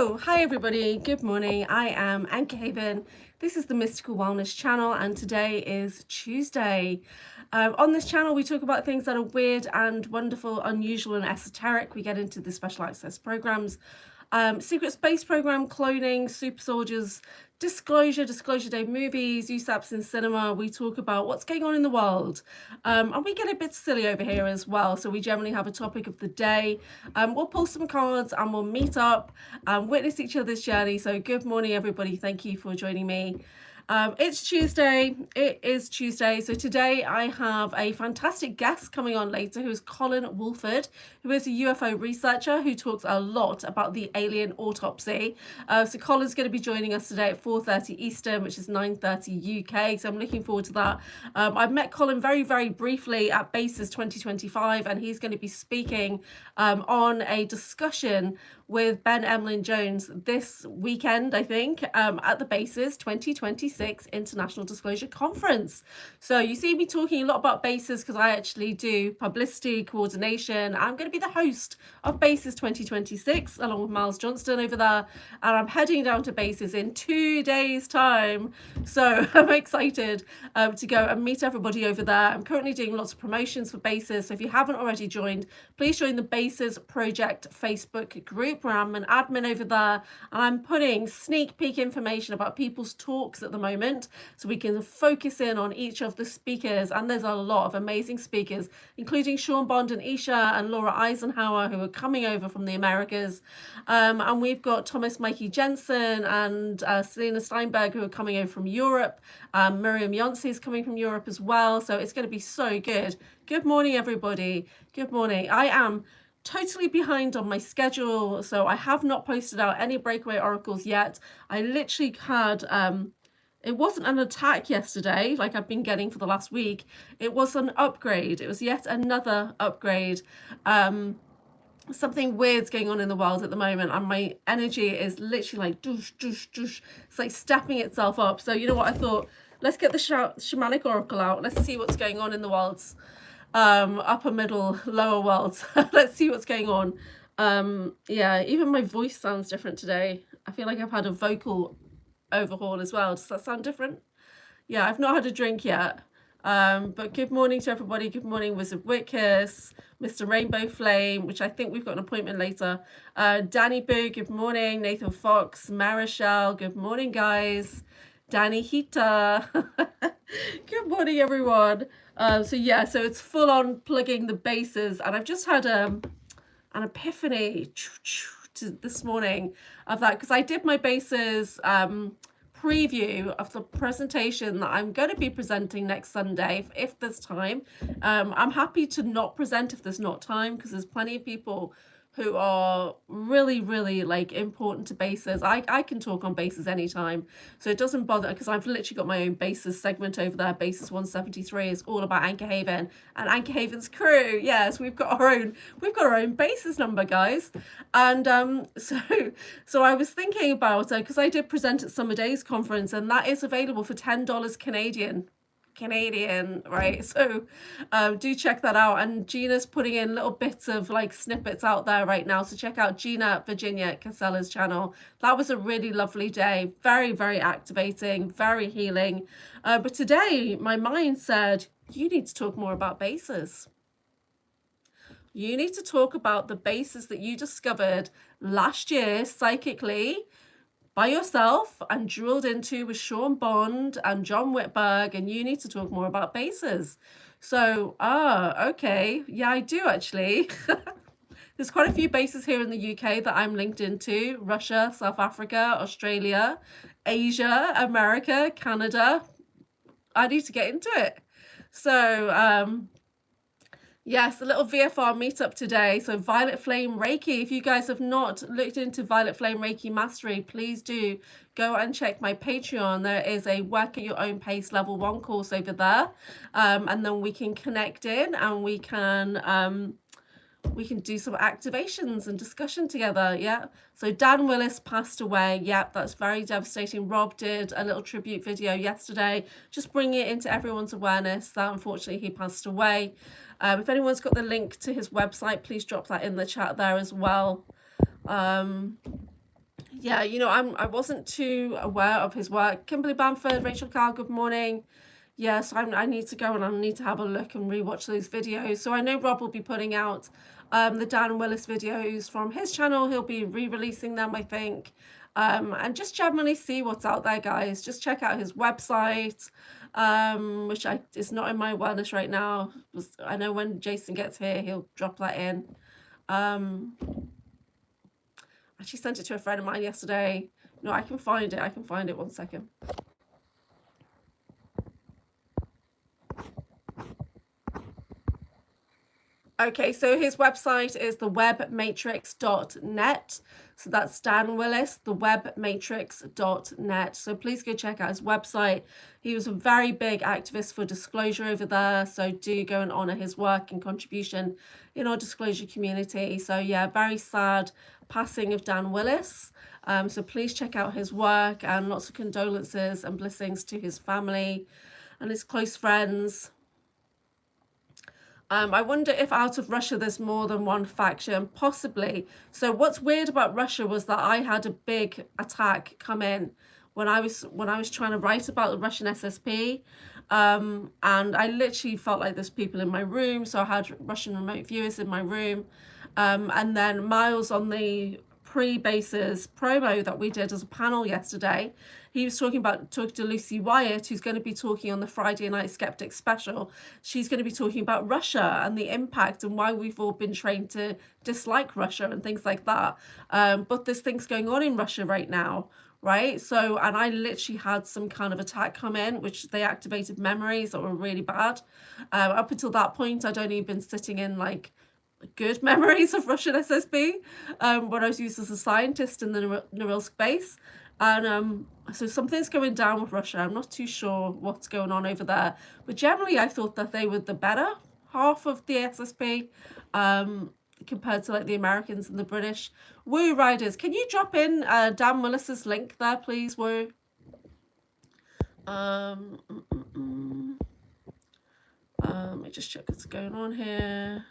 Hi everybody, good morning. I am Anchorhaven. This is the Mystical Wellness channel, and today is Tuesday. On this channel, we talk about things that are weird and wonderful, unusual, and esoteric. We get into the special access programs, secret space program, cloning, super soldiers, disclosure day movies, USAPs in cinema. We talk about what's going on in the world, and we get a bit silly over here as well. So we generally have a topic of the day. We'll pull some cards and we'll meet up and witness each other's journey. So good morning, everybody. Thank you for joining me. It's Tuesday. It is Tuesday. So today I have a fantastic guest coming on later, who is Colin Woolford, who is a UFO researcher who talks a lot about the alien autopsy. So Colin's going to be joining us today at 4:30 Eastern, which is 9:30 UK. So I'm looking forward to that. I've met Colin very, very briefly at Bases 2025, and he's going to be speaking on a discussion with Ben Emlyn Jones this weekend, I think, at the Bases 2026 International Disclosure Conference. So you see me talking a lot about Bases because I actually do publicity coordination. I'm going to be the host of Bases 2026 along with Miles Johnston over there, and I'm heading down to Bases in 2 days' time. So I'm excited to go and meet everybody over there. I'm currently doing lots of promotions for Bases, so if you haven't already joined, please join the Bases Project Facebook group, where I'm an admin over there, and I'm putting sneak peek information about people's talks at the moment so we can focus in on each of the speakers. And there's a lot of amazing speakers, including Sean Bond and Isha and Laura Eisenhower, who are coming over from the Americas, and we've got Thomas Mikey Jensen and Selena Steinberg, who are coming over from Europe. Miriam Yancey is coming from Europe as well, so it's going to be so good. Good morning, everybody. Good morning. I am totally behind on my schedule, so I have not posted out any Breakaway Oracles yet. I literally had it wasn't an attack yesterday like I've been getting for the last week. It was an upgrade. It was yet another upgrade. Something weird's going on in the world at the moment, and my energy is literally like doosh, doosh, doosh. It's like stepping itself up. So you know what, I thought, let's get the Shamanic Oracle out. Let's see what's going on in the worlds. Upper, middle, lower worlds. Let's see what's going on. Yeah, even my voice sounds different today. I feel like I've had a vocal overhaul as well. Does that sound different? Yeah, I've not had a drink yet. But good morning to everybody. Good morning, Wizard Wickus, Mr. Rainbow Flame, which I think we've got an appointment later. Danny Boo, good morning. Nathan Fox, Marichelle, good morning, guys. Danny Hita. Good morning, everyone. So it's full on plugging the bases, and I've just had an epiphany this morning of that, because I did my bases preview of the presentation that I'm going to be presenting next Sunday if there's time. I'm happy to not present if there's not time, because there's plenty of people who are really, really like important to bases. I can talk on bases anytime, so it doesn't bother, because I've literally got my own bases segment over there. Bases 173 is all about Anchorhaven and Anchorhaven's crew. Yes, we've got our own bases number, guys. And so I was thinking about it, because I did present at Summer Days Conference, and that is available for $10 Canadian, right? So do check that out. And Gina's putting in little bits of like snippets out there right now, so check out Gina Virginia Casella's channel. That was a really lovely day, very, very activating, very healing. But today my mind said, you need to talk more about bases. You need to talk about the bases that you discovered last year psychically by yourself and drilled into with Sean Bond and John Whitberg, and you need to talk more about bases. So, okay, yeah, I do actually. There's quite a few bases here in the UK that I'm linked into: Russia, South Africa, Australia, Asia, America, Canada. I need to get into it. So, yes, a little VFR meetup today. So Violet Flame Reiki. If you guys have not looked into Violet Flame Reiki Mastery, please do go and check my Patreon. There is a work at your own pace level 1 course over there. And then we can connect in, and we can do some activations and discussion together. Yeah. So Dan Willis passed away. Yep, that's very devastating. Rob did a little tribute video yesterday, just bringing it into everyone's awareness that unfortunately he passed away. If anyone's got the link to his website, please drop that in the chat there as well. Yeah, you know, I wasn't too aware of his work. Kimberly Bamford, Rachel Carl, good morning. Yes, I need to go and I need to have a look and rewatch those videos. So I know Rob will be putting out the Dan Willis videos from his channel. He'll be re-releasing them, I think. And just generally see what's out there, guys. Just check out his website, which is not in my wellness right now. I know when Jason gets here, he'll drop that in. She sent it to a friend of mine yesterday. No, I can find it. I can find it. 1 second. Okay, so his website is thewebmatrix.net. So that's Dan Willis, thewebmatrix.net. So please go check out his website. He was a very big activist for disclosure over there. So do go and honor his work and contribution in our disclosure community. So yeah, very sad passing of Dan Willis. So please check out his work, and lots of condolences and blessings to his family and his close friends. I wonder if out of Russia there's more than one faction, possibly. So what's weird about Russia was that I had a big attack come in when I was trying to write about the Russian SSP, and I literally felt like there's people in my room. So I had Russian remote viewers in my room, and then Miles on the pre-bases promo that we did as a panel yesterday, he was talking to Lucy Wyatt, who's going to be talking on the Friday Night Skeptic special. She's going to be talking about Russia and the impact and why we've all been trained to dislike Russia and things like that. But there's things going on in Russia right now, right? So, and I literally had some kind of attack come in, which they activated memories that were really bad. Up until that point, I'd only been sitting in like good memories of Russian SSB when I was used as a scientist in the Norilsk base. And so something's going down with Russia. I'm not too sure what's going on over there. But generally, I thought that they were the better half of the SSP compared to like the Americans and the British. Woo Riders, can you drop in Dan Willis's link there, please, Woo? Let me just check what's going on here.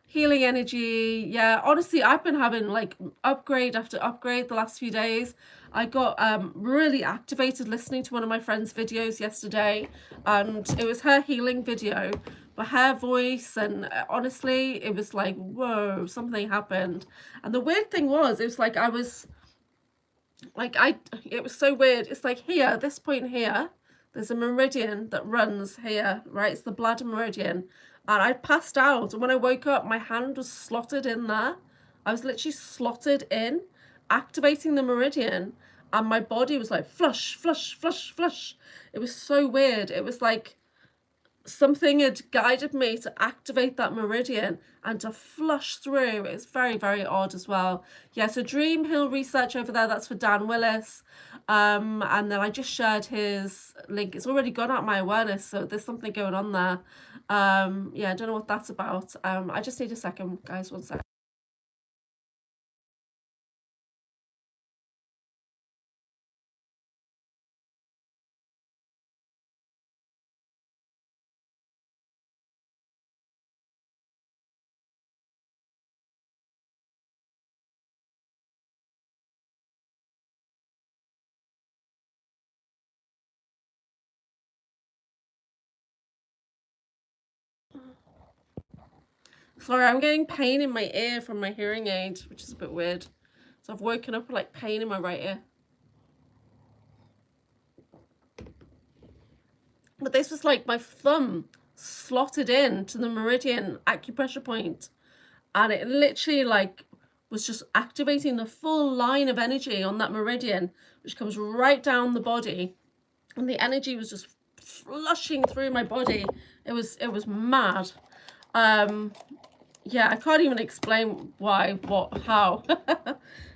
Healing energy. Yeah, honestly, I've been having like upgrade after upgrade the last few days. I got really activated listening to one of my friend's videos yesterday, and it was her healing video, but her voice, and honestly, it was like, whoa, something happened. And the weird thing was, it was like it was so weird. It's like here, this point here, there's a meridian that runs here, right? It's the bladder meridian. And I passed out, and when I woke up, my hand was slotted in there. I was literally slotted in, activating the meridian, and my body was like flush, flush, flush, flush. It was so weird. It was like something had guided me to activate that meridian and to flush through. It's very, very odd as well. Yeah, so Dream Hill Research over there, that's for Dan Willis. And then I just shared his link. It's already gone out my awareness, so there's something going on there. Yeah, I don't know what that's about. I just need a second, guys, 1 second. Sorry, I'm getting pain in my ear from my hearing aid, which is a bit weird. So I've woken up with like pain in my right ear. But this was like my thumb slotted in to the meridian acupressure point, and it literally like was just activating the full line of energy on that meridian, which comes right down the body, and the energy was just flushing through my body. It was mad. Yeah, I can't even explain why, what, how.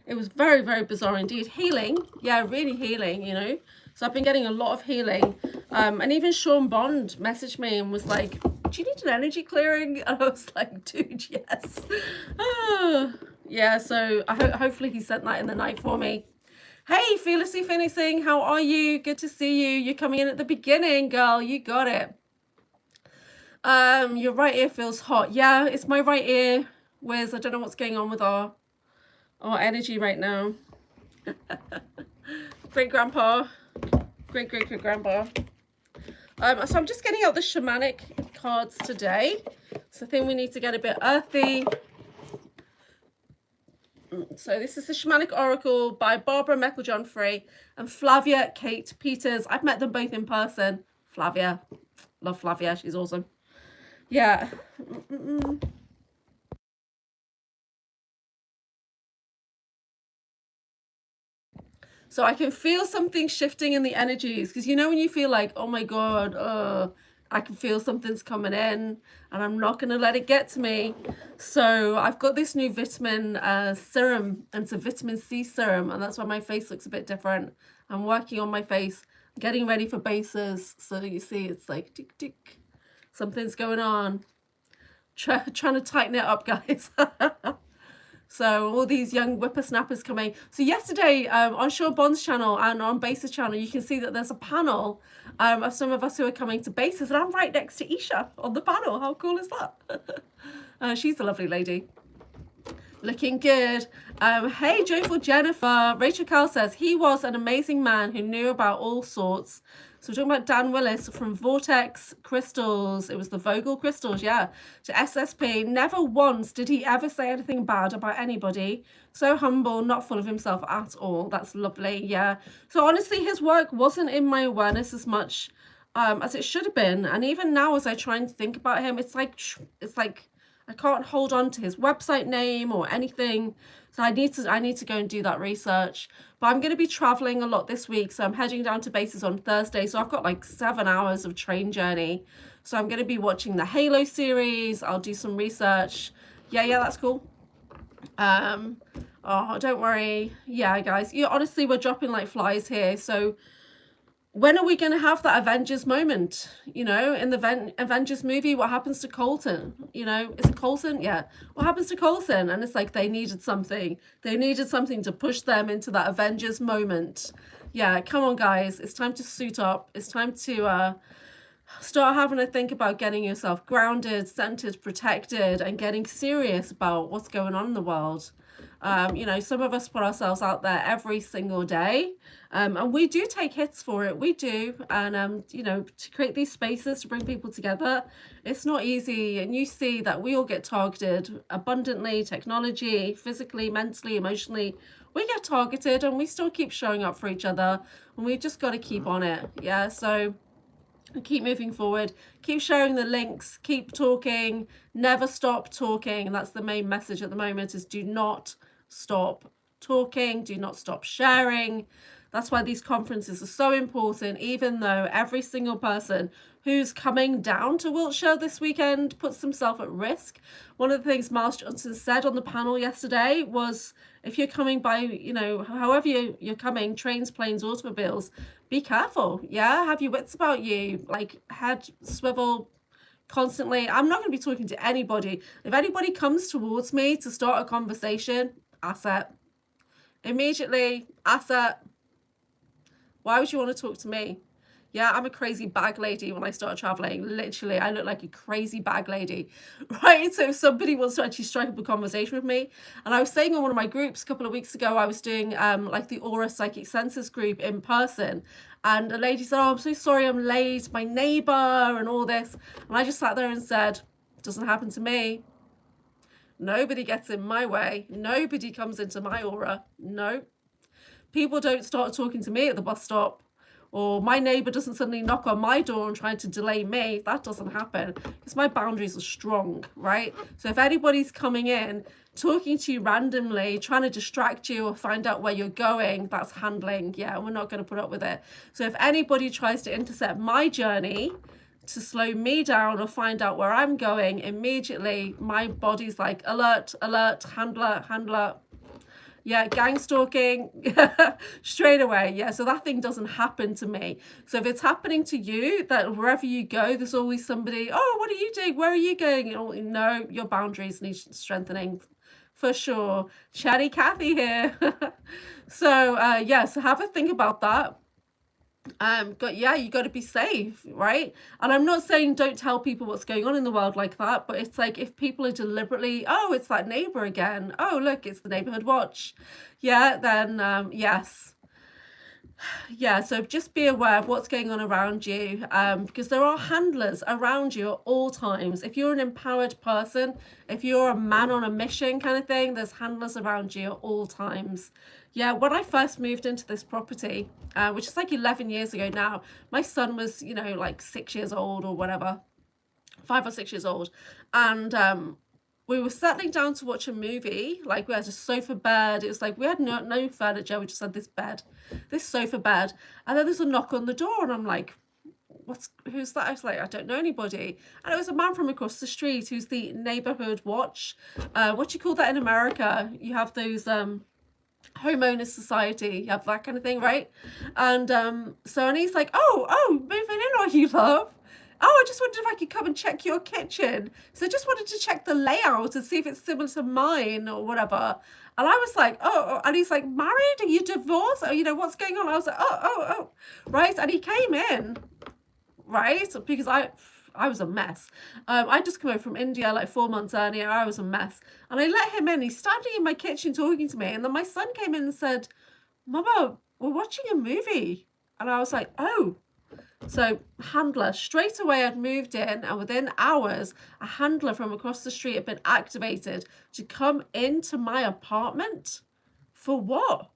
It was very, very bizarre indeed. Healing, yeah, really healing, you know. So I've been getting a lot of healing. And even Sean Bond messaged me and was like, do you need an energy clearing? And I was like, dude, yes. Yeah, so hopefully he sent that in the night for me. Hey, Fearlessly Finishing, how are you? Good to see you. You're coming in at the beginning, girl. You got it. Your right ear feels hot. Yeah, it's my right ear. Whereas I don't know what's going on with our energy right now. Great-grandpa. Great-great-great-grandpa. So I'm just getting out the shamanic cards today. So I think we need to get a bit earthy. So this is the Shamanic Oracle by Barbara Meckle-John-Free and Flavia Kate Peters. I've met them both in person. Flavia. Love Flavia. She's awesome. Yeah. So I can feel something shifting in the energies, because you know when you feel like, oh my God, I can feel something's coming in and I'm not going to let it get to me. So I've got this new vitamin serum, and it's a vitamin C serum, and that's why my face looks a bit different. I'm working on my face, getting ready for bases. So you see it's like tick, tick. Something's going on. Trying to tighten it up, guys. So all these young whippersnappers coming. So yesterday on Sean Bond's channel and on Base's channel, you can see that there's a panel of some of us who are coming to Bases, and I'm right next to Isha on the panel. How cool is that? She's a lovely lady. Looking good. Hey, Joyful Jennifer. Rachel Carl says, he was an amazing man who knew about all sorts. So we're talking about Dan Willis from Vortex Crystals. It was the Vogel Crystals, yeah. To SSP. Never once did he ever say anything bad about anybody. So humble, not full of himself at all. That's lovely, yeah. So honestly, his work wasn't in my awareness as much as it should have been. And even now, as I try and think about him, it's like I can't hold on to his website name or anything. So I need to go and do that research. But I'm going to be traveling a lot this week. So I'm heading down to Bases on Thursday. So I've got like 7 hours of train journey. So I'm going to be watching the Halo series. I'll do some research. Yeah, that's cool. Oh, don't worry. Yeah, guys. Honestly, we're dropping like flies here. So when are we going to have that Avengers moment? You know, in the Avengers movie, what happens to Coulson? You know, is it Coulson? Yeah. What happens to Coulson? And it's like they needed something. They needed something to push them into that Avengers moment. Yeah, come on, guys. It's time to suit up. It's time to start having to think about getting yourself grounded, centered, protected, and getting serious about what's going on in the world. You know, some of us put ourselves out there every single day, and we do take hits for it. We do. And, you know, to create these spaces to bring people together, it's not easy. And you see that we all get targeted abundantly, technology, physically, mentally, emotionally. We get targeted and we still keep showing up for each other, and we've just got to keep on it. Yeah. So keep moving forward, keep sharing the links, keep talking, never stop talking. And that's the main message at the moment, is do not stop talking, do not stop sharing. That's why these conferences are so important, even though every single person who's coming down to Wiltshire this weekend puts themselves at risk. One of the things Miles Johnson said on the panel yesterday was, if you're coming by, you know, however you're coming, trains, planes, automobiles, be careful. Yeah, have your wits about you, like head swivel constantly. I'm not going to be talking to anybody. If anybody comes towards me to start a conversation, asset. Immediately, asset. Why would you want to talk to me? Yeah, I'm a crazy bag lady when I start traveling. Literally, I look like a crazy bag lady, right? So if somebody wants to actually strike up a conversation with me, and I was saying on one of my groups a couple of weeks ago, I was doing like the Aura Psychic Senses group in person, and a lady said, oh, I'm so sorry I'm late, my neighbor and all this. And I just sat there and said, it doesn't happen to me. Nobody gets in my way. Nobody comes into my aura. No. People don't start talking to me at the bus stop, or my neighbor doesn't suddenly knock on my door and try to delay me. That doesn't happen, because my boundaries are strong, right? So if anybody's coming in, talking to you randomly, trying to distract you or find out where you're going, that's handling. Yeah, we're not going to put up with it. So if anybody tries to intercept my journey to slow me down or find out where I'm going, immediately my body's like, alert, alert, handler. Yeah, gang stalking straight away. Yeah, so that thing doesn't happen to me. So if it's happening to you, that wherever you go, there's always somebody, oh, what are you doing? Where are you going? You know, your boundaries need strengthening for sure. Chatty Cathy here. So yeah, so have a think about that. you got to be safe, right? And I'm not saying don't tell people what's going on in the world like that, but it's like if people are deliberately, oh, it's that neighbor again, oh look, it's the neighborhood watch, yeah, then yes. Yeah, so just be aware of what's going on around you, because there are handlers around you at all times. If you're an empowered person, if you're a man on a mission kind of thing, there's handlers around you at all times. Yeah, when I first moved into this property, which is like 11 years ago now, my son was, you know, like 6 years old or whatever, 5 or 6 years old, and we were settling down to watch a movie. Like we had a sofa bed. It was like we had no furniture. We just had this bed, this sofa bed. And then there's a knock on the door, and I'm like, who's that? I was like, I don't know anybody. And it was a man from across the street who's the neighborhood watch. What do you call that in America? You have those homeowners society, you have that kind of thing, right? And and he's like, oh, moving in, are you, love? Oh, I just wondered if I could come and check your kitchen. So I just wanted to check the layout and see if it's similar to mine or whatever. And I was like, oh, and he's like, married? Are you divorced? Or, you know, what's going on? I was like, oh, right. And he came in, right? Because I was a mess. I'd just come over from India like 4 months earlier. I was a mess. And I let him in. He's standing in my kitchen talking to me. And then my son came in and said, Mama, we're watching a movie. And I was like, oh. So handler, straight away I'd moved in, and within hours a handler from across the street had been activated to come into my apartment. For what?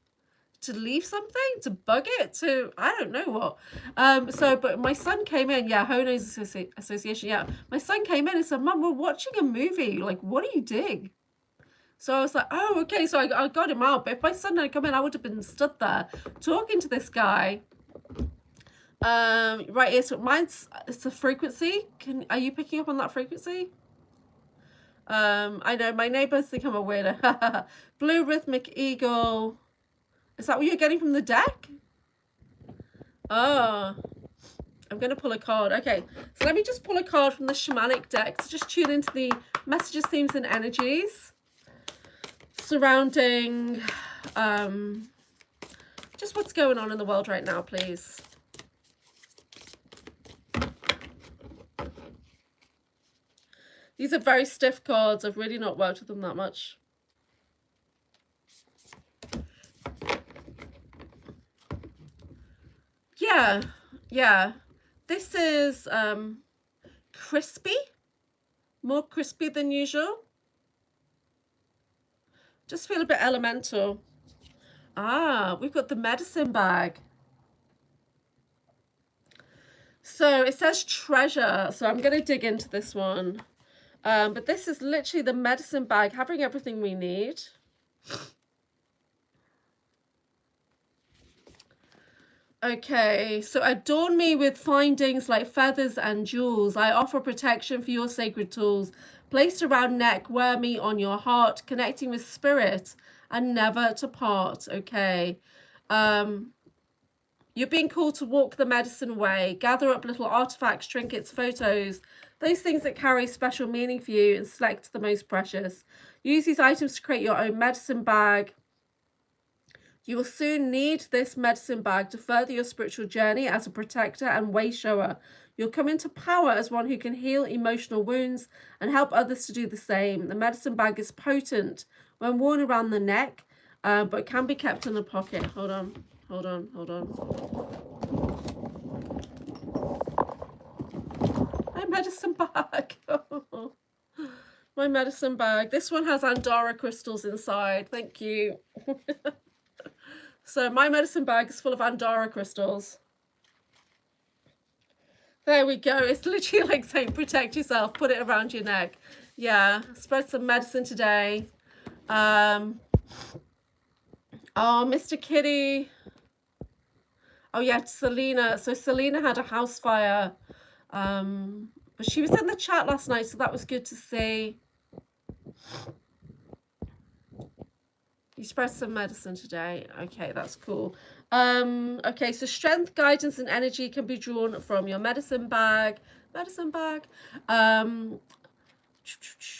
To leave something? To bug it? To, I don't know what. But my son came in, yeah, homeowners association, yeah. My son came in and said, Mum, we're watching a movie. Like, what are you doing? So I was like, oh, okay. So I got him out. But if my son had come in, I would have been stood there talking to this guy. Right here, so it's a frequency. Are you picking up on that frequency? I know my neighbors think I'm a weirdo. Blue rhythmic eagle. Is that what you're getting from the deck? Oh, I'm going to pull a card. Okay, so let me just pull a card from the Shamanic deck. So just tune into the messages, themes, and energies surrounding just what's going on in the world right now, please. These are very stiff cards. I've really not worked with them that much. Yeah. This is crispy, more crispy than usual. Just feel a bit elemental. Ah, we've got the medicine bag. So it says treasure. So I'm going to dig into this one. But this is literally the medicine bag, having everything we need. Okay, so adorn me with findings like feathers and jewels. I offer protection for your sacred tools. Placed around neck, wear me on your heart, connecting with spirit and never to part. Okay. You're being called to walk the medicine way. Gather up little artifacts, trinkets, photos, those things that carry special meaning for you, and select the most precious. Use these items to create your own medicine bag. You will soon need this medicine bag to further your spiritual journey as a protector and way shower. You'll come into power as one who can heal emotional wounds and help others to do the same. The medicine bag is potent when worn around the neck, but can be kept in the pocket. Hold on. My medicine bag. My medicine bag. This one has Andara crystals inside. Thank you. So my medicine bag is full of Andara crystals. There we go. It's literally like saying protect yourself, put it around your neck. Yeah, spread some medicine today. Oh, Mr. Kitty. Oh yeah, Selena. So Selena had a house fire. But she was in the chat last night, so that was good to see. You spread some medicine today. Okay, that's cool. Okay, so strength, guidance, and energy can be drawn from your medicine bag.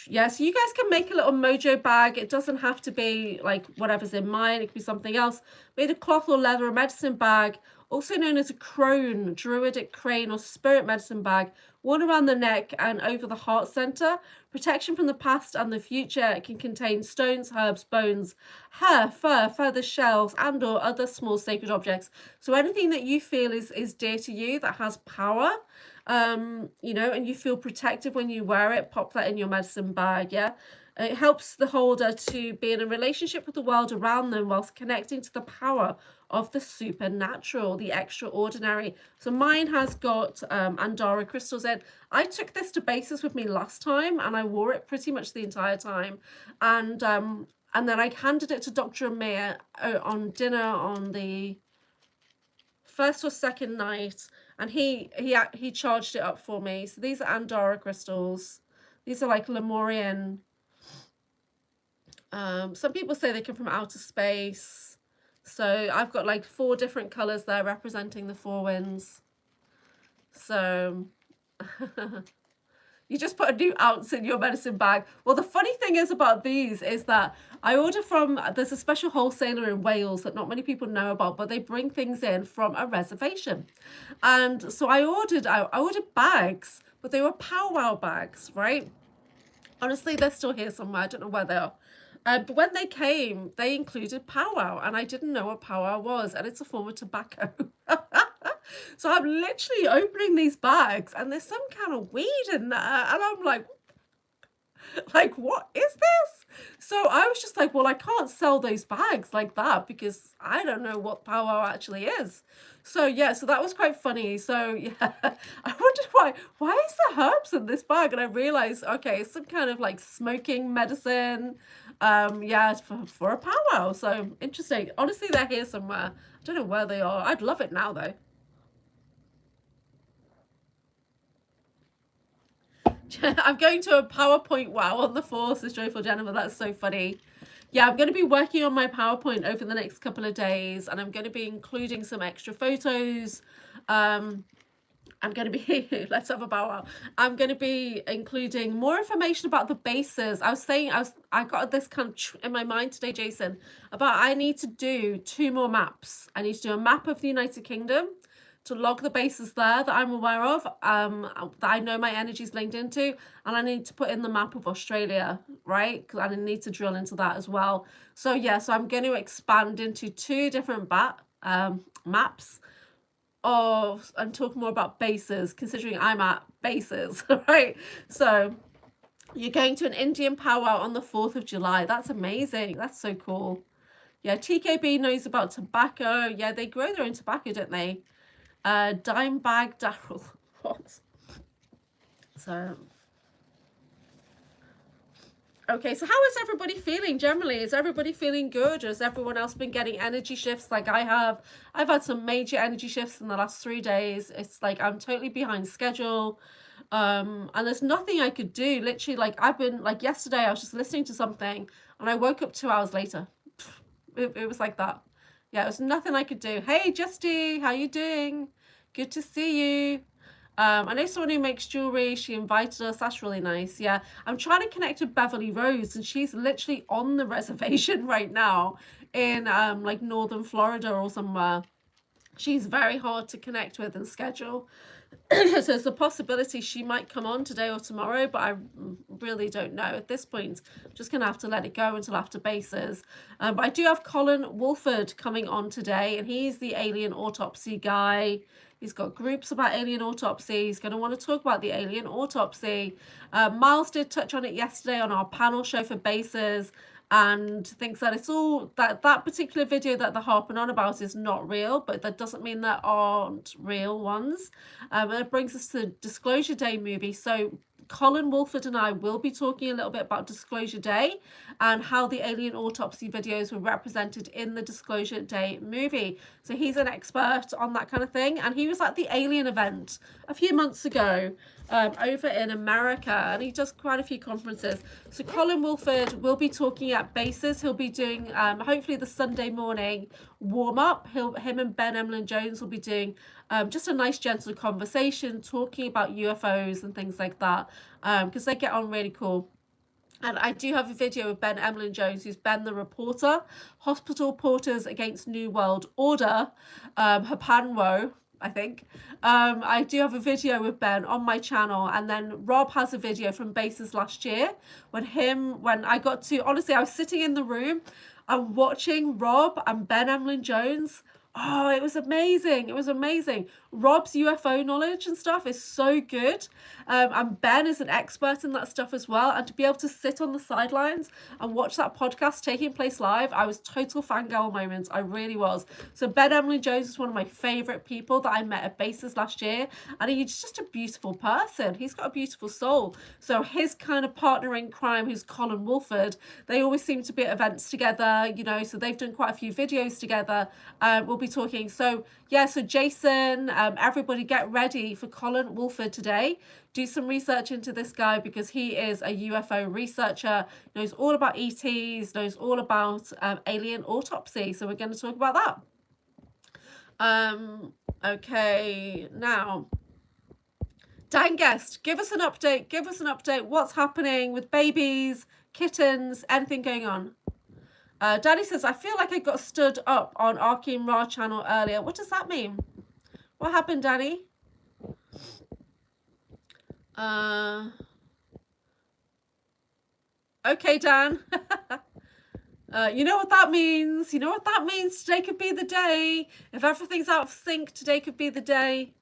Yeah, so you guys can make a little mojo bag. It doesn't have to be like whatever's in mine. It could be something else. Made of cloth or leather, a medicine bag, also known as a crone, druidic crane or spirit medicine bag, worn around the neck and over the heart center. Protection from the past and the future. It can contain stones, herbs, bones, hair, fur, feathers, shells, and or other small sacred objects. So anything that you feel is dear to you, that has power, you know, and you feel protected when you wear it, pop that in your medicine bag. Yeah. It helps the holder to be in a relationship with the world around them whilst connecting to the power of the supernatural, the extraordinary. So mine has got Andara crystals in. I took this to bases with me last time and I wore it pretty much the entire time. And then I handed it to Dr. Amir on dinner on the first or second night, and he charged it up for me. So these are Andara crystals. These are like Lemurian. Some people say they come from outer space. So I've got like 4 different colors there representing the 4 winds. So you just put a new ounce in your medicine bag. Well, the funny thing is about these is that I order from, there's a special wholesaler in Wales that not many people know about, but they bring things in from a reservation. And so I ordered bags, but they were powwow bags, right? Honestly, they're still here somewhere. I don't know where they are. But when they came, they included powwow, and I didn't know what powwow was, and it's a form of tobacco. So I'm literally opening these bags, and there's some kind of weed in there, and I'm like, what is this? So I was just like, well, I can't sell those bags like that because I don't know what powwow actually is. So yeah, so that was quite funny. So yeah, I wondered why is there herbs in this bag? And I realized, okay, it's some kind of like smoking medicine. Yeah, it's for a powwow. So interesting. Honestly, they're here somewhere. I don't know where they are. I'd love it now though. I'm going to a PowerPoint wow on the 4th, says Joyful Jennifer. That's so funny. Yeah, I'm going to be working on my PowerPoint over the next couple of days, and I'm going to be including some extra photos. I'm going to be, let's have a bow wow. I'm going to be including more information about the bases. I got this kind of in my mind today, Jason, about I need to do 2 more maps. I need to do a map of the United Kingdom to log the bases there that I'm aware of, that I know my energy's linked into, and I need to put in the map of Australia, right? Because I need to drill into that as well. So yeah, so I'm going to expand into 2 different maps and talk more about bases, considering I'm at bases, right? So you're going to an Indian powwow on the 4th of July. That's amazing. That's so cool. Yeah, TKB knows about tobacco. Yeah, they grow their own tobacco, don't they? Dime bag Daryl. What? So, okay, so how is everybody feeling generally? Is everybody feeling good? Or has everyone else been getting energy shifts like I have? I've had some major energy shifts in the last 3 days. It's like I'm totally behind schedule. And there's nothing I could do. Literally, like I've been, like yesterday, I was just listening to something and I woke up 2 hours later. It was like that. Yeah, it was nothing I could do. Hey, Justy, how you doing? Good to see you. I know someone who makes jewelry. She invited us. That's really nice. Yeah, I'm trying to connect with Beverly Rose, and she's literally on the reservation right now in like northern Florida or somewhere. She's very hard to connect with and schedule. So there's a possibility she might come on today or tomorrow, but I really don't know at this point. I'm just gonna have to let it go until after bases. But I do have Colin Wolford coming on today, and he's the alien autopsy guy. He's got groups about alien autopsy. He's going to want to talk about the alien autopsy. Miles did touch on it yesterday on our panel show for bases, and thinks that it's all that particular video that they're harping on about is not real, but that doesn't mean there aren't real ones. And it brings us to the Disclosure Day movie. So Colin Wolford and I will be talking a little bit about Disclosure Day and how the alien autopsy videos were represented in the Disclosure Day movie. So he's an expert on that kind of thing, and he was at the Alien event a few months ago over in America, and he does quite a few conferences. So Colin Wolford will be talking at bases. He'll be doing hopefully the Sunday morning warm up. Him and Ben Emlyn Jones will be doing just a nice gentle conversation talking about UFOs and things like that, because they get on really cool. And I do have a video with Ben Emlyn Jones, who's Ben the reporter, Hospital Porters Against New World Order, Hapanwo, I think. I do have a video with Ben on my channel, and then Rob has a video from Bases last year when I got to, honestly, I was sitting in the room and watching Rob and Ben Emlyn Jones. Oh, it was amazing. It was amazing. Rob's UFO knowledge and stuff is so good. And Ben is an expert in that stuff as well. And to be able to sit on the sidelines and watch that podcast taking place live, I was total fangirl moments. I really was. So Ben Emlyn Jones is one of my favorite people that I met at Bases last year. And he's just a beautiful person. He's got a beautiful soul. So his kind of partner in crime, who's Colin Wolford, they always seem to be at events together, you know, so they've done quite a few videos together. We'll be talking. So yeah, so Jason, everybody get ready for Colin Wolford today. Do some research into this guy because he is a UFO researcher, knows all about ETs, knows all about alien autopsy. So we're going to talk about that. Okay, now, Dan Guest, give us an update. Give us an update. What's happening with babies, kittens, anything going on? Danny says, I feel like I got stood up on Arkin Ra channel earlier. What does that mean? What happened, Danny? Okay, Dan. You know what that means. You know what that means. Today could be the day. If everything's out of sync, today could be the day.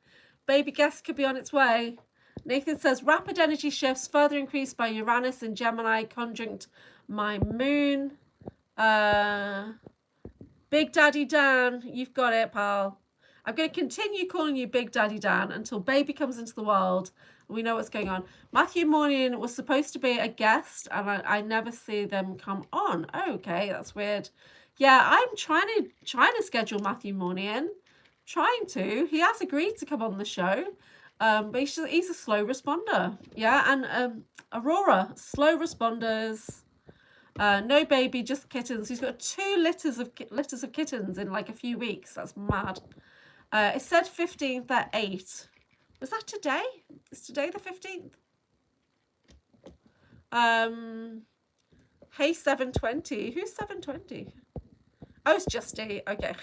Baby guest could be on its way. Nathan says, rapid energy shifts further increased by Uranus and Gemini conjunct my moon. Big Daddy Dan, you've got it, pal. I'm going to continue calling you Big Daddy Dan until baby comes into the world and we know what's going on. Matthew Morning was supposed to be a guest and I never see them come on. Okay, that's weird. Yeah, I'm trying to schedule Matthew Morning. Trying to. He has agreed to come on the show. But he's a slow responder. Yeah, and Aurora, slow responders. No baby, just kittens. He's got 2 litters of kittens in like a few weeks. That's mad. It said 15th at 8. Was that today? Is today the 15th? Hey, 720. Who's 720? Oh, it's Justy. Okay.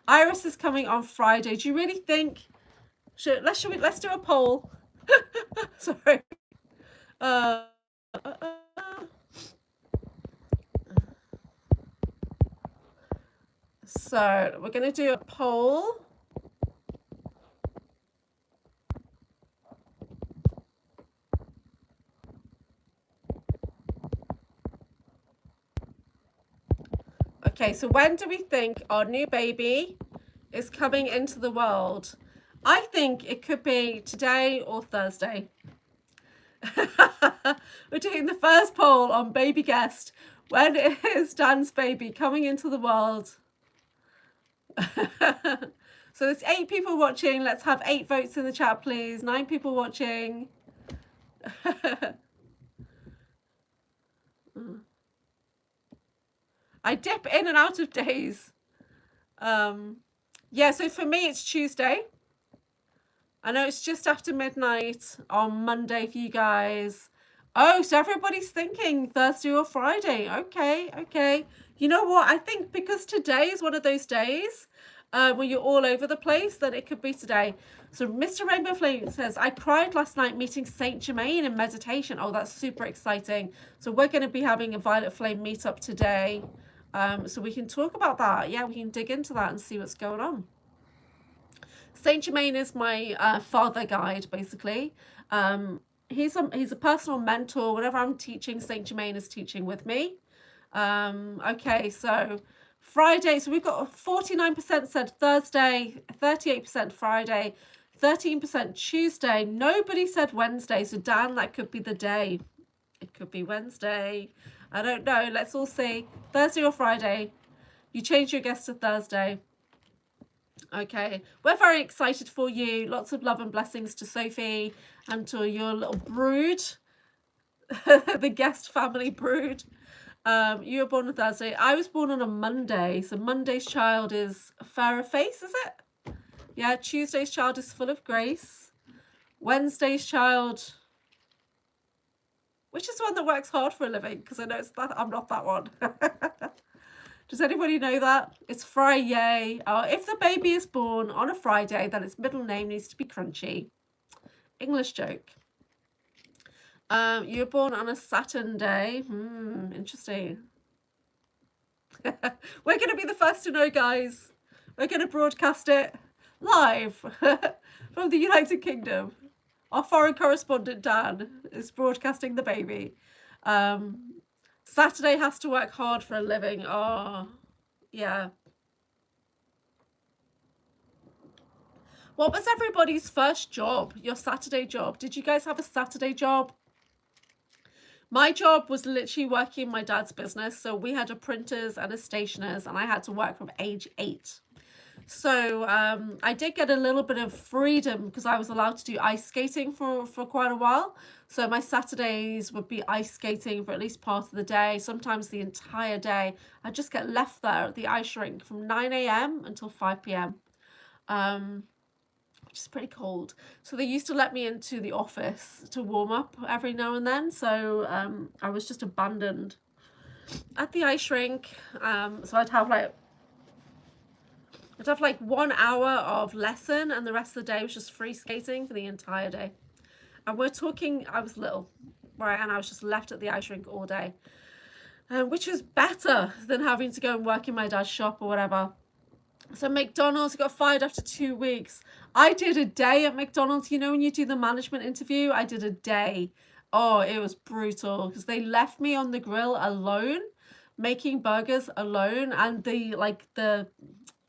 Iris is coming on Friday. Do you really think? Let's do a poll. Sorry. So we're going to do a poll. Okay, so when do we think our new baby is coming into the world? I think it could be today or Thursday. We're doing the first poll on baby guest. When is Dan's baby coming into the world? So there's 8 people watching. Let's have 8 votes in the chat, please. 9 people watching. I dip in and out of days. Yeah, so for me, it's Tuesday. I know it's just after midnight on Monday for you guys. Oh, so everybody's thinking Thursday or Friday. Okay. You know what? I think because today is one of those days where you're all over the place, that it could be today. So Mr. Rainbow Flame says, I cried last night meeting Saint Germain in meditation. Oh, that's super exciting. So we're going to be having a Violet Flame meetup today. So we can talk about that. Yeah, we can dig into that and see what's going on. Saint Germain is my father guide, basically. He's a personal mentor. Whenever I'm teaching, Saint Germain is teaching with me. Okay, so Friday. So we've got 49% said Thursday, 38% Friday, 13% Tuesday. Nobody said Wednesday. So Dan, that could be the day. It could be Wednesday. I don't know. Let's all see. Thursday or Friday. You change your guess to Thursday. Okay, we're very excited for you. Lots of love and blessings to Sophie and to your little brood, the guest family brood. You were born on Thursday. I was born on a Monday. So Monday's child is fairer face, is it? Yeah, Tuesday's child is full of grace. Wednesday's child... Which is the one that works hard for a living? Because I know I'm not that one. Does anybody know that? It's Friday. If the baby is born on a Friday, then its middle name needs to be Crunchy. English joke. You were born on a Saturn day. Interesting. We're going to be the first to know, guys. We're going to broadcast it live from the United Kingdom. Our foreign correspondent, Dan, is broadcasting the baby. Saturday has to work hard for a living. Oh, yeah. What was everybody's first job? Your Saturday job? Did you guys have a Saturday job? My job was literally working in my dad's business. So we had a printers and a stationers, and I had to work from age 8. So I did get a little bit of freedom because I was allowed to do ice skating for quite a while. So my Saturdays would be ice skating for at least part of the day, sometimes the entire day. I'd just get left there at the ice rink from 9 a.m. until 5 p.m. Which is pretty cold. So they used to let me into the office to warm up every now and then. So I was just abandoned at the ice rink. So I'd have like 1 hour of lesson, and the rest of the day was just free skating for the entire day. And we're talking, I was little, right? And I was just left at the ice rink all day, which was better than having to go and work in my dad's shop or whatever. So McDonald's, got fired after 2 weeks. I did a day at McDonald's. You know, when you do the management interview, I did a day. Oh, it was brutal because they left me on the grill alone, making burgers alone, and the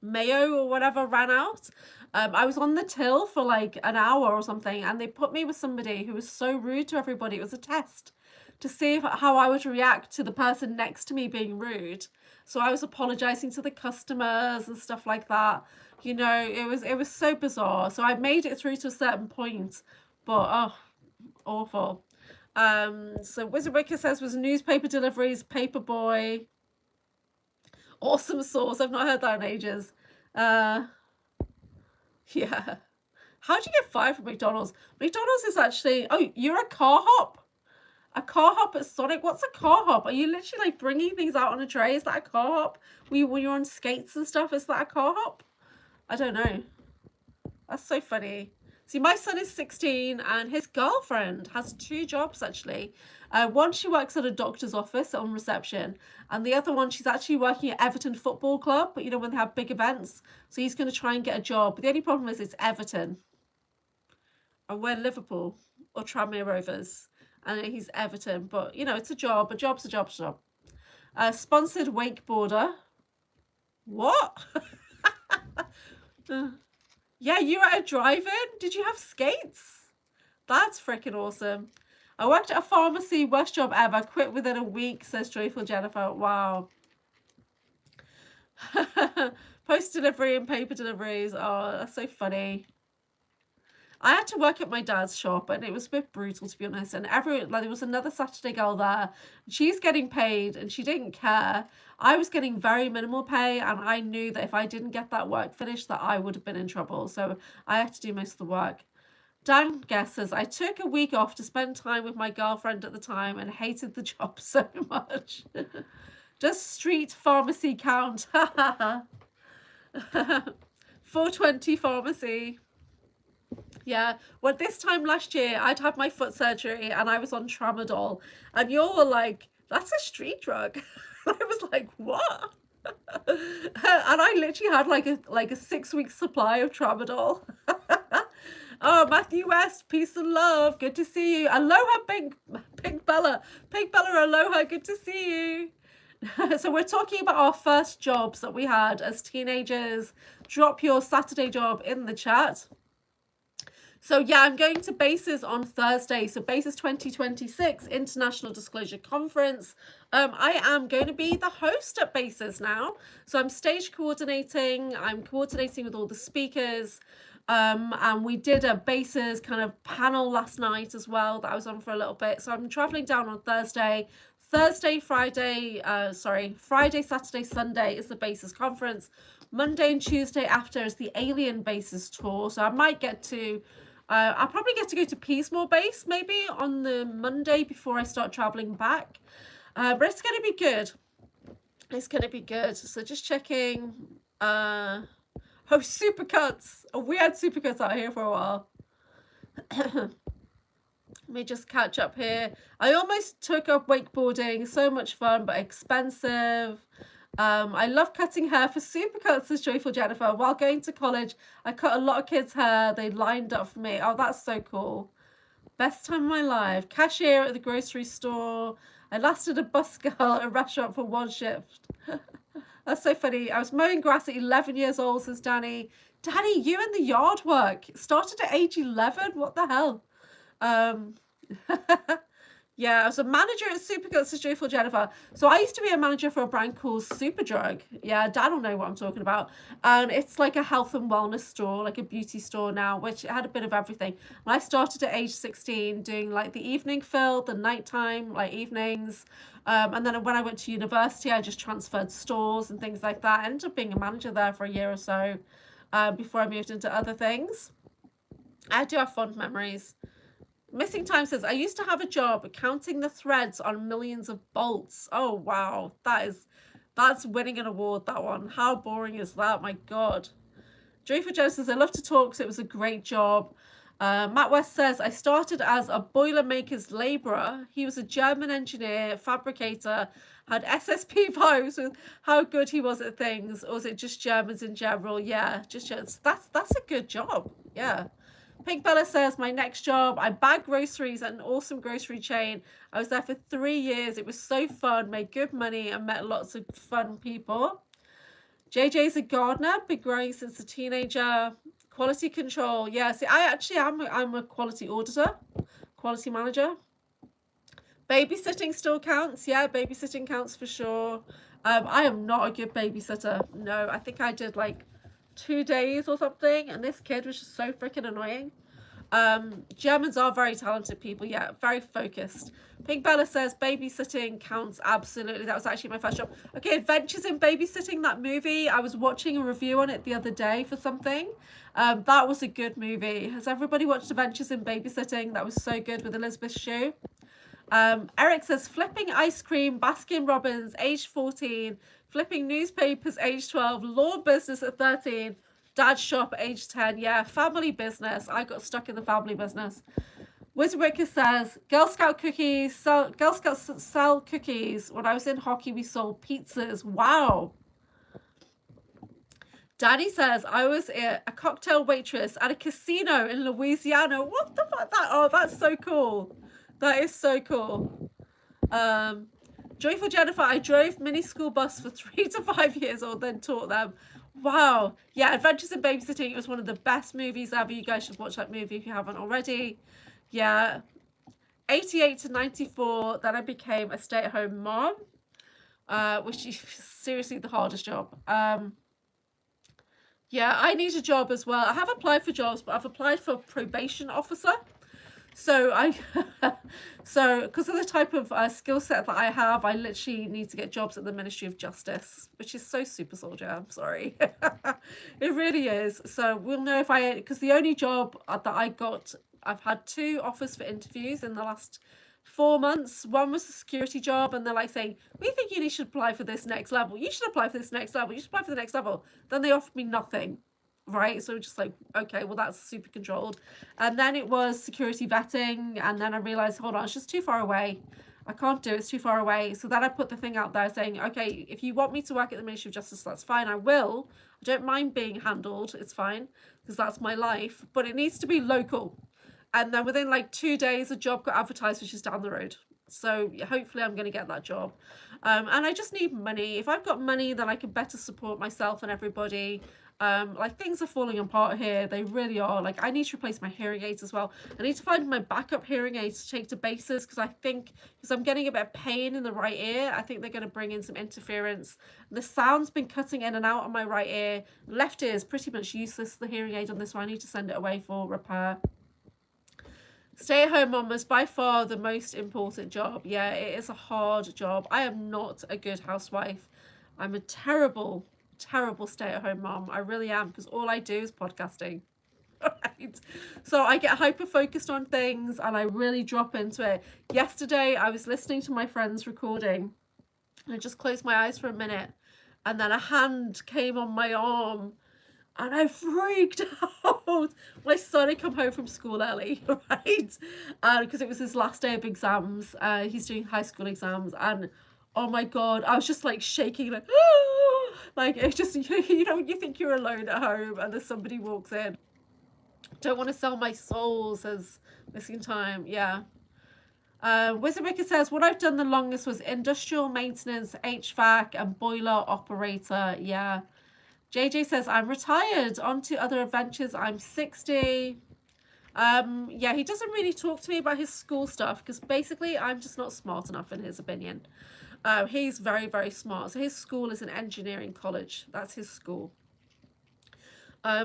mayo or whatever ran out. I was on the till for like an hour or something, and they put me with somebody who was so rude to everybody. It was a test to see how I would react to the person next to me being rude. So I was apologizing to the customers and stuff like that. You know, it was so bizarre. So I made it through to a certain point, but oh, awful. So Wizard Wicker says was newspaper deliveries, paperboy. Awesome sauce. I've not heard that in ages. Yeah. How'd you get fired from McDonald's? McDonald's is actually... Oh, you're a car hop? A car hop at Sonic? What's a car hop? Are you literally like bringing things out on a tray? Is that a car hop? When you're on skates and stuff, is that a car hop? I don't know. That's so funny. See, my son is 16 and his girlfriend has 2 jobs actually. One, she works at a doctor's office on reception, and the other one, she's actually working at Everton Football Club, but you know, when they have big events. So he's going to try and get a job. But the only problem is it's Everton. And we're Liverpool or Tranmere Rovers. And he's Everton. But, you know, it's a job. A job's a job's a job. Sponsored wakeboarder. What? Yeah, you were at a drive-in? Did you have skates? That's freaking awesome. I worked at a pharmacy, worst job ever. Quit within a week, says Joyful Jennifer. Wow. Post delivery and paper deliveries. Oh, that's so funny. I had to work at my dad's shop, and it was a bit brutal, to be honest. And there was another Saturday girl there. She's getting paid, and she didn't care. I was getting very minimal pay, and I knew that if I didn't get that work finished, that I would have been in trouble. So I had to do most of the work. Dan guesses, I took a week off to spend time with my girlfriend at the time and hated the job so much. Does street pharmacy count? 420 pharmacy. Yeah, well, this time last year, I'd had my foot surgery and I was on tramadol, and you all were like, that's a street drug. I was like, what? And I literally had like a 6-week supply of tramadol. Oh, Matthew West, peace and love. Good to see you. Aloha, Pink Bella. Pink Bella, aloha. Good to see you. So we're talking about our first jobs that we had as teenagers. Drop your Saturday job in the chat. So yeah, I'm going to BASES on Thursday. So BASES 2026 International Disclosure Conference. I am going to be the host at BASES now. So I'm stage coordinating. I'm coordinating with all the speakers. And we did a BASES kind of panel last night as well that I was on for a little bit. So I'm traveling down on Thursday. Friday, Saturday, Sunday is the BASES conference. Monday and Tuesday after is the Alien BASES tour. So I might get to I'll probably get to go to Peasmore Base maybe on the Monday before I start traveling back. But it's going to be good. It's going to be good. So just checking. Oh, supercuts. Oh, we had supercuts out here for a while. Let me just catch up here. I almost took up wakeboarding. So much fun, but expensive. I love cutting hair for supercuts, says Joyful Jennifer. While going to college, I cut a lot of kids' hair. They lined up for me. Oh, that's so cool. Best time of my life. Cashier at the grocery store. I lasted a bus girl at a restaurant for one shift. That's so funny. I was mowing grass at 11 years old, says Danny. Danny, you and the yard work started at age 11? What the hell? Yeah, I was a manager at Supercuts, says Joyful Jennifer. So I used to be a manager for a brand called Superdrug. Yeah, Dan will know what I'm talking about. And it's like a health and wellness store, like a beauty store now, which had a bit of everything. And I started at age 16 doing like the evening fill, the nighttime, like evenings. And then when I went to university, I just transferred stores and things like that. I ended up being a manager there for a year or so before I moved into other things. I do have fond memories. Missing Time says, I used to have a job counting the threads on millions of bolts. Oh, wow. That's winning an award, that one. How boring is that? My God. Joyful Joe says, I love to talk, so it was a great job. Matt West says, I started as a boilermaker's labourer. He was a German engineer, fabricator, had SSP vibes with how good he was at things. Or was it just Germans in general? Yeah, just Germans. That's a good job. Yeah. Pink Bella says, my next job, I bag groceries at an awesome grocery chain. I was there for 3 years. It was so fun, made good money, and met lots of fun people. JJ's a gardener, been growing since a teenager. Quality control. Yeah, see, I'm a quality auditor, quality manager. Babysitting still counts. Yeah, babysitting counts for sure. I am not a good babysitter. No, I think I did like 2 days or something, and this kid was just so freaking annoying. Germans are very talented people. Yeah, very focused. Pink Bella says babysitting counts. Absolutely. That was actually my first job. Okay, Adventures in Babysitting, that movie. I was watching a review on it the other day for something. That was a good movie. Has everybody watched Adventures in Babysitting? That was so good with Elizabeth Shue. Eric says flipping ice cream, Baskin Robbins, age 14, flipping newspapers, age 12, law business at 13, dad shop, age 10. Yeah, family business. I got stuck in the family business. Wizwicker says Girl Scouts sell cookies. When I was in hockey, we sold pizzas. Wow. Danny says, I was a cocktail waitress at a casino in Louisiana. What the fuck? That's so cool. That is so cool. Joyful Jennifer, I drove mini school bus for 3 to 5 years old, then taught them. Wow. Yeah, Adventures in Babysitting. It was one of the best movies ever. You guys should watch that movie if you haven't already. Yeah. 88 to 94, then I became a stay-at-home mom, which is seriously the hardest job. Yeah, I need a job as well. I have applied for jobs, but I've applied for probation officer. So because of the type of skill set that I have, I literally need to get jobs at the Ministry of Justice, which is so super soldier. I'm sorry. It really is. So we'll know because the only job that I got, I've had 2 offers for interviews in the last 4 months. One was a security job, and they're like saying, we think you should apply for this next level. You should apply for this next level. You should apply for the next level. Then they offered me nothing. Right, so just like, okay, well, that's super controlled. And then it was security vetting, and then I realized, hold on, it's just too far away. I can't do it, it's too far away. So then I put the thing out there saying, okay, if you want me to work at the Ministry of Justice, that's fine, I will. I don't mind being handled, it's fine, because that's my life, but it needs to be local. And then within like 2 days, a job got advertised, which is down the road. So hopefully I'm going to get that job. And I just need money. If I've got money, then I can better support myself and everybody. Like things are falling apart here. They really are. Like I need to replace my hearing aids as well. I need to find my backup hearing aids to take to bases, because I'm getting a bit of pain in the right ear. I think they're going to bring in some interference. The sound's been cutting in and out on my right ear. Left ear is pretty much useless, the hearing aid on this one. I need to send it away for repair. Stay-at-home mom is by far the most important job. Yeah, it is a hard job. I am not a good housewife. I'm a terrible stay-at-home mom. I really am, because all I do is podcasting. Right? So I get hyper focused on things and I really drop into it. Yesterday, I was listening to my friend's recording and I just closed my eyes for a minute, and then a hand came on my arm and I freaked out. My son had come home from school early, right? Because it was his last day of exams. He's doing high school exams, and oh my god, I was just like shaking, like, like it's just you know, you think you're alone at home, and then somebody walks in. Don't want to sell my soul, says Missing Time. Yeah. Wizard Wicker says, what I've done the longest was industrial maintenance, HVAC, and boiler operator. Yeah. JJ says, I'm retired. On to other adventures. I'm 60. Yeah, he doesn't really talk to me about his school stuff because basically I'm just not smart enough in his opinion. He's very, very smart. So his school is an engineering college. That's his school.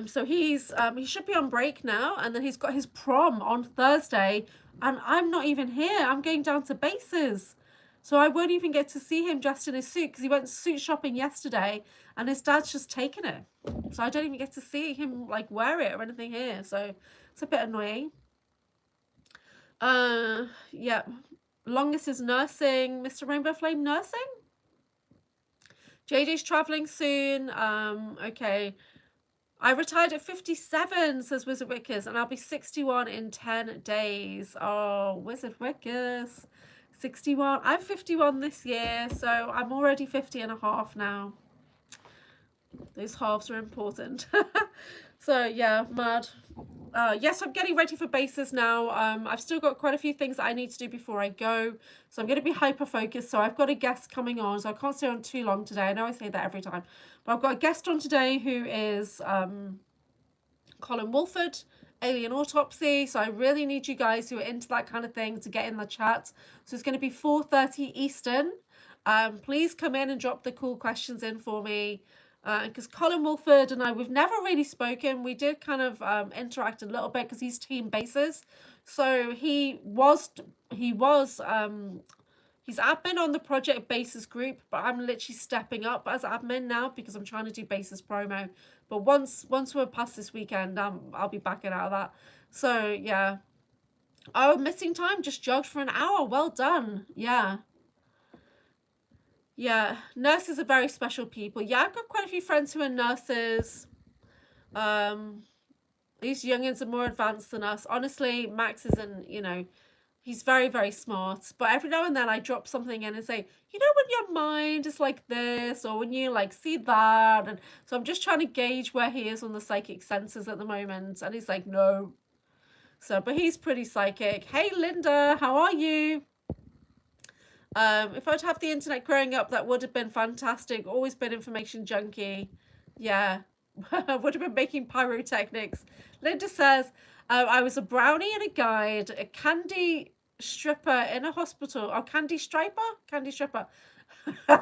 So he should be on break now, and then he's got his prom on Thursday, and I'm not even here. I'm going down to bases. So I won't even get to see him dressed in his suit because he went suit shopping yesterday and his dad's just taken it. So I don't even get to see him like wear it or anything here. So it's a bit annoying. Yeah. Longest is nursing. Mr. Rainbow Flame nursing? JJ's traveling soon. Okay. I retired at 57, says Wizard Wickers, and I'll be 61 in 10 days. Oh, Wizard Wickers. 61. I'm 51 this year, so I'm already 50 and a half now. Those halves are important. So yeah, mad. Yes, I'm getting ready for bases now. I've still got quite a few things that I need to do before I go, so I'm going to be hyper focused. So I've got a guest coming on, so I can't stay on too long today. I know I say that every time, but I've got a guest on today who is Colin Wolford, Alien Autopsy. So I really need you guys who are into that kind of thing to get in the chat. So it's going to be 4:30 Eastern. Please come in and drop the cool questions in for me. Because Colin Wolford and I, we've never really spoken. We did kind of interact a little bit because he's team bases. So he's admin on the project basis group, but I'm literally stepping up as admin now because I'm trying to do basis promo. But once we're past this weekend, I'll be backing out of that. So yeah. Oh, Missing Time just jogged for an hour. Well done. Yeah. Yeah, nurses are very special people. Yeah, I've got quite a few friends who are nurses. These youngins are more advanced than us. Honestly, Max isn't, he's very, very smart. But every now and then I drop something in and say, when your mind is like this, or when you like see that. And so I'm just trying to gauge where he is on the psychic senses at the moment. And he's like, no. So, but he's pretty psychic. Hey, Linda, how are you? If I'd have the internet growing up, that would have been fantastic. Always been information junkie. Yeah. Would have been making pyrotechnics. Linda says, I was a brownie and a guide, a candy stripper in a hospital. Oh, candy striper? Candy stripper. In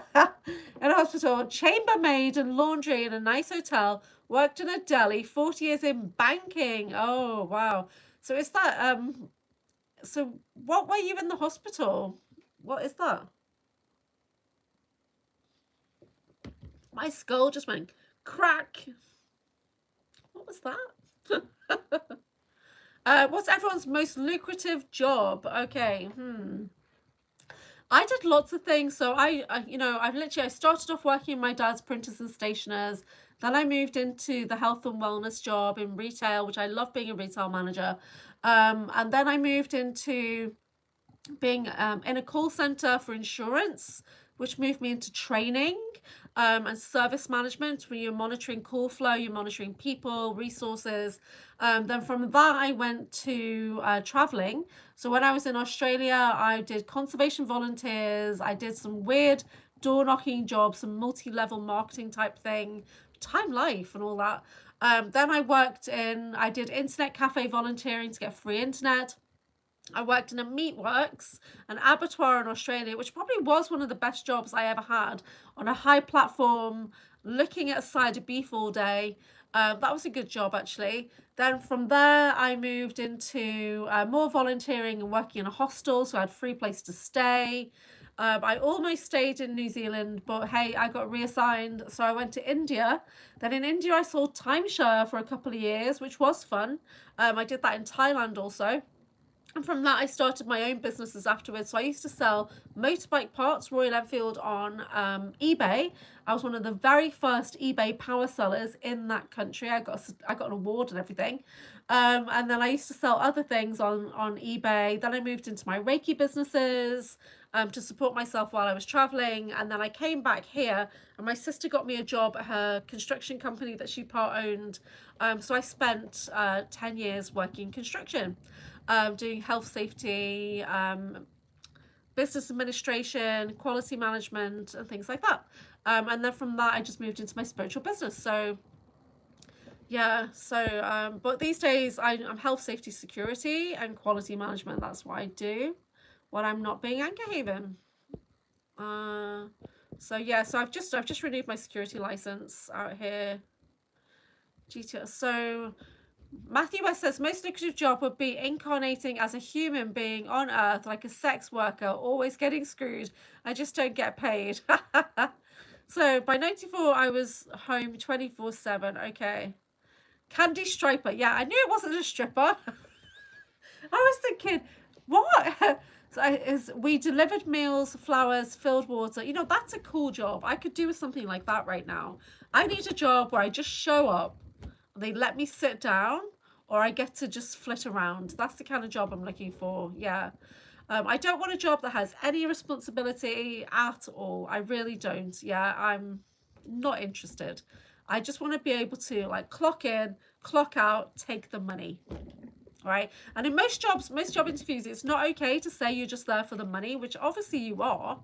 a hospital, chambermaid and laundry in a nice hotel, worked in a deli, 40 years in banking. Oh, wow. So is that, so what were you in the hospital? What is that? My skull just went crack. What was that? What's everyone's most lucrative job? Okay. I did lots of things. So I started off working in my dad's printers and stationers. Then I moved into the health and wellness job in retail, which I love being a retail manager. And then I moved into being in a call center for insurance, which moved me into training and service management, where you're monitoring call flow, you're monitoring people, resources. Then from that, I went to traveling. So when I was in Australia, I did conservation volunteers. I did some weird door knocking jobs, some multi-level marketing type thing, Time Life and all that. Then I did internet cafe volunteering to get free internet. I worked in a meatworks, an abattoir in Australia, which probably was one of the best jobs I ever had, on a high platform, looking at a side of beef all day. That was a good job, actually. Then from there, I moved into more volunteering and working in a hostel, so I had a free place to stay. I almost stayed in New Zealand, but hey, I got reassigned, so I went to India. Then in India, I sold timeshare for a couple of years, which was fun. I did that in Thailand also. And from that, I started my own businesses afterwards. So I used to sell motorbike parts, Royal Enfield, on eBay. I was one of the very first eBay power sellers in that country. I got an award and everything. And then I used to sell other things on eBay. Then I moved into my Reiki businesses to support myself while I was traveling. And then I came back here, and my sister got me a job at her construction company that she part owned. So I spent 10 years working construction. Doing health, safety, business administration, quality management, and things like that. And then from that, I just moved into my spiritual business. So yeah, so but these days I'm health, safety, security, and quality management. That's what I do when I'm not being Anchorhaven. So yeah, so I've just renewed my security license out here. GTS. So Matthew West says, most lucrative job would be incarnating as a human being on earth, like a sex worker, always getting screwed. I just don't get paid. So by 94, I was home 24/7. Okay. Candy Striper. Yeah, I knew it wasn't a stripper. I was thinking, what? So we delivered meals, flowers, filled water. You know, that's a cool job. I could do something like that right now. I need a job where I just show up, they let me sit down, or I get to just flit around. That's the kind of job I'm looking for. Yeah. I don't want a job that has any responsibility at all. I really don't. Yeah, I'm not interested. I just want to be able to like clock in, clock out, take the money. Right. And in most job interviews, it's not okay to say you're just there for the money, which obviously you are.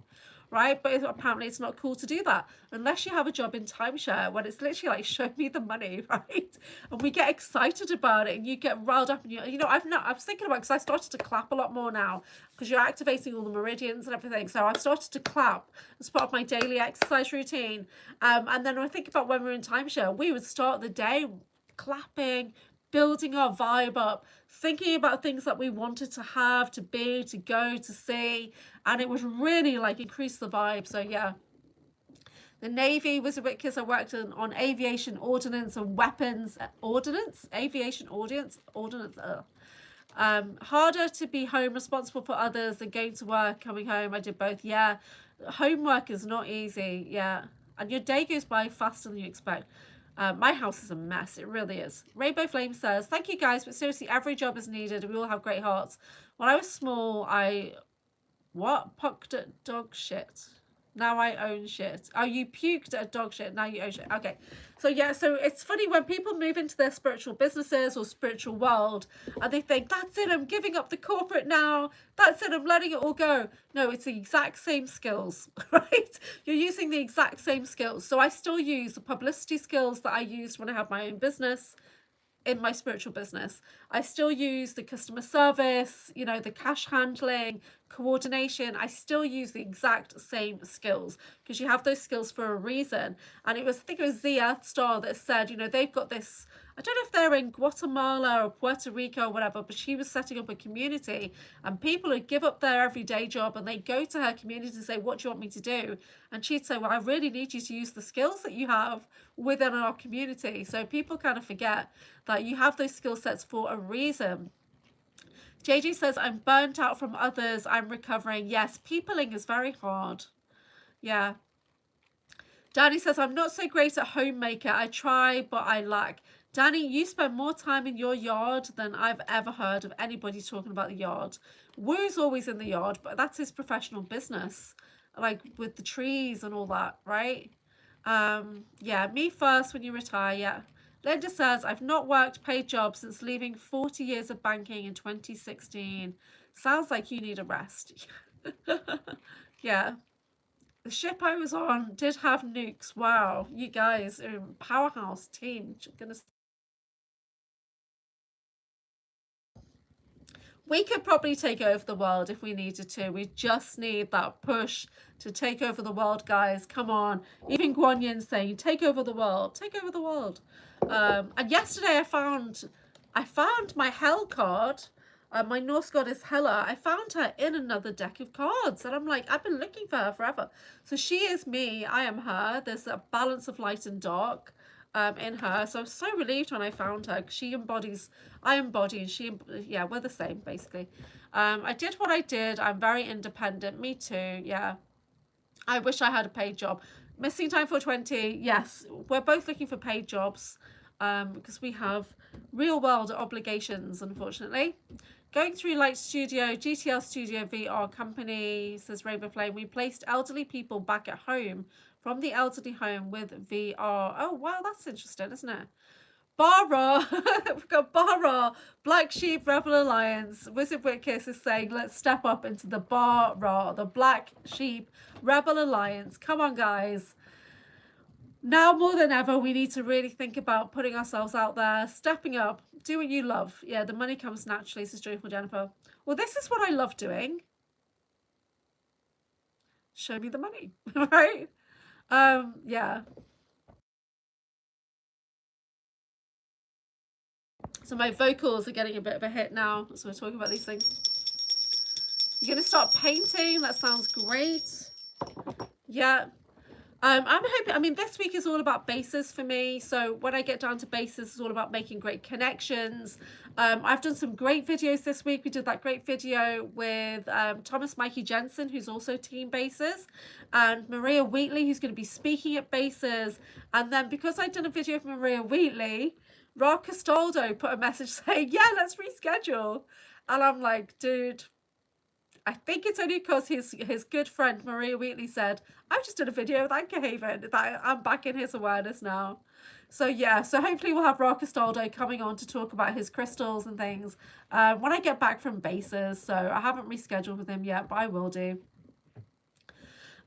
Right, but apparently it's not cool to do that unless you have a job in timeshare when it's literally like, show me the money, right? And we get excited about it, and you get riled up, and you know, I was thinking about, because I started to clap a lot more now, because you're activating all the meridians and everything. So I've started to clap as part of my daily exercise routine. And then when I think about when we were in timeshare, we would start the day clapping, building our vibe up, thinking about things that we wanted to have, to be, to go, to see, and it was really like increase the vibe. So yeah, the Navy was a bit, because I worked on aviation ordnance and weapons ordnance, aviation ordnance. Harder to be home, responsible for others, than going to work, coming home. I did both. Yeah, homework is not easy. Yeah, and your day goes by faster than you expect. My house is a mess. It really is. Rainbow Flame says, thank you guys, but seriously, every job is needed. We all have great hearts. When I was small, puked at dog shit. Now I own shit. Oh, you puked at dog shit. Now you own shit. Okay. So yeah, so it's funny when people move into their spiritual businesses or spiritual world, and they think, that's it, I'm giving up the corporate now. That's it, I'm letting it all go. No, it's the exact same skills, right? You're using the exact same skills. So I still use the publicity skills that I used when I had my own business in my spiritual business. I still use the customer service, you know, the cash handling, coordination. I still use the exact same skills, because you have those skills for a reason. And I think it was the Earth Star that said, you know, they've got this, I don't know if they're in Guatemala or Puerto Rico or whatever, but she was setting up a community, and people would give up their everyday job and they go to her community and say, what do you want me to do? And she'd say, well, I really need you to use the skills that you have within our community. So people kind of forget that you have those skill sets for a reason. JJ says, I'm burnt out from others. I'm recovering. Yes, peopling is very hard. Yeah. Danny says, I'm not so great at homemaker. I try, but I lack. Danny, you spend more time in your yard than I've ever heard of anybody talking about the yard. Woo's always in the yard, but that's his professional business, like with the trees and all that, right? Yeah, me first when you retire, yeah. Linda says, I've not worked paid jobs since leaving 40 years of banking in 2016. Sounds like you need a rest. Yeah. The ship I was on did have nukes. Wow, you guys are a powerhouse team. Goodness. We could probably take over the world if we needed to. We just need that push to take over the world, guys. Come on. Even Guan Yin saying, take over the world. Take over the world. And yesterday I found my hell card. My Norse goddess Hela, I found her in another deck of cards, and I'm like, I've been looking for her forever. So she is me, I am her. There's a balance of light and dark in her. So I was so relieved when I found her, because she embodies, I embody, and she, yeah, we're the same, basically. I did what I did. I'm very independent. Me too, yeah. I wish I had a paid job. Missing time for 20, yes, we're both looking for paid jobs because we have real world obligations, unfortunately. Going through Light Studio, GTL Studio VR company, says Rainbow Flame, we placed elderly people back at home from the elderly home with VR. Oh, wow, that's interesting, isn't it? Bara, we've got Bara, Black Sheep Rebel Alliance. Wizard Witkiss is saying, let's step up into the Bara, the Black Sheep Rebel Alliance. Come on, guys. Now more than ever, we need to really think about putting ourselves out there, stepping up, do what you love. Yeah, the money comes naturally, says Joyful Jennifer. Well, this is what I love doing. Show me the money, right? Yeah. So my vocals are getting a bit of a hit now, so we're talking about these things. You're going to start painting. That sounds great. Yeah. I'm hoping, I mean, this week is all about bases for me. So when I get down to bases, it's all about making great connections. I've done some great videos this week. We did that great video with Thomas Mikey Jensen, who's also Team Bases, and Maria Wheatley, who's going to be speaking at Bases. And then because I'd done a video with Maria Wheatley, Ra Castaldo put a message saying, yeah, let's reschedule. And I'm like, dude, I think it's only because his good friend Maria Wheatley said, I've just done a video with Anchorhaven, that I'm back in his awareness now. So yeah, so hopefully we'll have Ra Castaldo coming on to talk about his crystals and things when I get back from Bases. So I haven't rescheduled with him yet, but I will do.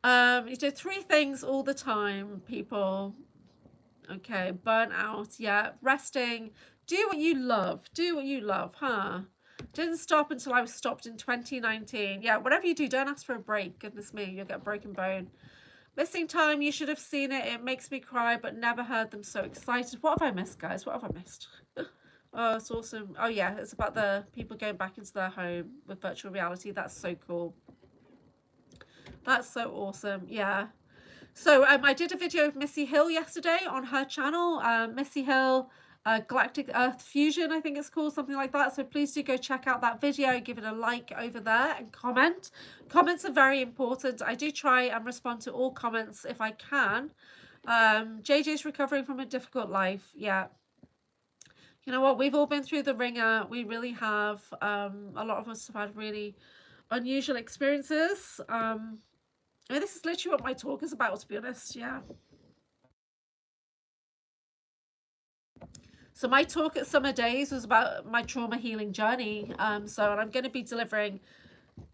You do 3 things all the time, people. Okay, burnout, yeah, resting. Do what you love. Do what you love, huh? Didn't stop until I was stopped in 2019. Yeah, whatever you do, don't ask for a break. Goodness me, you'll get a broken bone. Missing time, you should have seen it. It makes me cry, but never heard them so excited. What have I missed, guys? What have I missed? Oh, it's awesome. Oh, yeah, it's about the people going back into their home with virtual reality. That's so cool. That's so awesome. Yeah. So I did a video of Missy Hill yesterday on her channel. Missy Hill, Galactic Earth Fusion, I think it's called, something like that. So please do go check out that video, give it a like over there, and comment. Comments are very important. I do try and respond to all comments if I can. JJ's recovering from a difficult life. Yeah. You know what? We've all been through the ringer. We really have. A lot of us have had really unusual experiences. I mean, this is literally what my talk is about, to be honest. Yeah. So my talk at Summer Days was about my trauma healing journey. So I'm going to be delivering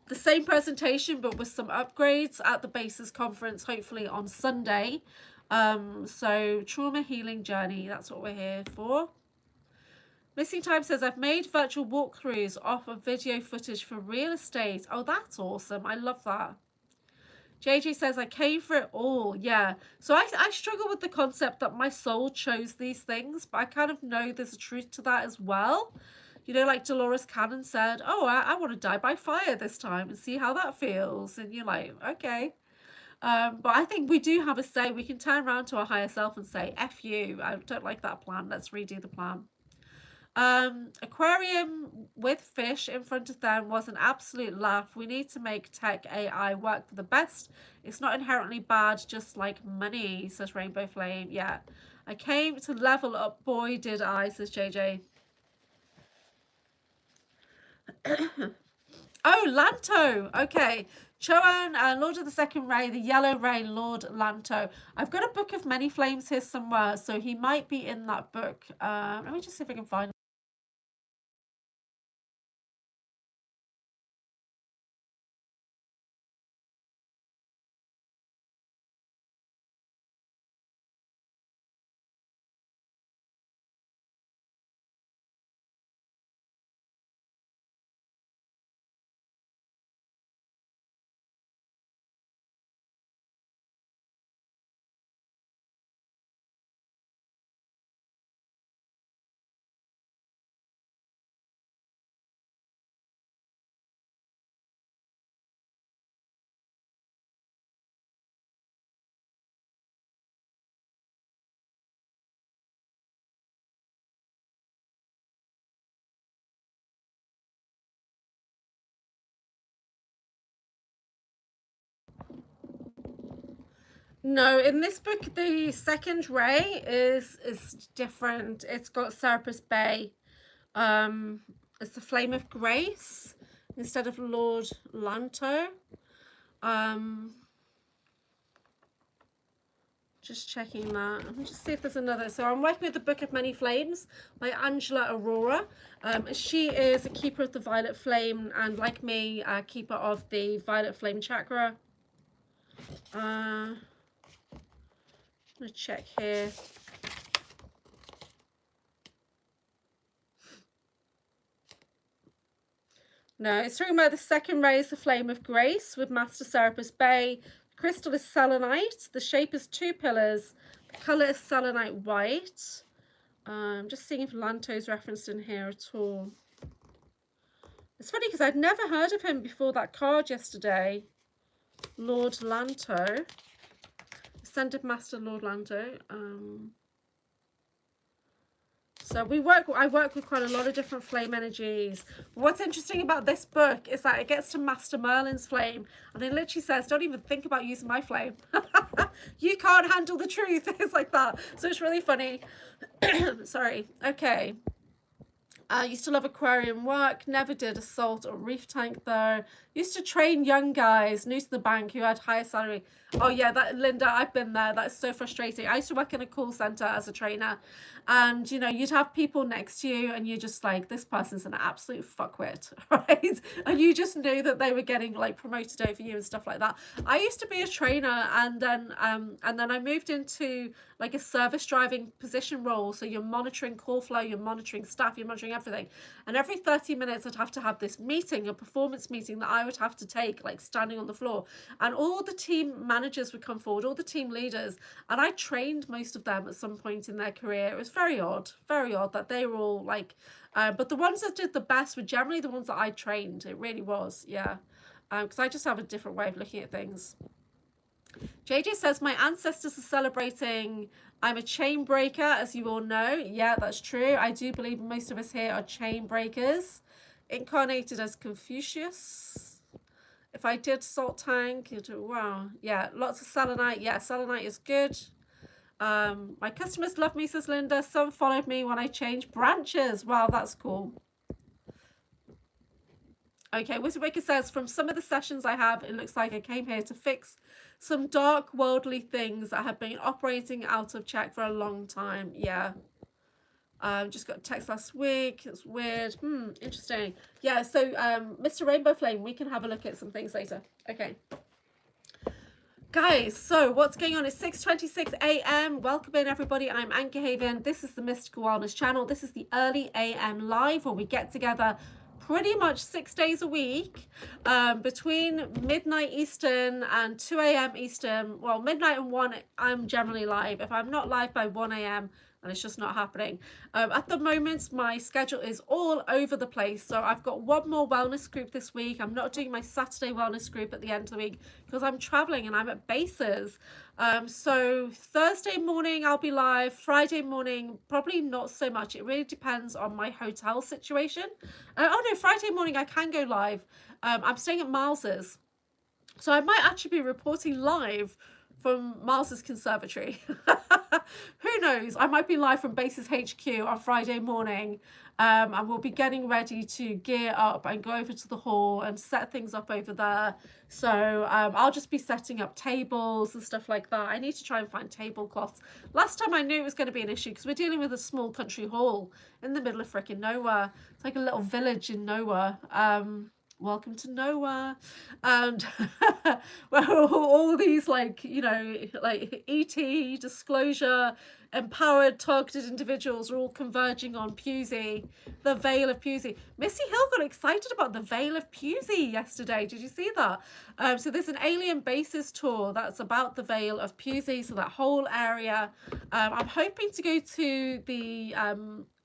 the same presentation, but with some upgrades at the Bases conference, hopefully on Sunday. So trauma healing journey, that's what we're here for. Missing Time says, I've made virtual walkthroughs off of video footage for real estate. Oh, that's awesome. I love that. JJ says, I came for it all. Yeah. So I struggle with the concept that my soul chose these things, but I kind of know there's a truth to that as well. You know, like Dolores Cannon said, oh, I want to die by fire this time and see how that feels. And you're like, okay. But I think we do have a say. We can turn around to our higher self and say, F you. I don't like that plan. Let's redo the plan. Aquarium with fish in front of them was an absolute laugh. We need to make tech AI work for the best. It's not inherently bad, just like money, says Rainbow Flame. Yeah. I came to level up. Boy, did I, says JJ. Oh, Lanto. Okay. Choan, Lord of the Second Ray, the Yellow Ray, Lord Lanto. I've got a book of Many Flames here somewhere, so he might be in that book. Let me just see if I can find No, in this book, the second ray is different. It's got Serapis Bay. Um, it's the Flame of Grace instead of Lord Lanto. Um, just checking that. Let me just see if there's another. So I'm working with the Book of Many Flames by Angela Aurora. She is a keeper of the Violet Flame, and like me, a keeper of the Violet Flame chakra. I'm gonna check here. No, it's talking about the second ray is the Flame of Grace with Master Serapis Bay. Crystal is selenite. The shape is 2 pillars. The colour is selenite white. Just seeing if Lanto is referenced in here at all. It's funny because I'd never heard of him before that card yesterday. Lord Lanto. Ascended Master Lord Lanto. So I work with quite a lot of different flame energies. What's interesting about this book is that it gets to Master Merlin's flame, and it literally says, don't even think about using my flame. You can't handle the truth. It's like that. So it's really funny. Sorry. Okay. Used to love aquarium work, never did a salt or reef tank though. Used to train young guys, new to the bank, who had higher salary. Oh yeah, that Linda, I've been there. That's so frustrating. I used to work in a call center as a trainer, and you know, you'd have people next to you and you're just like, this person's an absolute fuckwit, right? And you just knew that they were getting like promoted over you and stuff like that. I used to be a trainer, and then I moved into like a service driving position role. So you're monitoring call flow, you're monitoring staff, you're monitoring everything. And every 30 minutes I'd have to have this meeting, a performance meeting that I would have to take, like standing on the floor. And all the team managers would come forward, all the team leaders, and I trained most of them at some point in their career. It was very odd that they were all like, but the ones that did the best were generally the ones that I trained. It really was, yeah. Because I just have a different way of looking at things. JJ says, my ancestors are celebrating. I'm a chain breaker, as you all know. Yeah, that's true. I do believe most of us here are chain breakers. Incarnated as Confucius. If I did salt tank, wow. Yeah, lots of selenite. Yeah, selenite is good. My customers love me, says Linda. Some followed me when I changed branches. Wow, that's cool. Okay, Wizardwaker says, from some of the sessions I have, it looks like I came here to fix some dark worldly things that have been operating out of check for a long time. Yeah. Just got a text last week. It's weird. Interesting. Yeah, so Mr. Rainbow Flame, we can have a look at some things later. Okay. Guys, so what's going on? It's 6:26 a.m. Welcome in, everybody. I'm Anchorhaven. This is the Mystical Wellness channel. This is the early a.m. live where we get together pretty much 6 days a week between midnight Eastern and 2 a.m. Eastern. Well, midnight and 1, I'm generally live. If I'm not live by 1 a.m., and it's just not happening. At the moment, my schedule is all over the place. So I've got one more wellness group this week. I'm not doing my Saturday wellness group at the end of the week because I'm traveling and I'm at bases. So Thursday morning, I'll be live. Friday morning, probably not so much. It really depends on my hotel situation. Oh no, Friday morning, I can go live. I'm staying at Miles's. So I might actually be reporting live from Miles's conservatory. Who knows? I might be live from Bases HQ on Friday morning, and we'll be getting ready to gear up and go over to the hall and set things up over there. So I'll just be setting up tables and stuff like that. I need to try and find tablecloths. Last time I knew it was going to be an issue because we're dealing with a small country hall in the middle of freaking nowhere. It's like a little village in nowhere. Welcome to nowhere. And well, all these like, you know, like ET, disclosure, empowered, targeted individuals are all converging on Pusey, the Vale of Pusey. Missy Hill got excited about the Vale of Pusey yesterday. Did you see that? So there's an Alien Bases tour that's about the Vale of Pusey, so that whole area. I'm hoping to go to the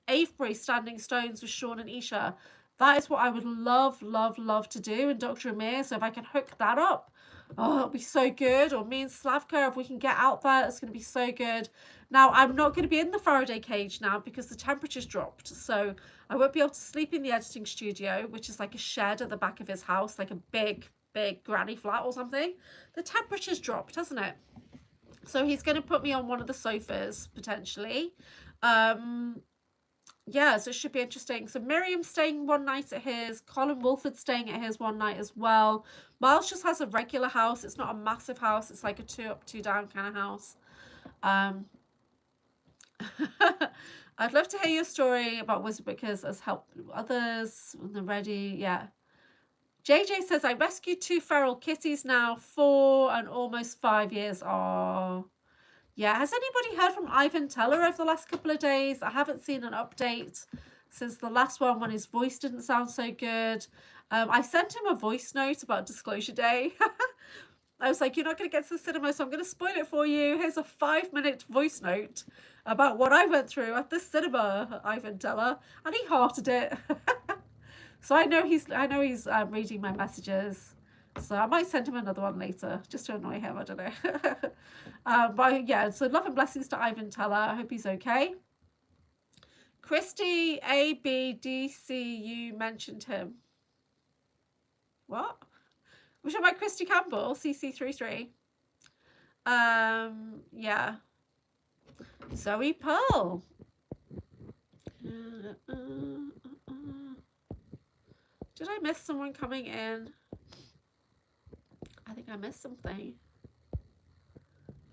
Avebury Standing Stones with Sean and Isha. That is what I would love to do in Dr. Amir. So if I can hook that up, oh, it'll be so good. Or me and Slavka, if we can get out there, it's going to be so good. Now, I'm not going to be in the Faraday cage now because the temperature's dropped. So I won't be able to sleep in the editing studio, which is like a shed at the back of his house, like a big granny flat or something. The temperature's dropped, hasn't it? So he's going to put me on one of the sofas, potentially. Yeah, so it should be interesting. So Miriam's staying one night at his. Colin Wolford's staying at his one night as well. Miles just has a regular house. It's not a massive house. It's like a 2 up, 2 down kind of house. I'd love to hear your story about Wizard because has helped others when they're ready. Yeah. JJ says, I rescued 2 feral kitties now, 4 and almost 5 years. Oh, yeah. Has anybody heard from Ivan Teller over the last couple of days? I haven't seen an update since the last one when his voice didn't sound so good. I sent him a voice note about Disclosure Day. I was like, you're not going to get to the cinema, so I'm going to spoil it for you. Here's a 5-minute voice note about what I went through at the cinema, Ivan Teller, and he hearted it. So I know he's reading my messages. So I might send him another one later, just to annoy him. I don't know. But yeah, so love and blessings to Ivan Teller. I hope he's okay. Christy ABDCU mentioned him. What? We're talking about Christy Campbell, CC33. Yeah. Zoe Pearl. Did I miss someone coming in? I think I missed something.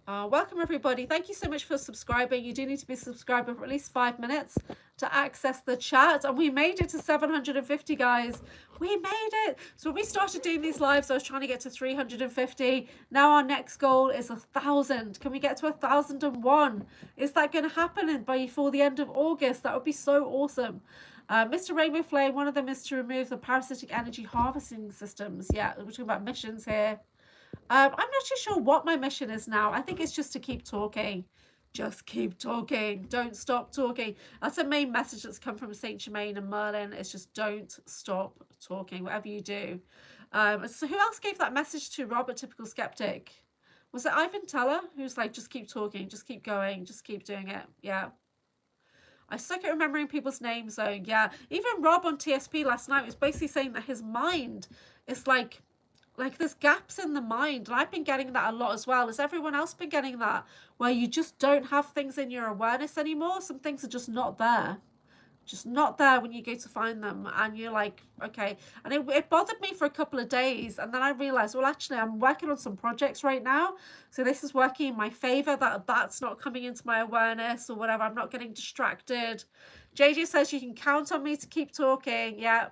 Welcome everybody. Thank you so much for subscribing. You do need to be subscribed for at least 5 minutes to access the chat. And we made it to 750, guys. We made it. So when we started doing these lives, I was trying to get to 350. Now our next goal is 1,000. Can we get to 1,001? Is that going to happen before the end of August? That would be so awesome. Mr. Rainbow Flame, one of them is to remove the parasitic energy harvesting systems. Yeah, we're talking about missions here. I'm not too sure what my mission is now. I think it's just to keep talking. Just keep talking. Don't stop talking. That's a main message that's come from Saint Germain and Merlin. It's just don't stop talking, whatever you do. So who else gave that message to Robert, Typical Skeptic? Was it Ivan Teller? Who's like, just keep talking, just keep going, just keep doing it. Yeah. I suck at remembering people's names though. Yeah. Even Rob on TSP last night was basically saying that his mind is like there's gaps in the mind, and I've been getting that a lot as well. Has everyone else been getting that, where you just don't have things in your awareness anymore? Some things are just not there when you go to find them, and you're like, okay. And it bothered me for a couple of days, and then I realized, well, actually I'm working on some projects right now, so this is working in my favor, that's not coming into my awareness or whatever. I'm not getting distracted. JJ says you can count on me to keep talking. Yeah.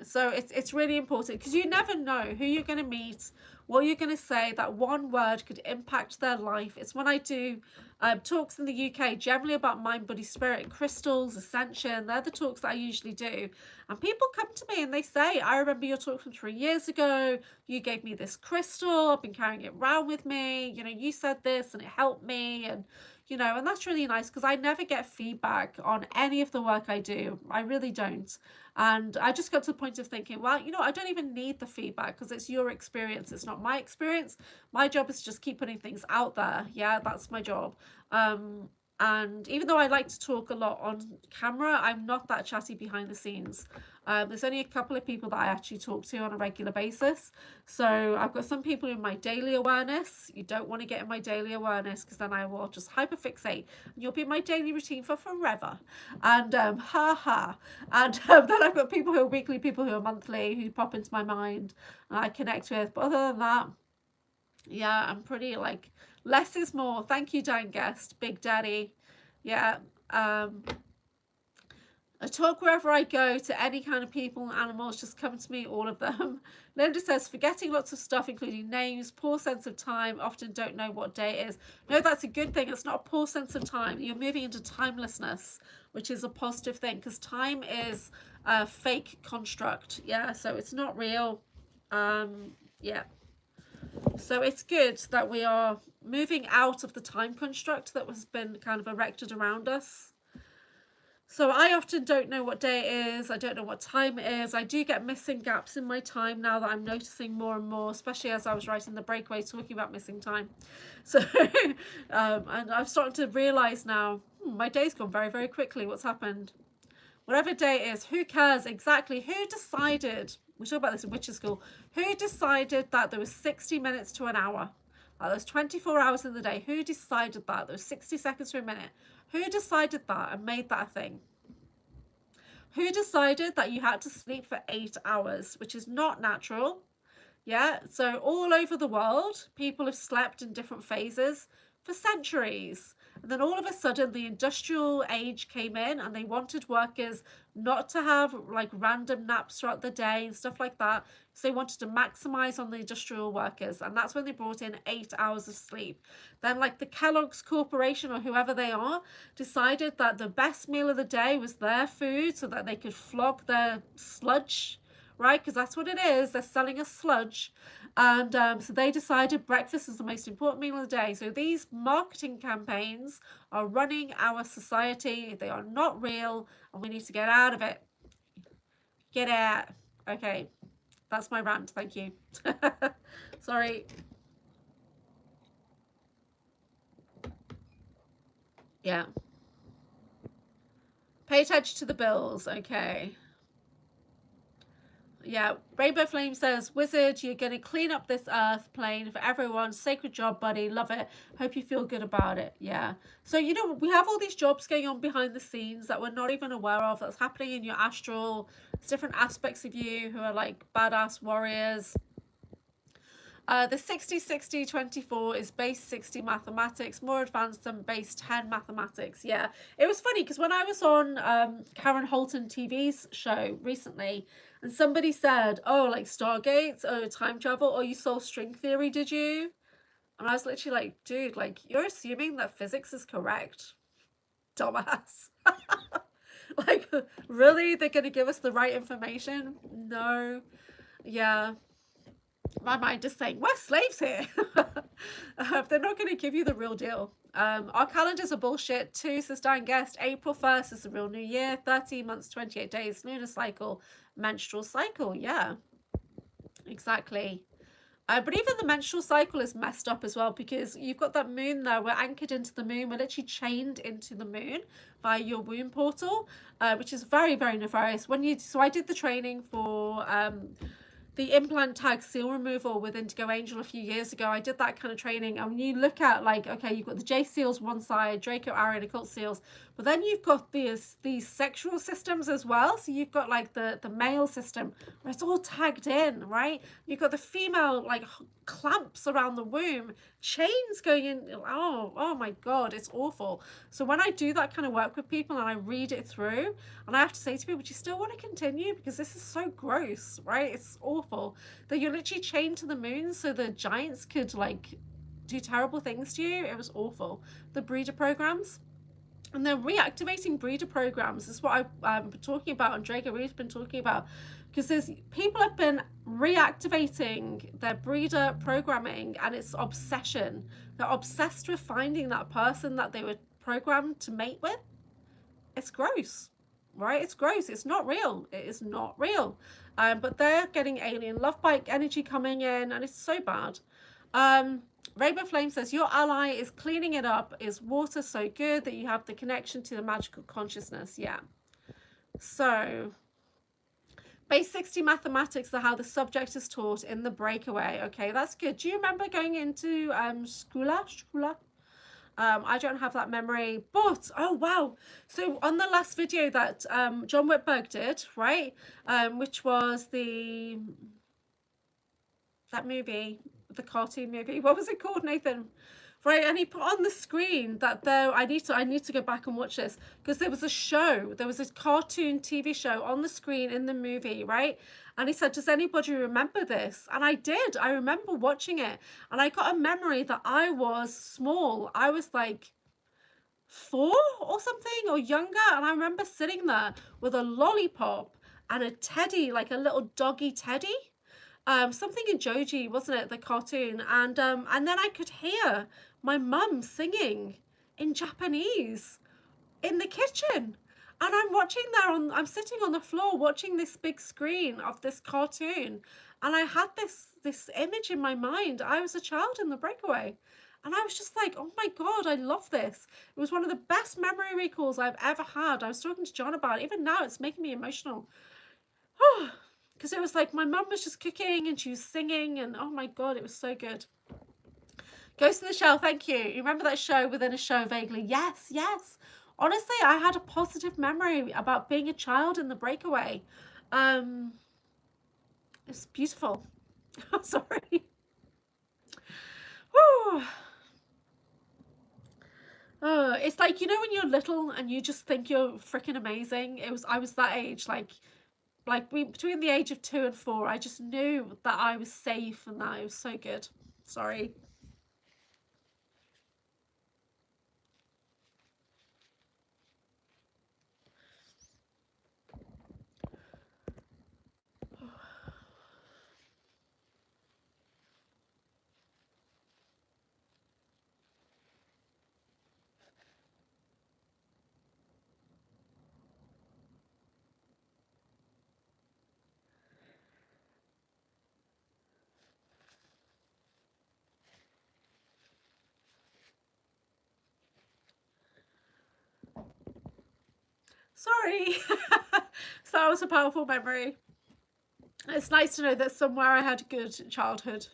So it's really important, because you never know who you're going to meet, what you're going to say. That one word could impact their life. It's when I do talks in the UK, generally about mind, body, spirit, crystals, ascension. They're the talks that I usually do, and people come to me and they say, I remember your talk from 3 years ago. You gave me this crystal, I've been carrying it around with me, you know, you said this and it helped me. And you know, and that's really nice, because I never get feedback on any of the work I do. I really don't. And I just got to the point of thinking, well, you know, I don't even need the feedback, because it's your experience. It's not my experience. My job is to just keep putting things out there. Yeah, that's my job. And even though I like to talk a lot on camera, I'm not that chatty behind the scenes. There's only a couple of people that I actually talk to on a regular basis. So I've got some people in my daily awareness. You don't want to get in my daily awareness, because then I will just hyperfixate, and you'll be in my daily routine for forever. And and then I've got people who are weekly, people who are monthly, who pop into my mind and I connect with. But other than that, yeah, I'm pretty like less is more. Thank you, Dan Guest, Big Daddy. Yeah. I talk wherever I go, to any kind of people and animals, just come to me, all of them. Linda says, forgetting lots of stuff, including names, poor sense of time, often don't know what day it is. No, that's a good thing. It's not a poor sense of time. You're moving into timelessness, which is a positive thing, because time is a fake construct. Yeah, so it's not real. Yeah. So it's good that we are moving out of the time construct that has been kind of erected around us. So I often don't know what day it is. I don't know what time it is. I do get missing gaps in my time now that I'm noticing more and more, especially as I was writing the Breakaway talking about missing time. So and I'm starting to realize now, my day's gone very, very quickly. What's happened? Whatever day it is, who cares exactly? Who decided we talk about this in witches school, who decided that there was 60 minutes to an hour? Like there's 24 hours in the day. Who decided that? There was 60 seconds to a minute. Who decided that and made that a thing? Who decided that you had to sleep for 8 hours, which is not natural? Yeah, so all over the world, people have slept in different phases for centuries. And then all of a sudden, the industrial age came in and they wanted workers not to have like random naps throughout the day and stuff like that. So they wanted to maximize on the industrial workers. And that's when they brought in 8 hours of sleep. Then like the Kellogg's Corporation or whoever they are decided that the best meal of the day was their food so that they could flog their sludge, right? Because that's what it is. They're selling a sludge. And so they decided breakfast is the most important meal of the day. So these marketing campaigns are running our society. They are not real and we need to get out of it. Get out. Okay, that's my rant. Thank you. Sorry. Yeah. Pay attention to the bills. Okay. Yeah, Rainbow Flame says, Wizard, you're going to clean up this earth plane for everyone. Sacred job, buddy. Love it. Hope you feel good about it. Yeah. So, you know, we have all these jobs going on behind the scenes that we're not even aware of. That's happening in your astral. It's different aspects of you who are like badass warriors. The 60-60-24 is base 60 mathematics, more advanced than base 10 mathematics. Yeah, it was funny because when I was on Karen Holton TV's show recently, and somebody said, oh, like Stargates, oh, time travel, oh, you saw string theory, did you? And I was literally like, dude, like, you're assuming that physics is correct, dumbass. Like, really? They're going to give us the right information? No. Yeah. My mind is saying, we're slaves here. They're not going to give you the real deal. Our calendars are bullshit too, says Dan Guest. April 1st is the real new year. 13 months, 28 days, lunar cycle, menstrual cycle. Yeah, exactly. But even the menstrual cycle is messed up as well because you've got that moon there. We're anchored into the moon. We're literally chained into the moon by your womb portal, which is very, very nefarious. So I did the training for the implant tag seal removal with Indigo Angel a few years ago. I did that kind of training, and when you look at like, okay, you've got the J seals one side, Draco, Aryan, occult seals, but then you've got these sexual systems as well. So you've got like the male system where it's all tagged in, right? You've got the female like clamps around the womb, chains going in. Oh my god, it's awful. So when I do that kind of work with people and I read it through, and I have to say to people, do you still want to continue? Because this is so gross, right? It's awful that you're literally chained to the moon so the giants could like do terrible things to you. It was awful. The breeder programs. And they're reactivating breeder programs. This is what I've been talking about, and Draco Reed's been talking about, because there's people have been reactivating their breeder programming and its obsession. They're obsessed with finding that person that they were programmed to mate with. It's gross, right? It's gross. It's not real. It is not real. But they're getting alien love bike energy coming in, and it's so bad. Rainbow Flame says, your ally is cleaning it up. Is water so good that you have the connection to the magical consciousness? Yeah. So, base 60 mathematics are how the subject is taught in the Breakaway. Okay, that's good. Do you remember going into Skula? I don't have that memory, but oh wow. So on the last video that John Whitberg did, right, which was that movie, the cartoon movie, what was it called, Nathan? Right, and he put on the screen that though I need to go back and watch this, because there was a cartoon TV show on the screen in the movie, right? And he said, does anybody remember this? And I did. I remember watching it, and I got a memory that I was small. I was like 4 or something, or younger, and I remember sitting there with a lollipop and a teddy, like a little doggy teddy. Something in Joji, wasn't it, the cartoon? And then I could hear my mum singing in Japanese in the kitchen. And I'm sitting on the floor watching this big screen of this cartoon. And I had this image in my mind. I was a child in the Breakaway. And I was just like, oh my God, I love this. It was one of the best memory recalls I've ever had. I was talking to John about it. Even now, it's making me emotional. because it was like my mum was just cooking and she was singing, and oh my god, it was so good. Ghost in the Shell, thank you. You remember that show within a show vaguely? Yes, yes. Honestly, I had a positive memory about being a child in the Breakaway. It's beautiful. Sorry. Whew. Oh, it's like, you know, when you're little and you just think you're freaking amazing. I was that age, between the age of 2 and 4, I just knew that I was safe and that it was so good. Sorry. Sorry. So that was a powerful memory. It's nice to know that somewhere I had a good childhood.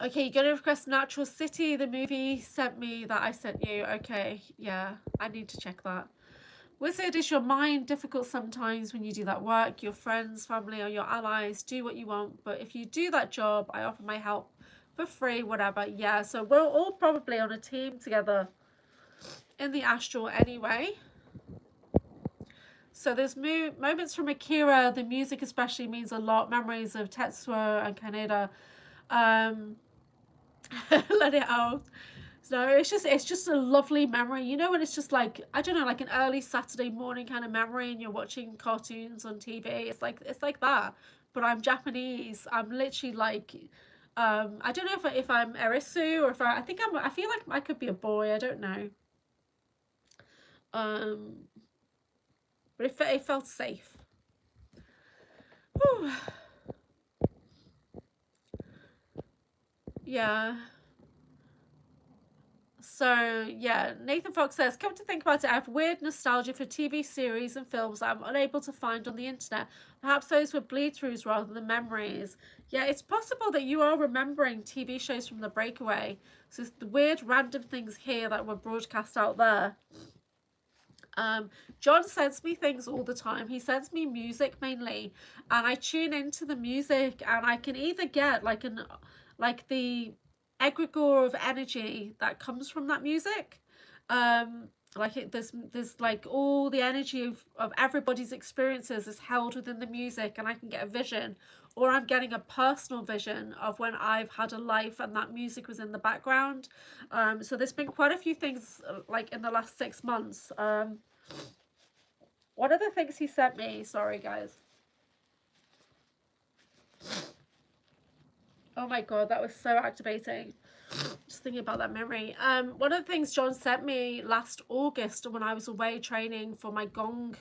Okay, you're gonna request Natural City, the movie sent me that I sent you. Okay, yeah, I need to check that. Wizard, is your mind difficult sometimes when you do that work? Your friends, family, or your allies do what you want, but if you do that job, I offer my help for free, whatever. Yeah, so we're all probably on a team together in the astral anyway. So there's moments from Akira, the music especially means a lot. Memories of Tetsuo and Kaneda. Let it out. So it's just a lovely memory. You know, when it's just like, I don't know, like an early Saturday morning kind of memory and you're watching cartoons on TV. It's like that. But I'm Japanese. I'm literally like, I don't know if I'm Erisu or if I think I feel like I could be a boy. I don't know. But it felt safe. Whew. Yeah. So yeah, Nathan Fox says, come to think about it, I have weird nostalgia for TV series and films that I'm unable to find on the internet. Perhaps those were bleed-throughs rather than memories. Yeah, it's possible that you are remembering TV shows from the Breakaway. So it's the weird random things here that were broadcast out there. John sends me things all the time. He sends me music mainly, and I tune into the music, and I can either get like the egregore of energy that comes from that music. There's like all the energy of everybody's experiences is held within the music, and I can get a vision, or I'm getting a personal vision of when I've had a life and that music was in the background. So there's been quite a few things like in the last 6 months. One of the things he sent me, sorry guys. Oh my god, that was so activating. Just thinking about that memory. One of the things John sent me last August when I was away training for my gong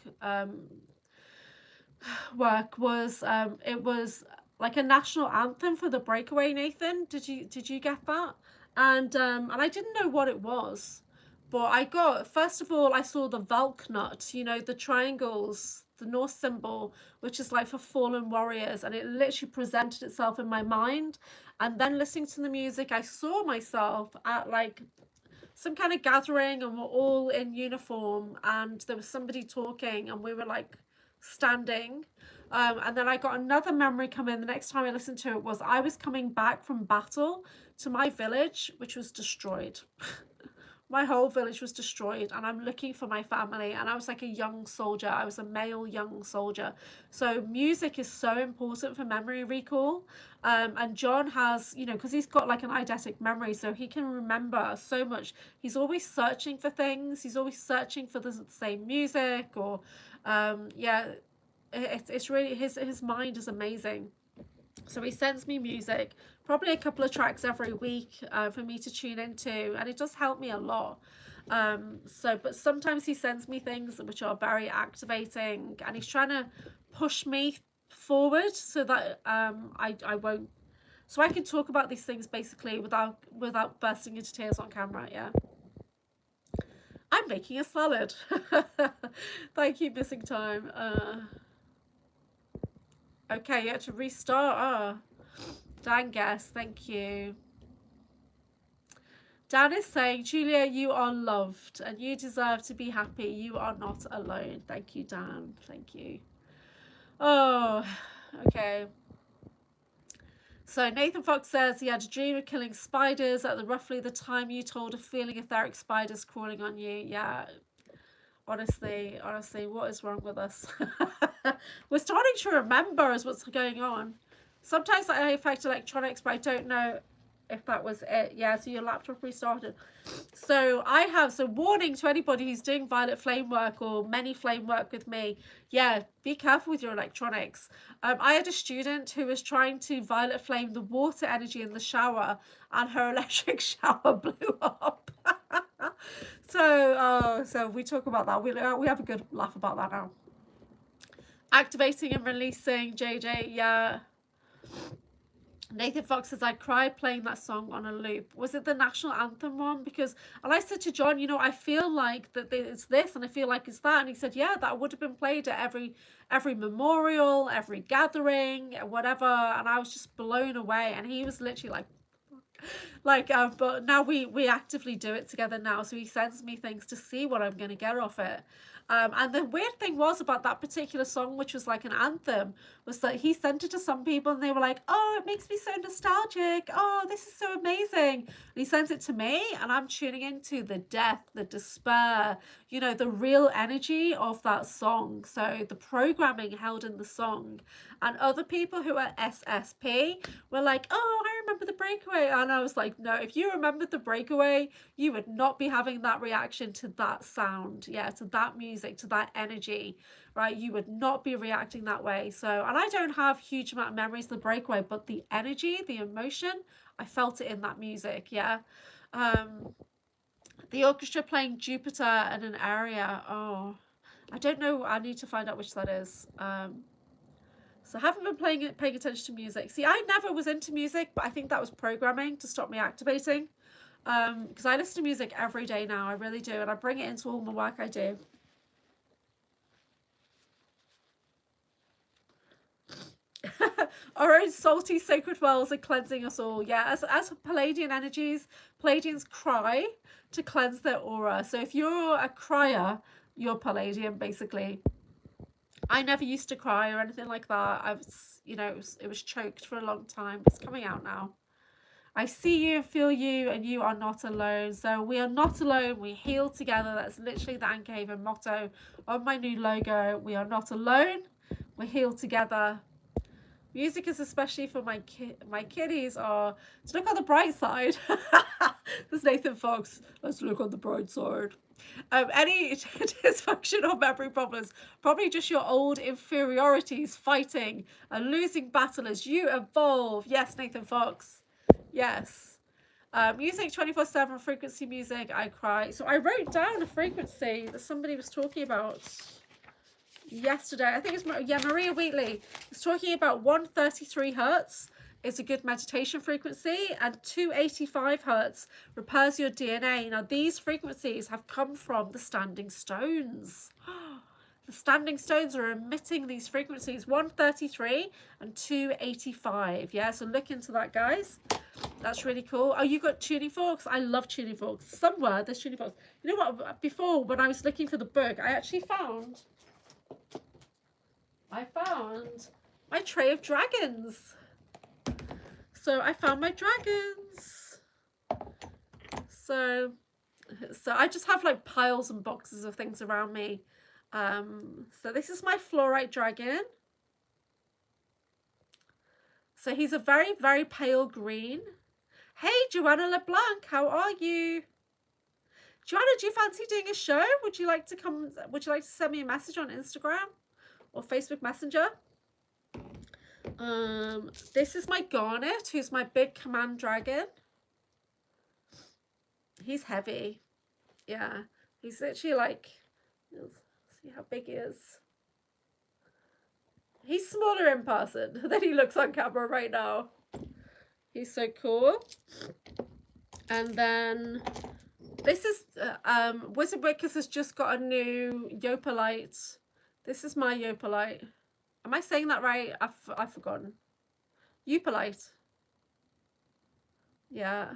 work was it was like a national anthem for the Breakaway. Nathan, did you get that? And I didn't know what it was, but I got, first of all, I saw the Valknut, you know, the triangles, the Norse symbol, which is like for fallen warriors, and it literally presented itself in my mind. And then listening to the music, I saw myself at like some kind of gathering, and we're all in uniform, and there was somebody talking, and we were like standing. And then I got another memory come in the next time I listened to it, was I was coming back from battle to my village, which was destroyed. My whole village was destroyed, and I'm looking for my family, and I was like a young soldier. I was a male young soldier. So music is so important for memory recall. And John has, you know, because he's got like an eidetic memory, so he can remember so much. He's always searching for things. He's always searching for the same music, or yeah, it's really, his mind is amazing. So he sends me music, probably a couple of tracks every week for me to tune into, and it does help me a lot. But sometimes he sends me things which are very activating, and he's trying to push me forward so that I won't, so I can talk about these things basically without bursting into tears on camera. Yeah, I'm making a salad. Thank you, missing time. Okay, you had to restart. Dan guess, thank you. Dan is saying, Julia, you are loved and you deserve to be happy. You are not alone. Thank you, Dan. Thank you. Oh, okay. So Nathan Fox says he had a dream of killing spiders at roughly the time you told a feeling etheric spiders crawling on you. Yeah. Honestly, what is wrong with us? We're starting to remember as what's going on. Sometimes I affect electronics, but I don't know if that was it. Yeah, so your laptop restarted. So warning to anybody who's doing violet flame work or many flame work with me. Yeah, be careful with your electronics. I had a student who was trying to violet flame the water energy in the shower, and her electric shower blew up. So we talk about that. We have a good laugh about that now. Activating and releasing, JJ. Yeah. Nathan Fox says, I cried playing that song on a loop. Was it the national anthem one? Because, and I said to John, you know, I feel like that it's this and I feel like it's that. And he said, yeah, that would have been played at every memorial, every gathering, whatever. And I was just blown away. And he was literally but now we actively do it together now. So he sends me things to see what I'm going to get off it. And the weird thing was about that particular song, which was like an anthem, was that he sent it to some people and they were like, oh, it makes me so nostalgic. Oh, this is so amazing. And he sends it to me and I'm tuning into the death, the despair, you know, the real energy of that song. So the programming held in the song. And other people who are SSP were like, oh, I remember the Breakaway. And I was like, no, if you remembered the Breakaway, you would not be having that reaction to that sound. Yeah, to that music, to that energy, right? You would not be reacting that way. So, and I don't have huge amount of memories of the Breakaway, but the energy, the emotion, I felt it in that music. Yeah. The orchestra playing Jupiter in an area. Oh, I don't know. I need to find out which that is. So I haven't been paying attention to music. See, I never was into music, but I think that was programming to stop me activating. Because I listen to music every day now. I really do. And I bring it into all my work I do. Our own salty sacred wells are cleansing us all. Yeah, as Palladian energies, Palladians cry to cleanse their aura. So if you're a crier, you're Palladian, basically. I never used to cry or anything like that. I was, you know, it was choked for a long time. It's coming out now. I see you, feel you, and you are not alone. So we are not alone. We heal together. That's literally the Anchorhaven motto on my new logo. We are not alone. We heal together. Music is especially for my kiddies are to look on the bright side. There's Nathan Fox. Let's look on the bright side. Any dysfunction or memory problems, probably just your old inferiorities fighting a losing battle as you evolve. Yes, Nathan Fox. Yes. Music 24/7, frequency music, I cry. So I wrote down a frequency that somebody was talking about yesterday. I think it's Maria Wheatley was talking about 133 hertz is a good meditation frequency, and 285 hertz repairs your DNA. Now these frequencies have come from the standing stones. The standing stones are emitting these frequencies, 133 and 285. Yeah, so look into that, guys. That's really cool. Oh, you got tuning forks? I love tuning forks. Somewhere there's tuning forks. You know what, before when I was looking for the book, I actually found my tray of dragons. So I found my dragons. So I just have like piles and boxes of things around me. So this is my fluorite dragon. So he's a very, very pale green. Hey, Joanna LeBlanc, how are you? Joanna, do you fancy doing a show? Would you like to send me a message on Instagram or Facebook Messenger? This is my Garnet, who's my big command dragon. He's heavy. Yeah, he's literally like, see how big he is. He's smaller in person than he looks on camera right now. He's so cool. And then This is Wizard Wickers has just got a new Yopalite. This is my Yopalite. Am I saying that right? I've forgotten. Yopalite. Yeah.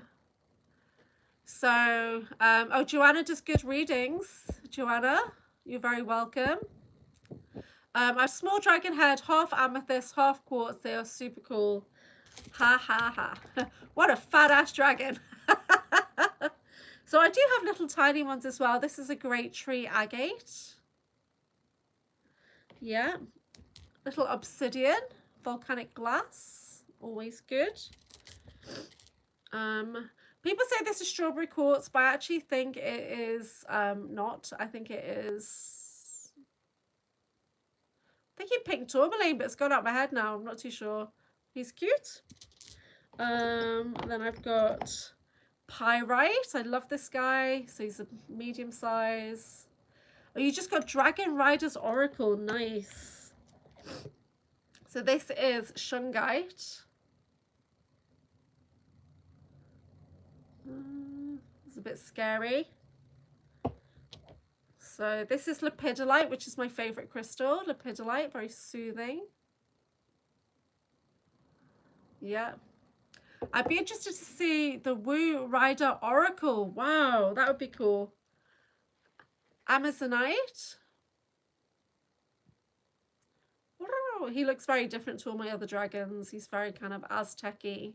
So, oh, Joanna does good readings. Joanna, you're very welcome. I have small dragon head, half amethyst, half quartz. They are super cool. Ha ha ha. What a fat ass dragon. So I do have little tiny ones as well. This is a great tree agate. Yeah. Little obsidian, volcanic glass. Always good. People say this is strawberry quartz, but I actually think it is not. I think it is, I think pink tourmaline, but it's gone out my head now. I'm not too sure. He's cute. And then I've got pyrite. I love this guy. So he's a medium size. Oh, you just got Dragon Rider's Oracle. Nice. So this is shungite. It's a bit scary. So this is lepidolite, which is my favorite crystal. Lepidolite, very soothing. Yeah. I'd be interested to see the Woo Rider Oracle. Wow, that would be cool. Amazonite. Wow, he looks very different to all my other dragons. He's very kind of Aztec-y.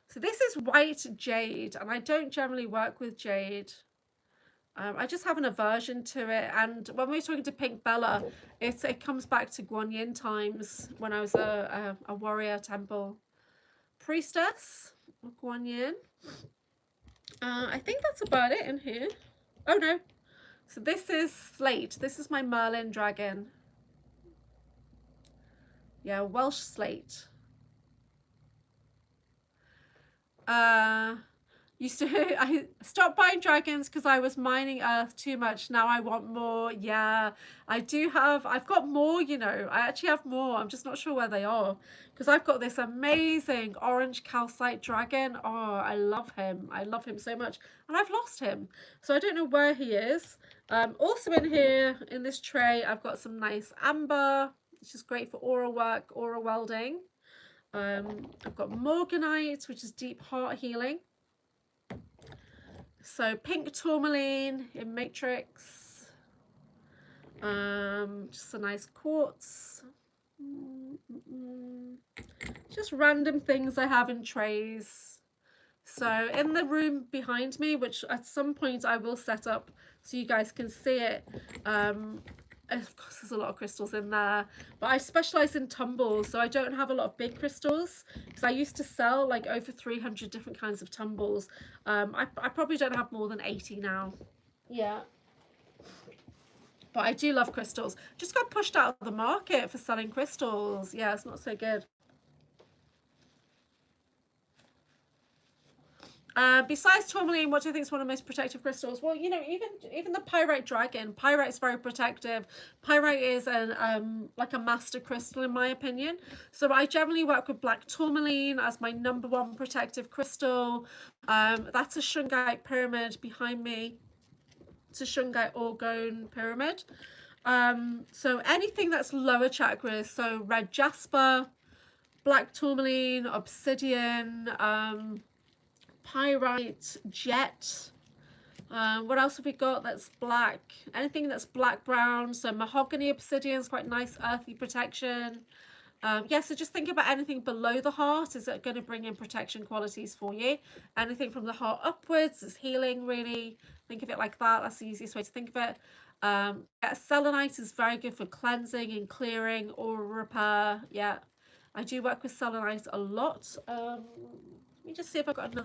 So this is white jade, and I don't generally work with jade. I just have an aversion to it. And when we were talking to Pink Bella, it comes back to Guanyin times when I was a warrior temple priestess of Guanyin. I think that's about it in here. Oh no. So this is slate. This is my Merlin dragon. Yeah, Welsh slate. I stopped buying dragons because I was mining earth too much. Now I want more. Yeah, I've got more, you know. I actually have more. I'm just not sure where they are because I've got this amazing orange calcite dragon. Oh, I love him. I love him so much. And I've lost him. So I don't know where he is. Also in here, in this tray, I've got some nice amber. It's just great for aura work, aura welding. I've got morganite, which is deep heart healing. So pink tourmaline in matrix, just a nice quartz, just random things I have in trays. So in the room behind me, which at some point I will set up so you guys can see it, of course there's a lot of crystals in there, but I specialize in tumbles, so I don't have a lot of big crystals because I used to sell like over 300 different kinds of tumbles. I probably don't have more than 80 now. Yeah, but I do love crystals. Just got pushed out of the market for selling crystals. Yeah, it's not so good. Besides tourmaline, what do you think is one of the most protective crystals? Well, you know, even the pyrite dragon. Pyrite is very protective. Pyrite is like a master crystal in my opinion. So I generally work with black tourmaline as my #1 protective crystal. That's a shungite pyramid behind me. It's a shungite orgone pyramid. So anything that's lower chakras, so red jasper, black tourmaline, obsidian, pyrite, jet. What else have we got that's black? Anything that's black brown. So mahogany obsidian is quite nice earthy protection. Yeah, so just think about anything below the heart is going to bring in protection qualities for you. Anything from the heart upwards is healing, really. Think of it like that. That's the easiest way to think of it. Yeah, selenite is very good for cleansing and clearing or repair. Yeah, I do work with selenite a lot. Let me just see if I've got another.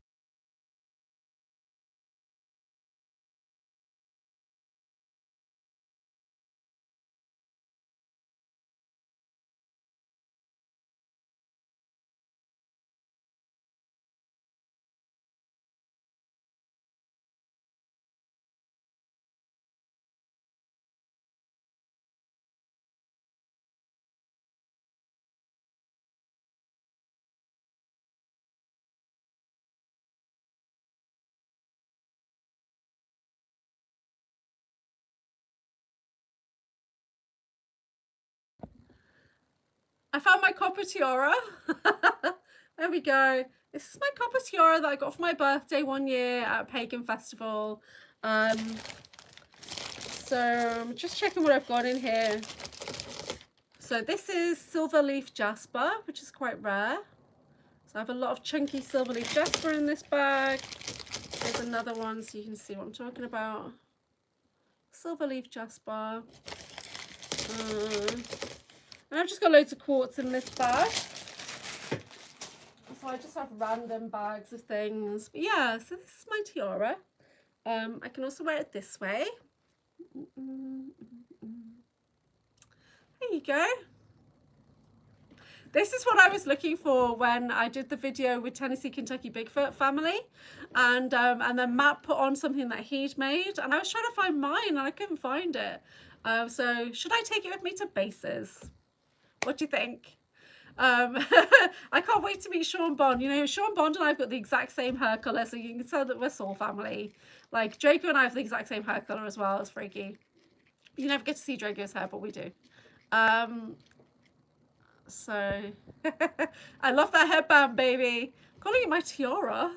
I found my copper tiara. There we go. This is my copper tiara that I got for my birthday one year at a pagan festival. So I'm just checking what I've got in here. So this is silver leaf jasper, which is quite rare. So I have a lot of chunky silver leaf jasper in this bag. There's another one so you can see what I'm talking about. Silver leaf jasper. And I've just got loads of quartz in this bag. So I just have random bags of things. But yeah, so this is my tiara. I can also wear it this way. There you go. This is what I was looking for when I did the video with Tennessee Kentucky Bigfoot family, and then Matt put on something that he'd made, and I was trying to find mine and I couldn't find it. So should I take it with me to bases? What do you think? I can't wait to meet Sean Bond. You know, Sean Bond and I've got the exact same hair colour, so you can tell that we're soul family. Like, Draco and I have the exact same hair colour as well. It's freaky. You never get to see Draco's hair, but we do. So I love that headband, baby. I'm calling it my tiara.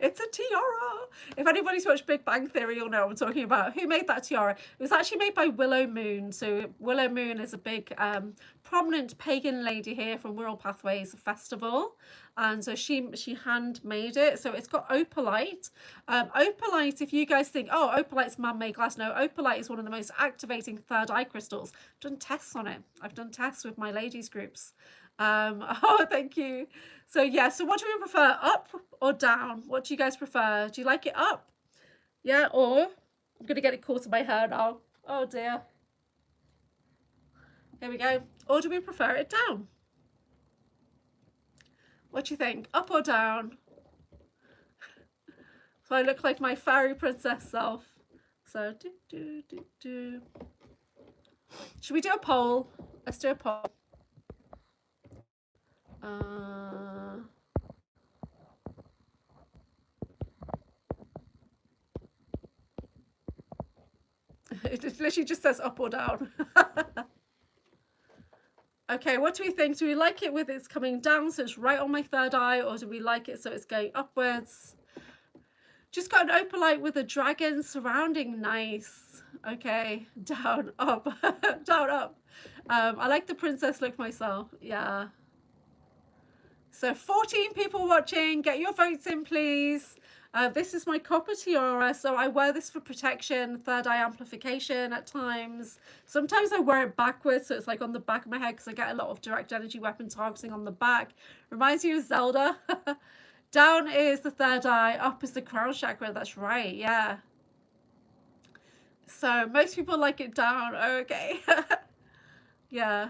It's a tiara. If anybody's watched Big Bang Theory, you'll know what I'm talking about. Who made that tiara? It was actually made by Willow Moon. So Willow Moon is a big prominent pagan lady here from Wirral Pathways Festival, and so she handmade it. So it's got opalite. Opalite, if you guys think, oh, opalite's man-made glass, no, opalite is one of the most activating third eye crystals. I've done tests on it. I've done tests with my ladies groups. Oh, thank you. So yeah, so what do we prefer, up or down? What do you guys prefer? Do you like it up? Yeah, or I'm gonna get it caught in my hair now. Oh dear. Here we go. Or do we prefer it down? What do you think? Up or down? So I look like my fairy princess self. So should we do a poll? Let's do a poll. It literally just says up or down. Okay, what do we think? Do we like it with it's coming down so it's right on my third eye, or do we like it so it's going upwards? Just got an opalite with a dragon surrounding. Nice. Okay, down, up, down, up. I like the princess look myself. Yeah. So 14 people watching. Get your votes in, please. This is my copper tiara, so I wear this for protection, third eye amplification at times. Sometimes I wear it backwards, so it's like on the back of my head because I get a lot of direct energy weapon targeting on the back. Reminds you of Zelda. Down is the third eye, up is the crown chakra. That's right, yeah. So most people like it down. Okay. Yeah.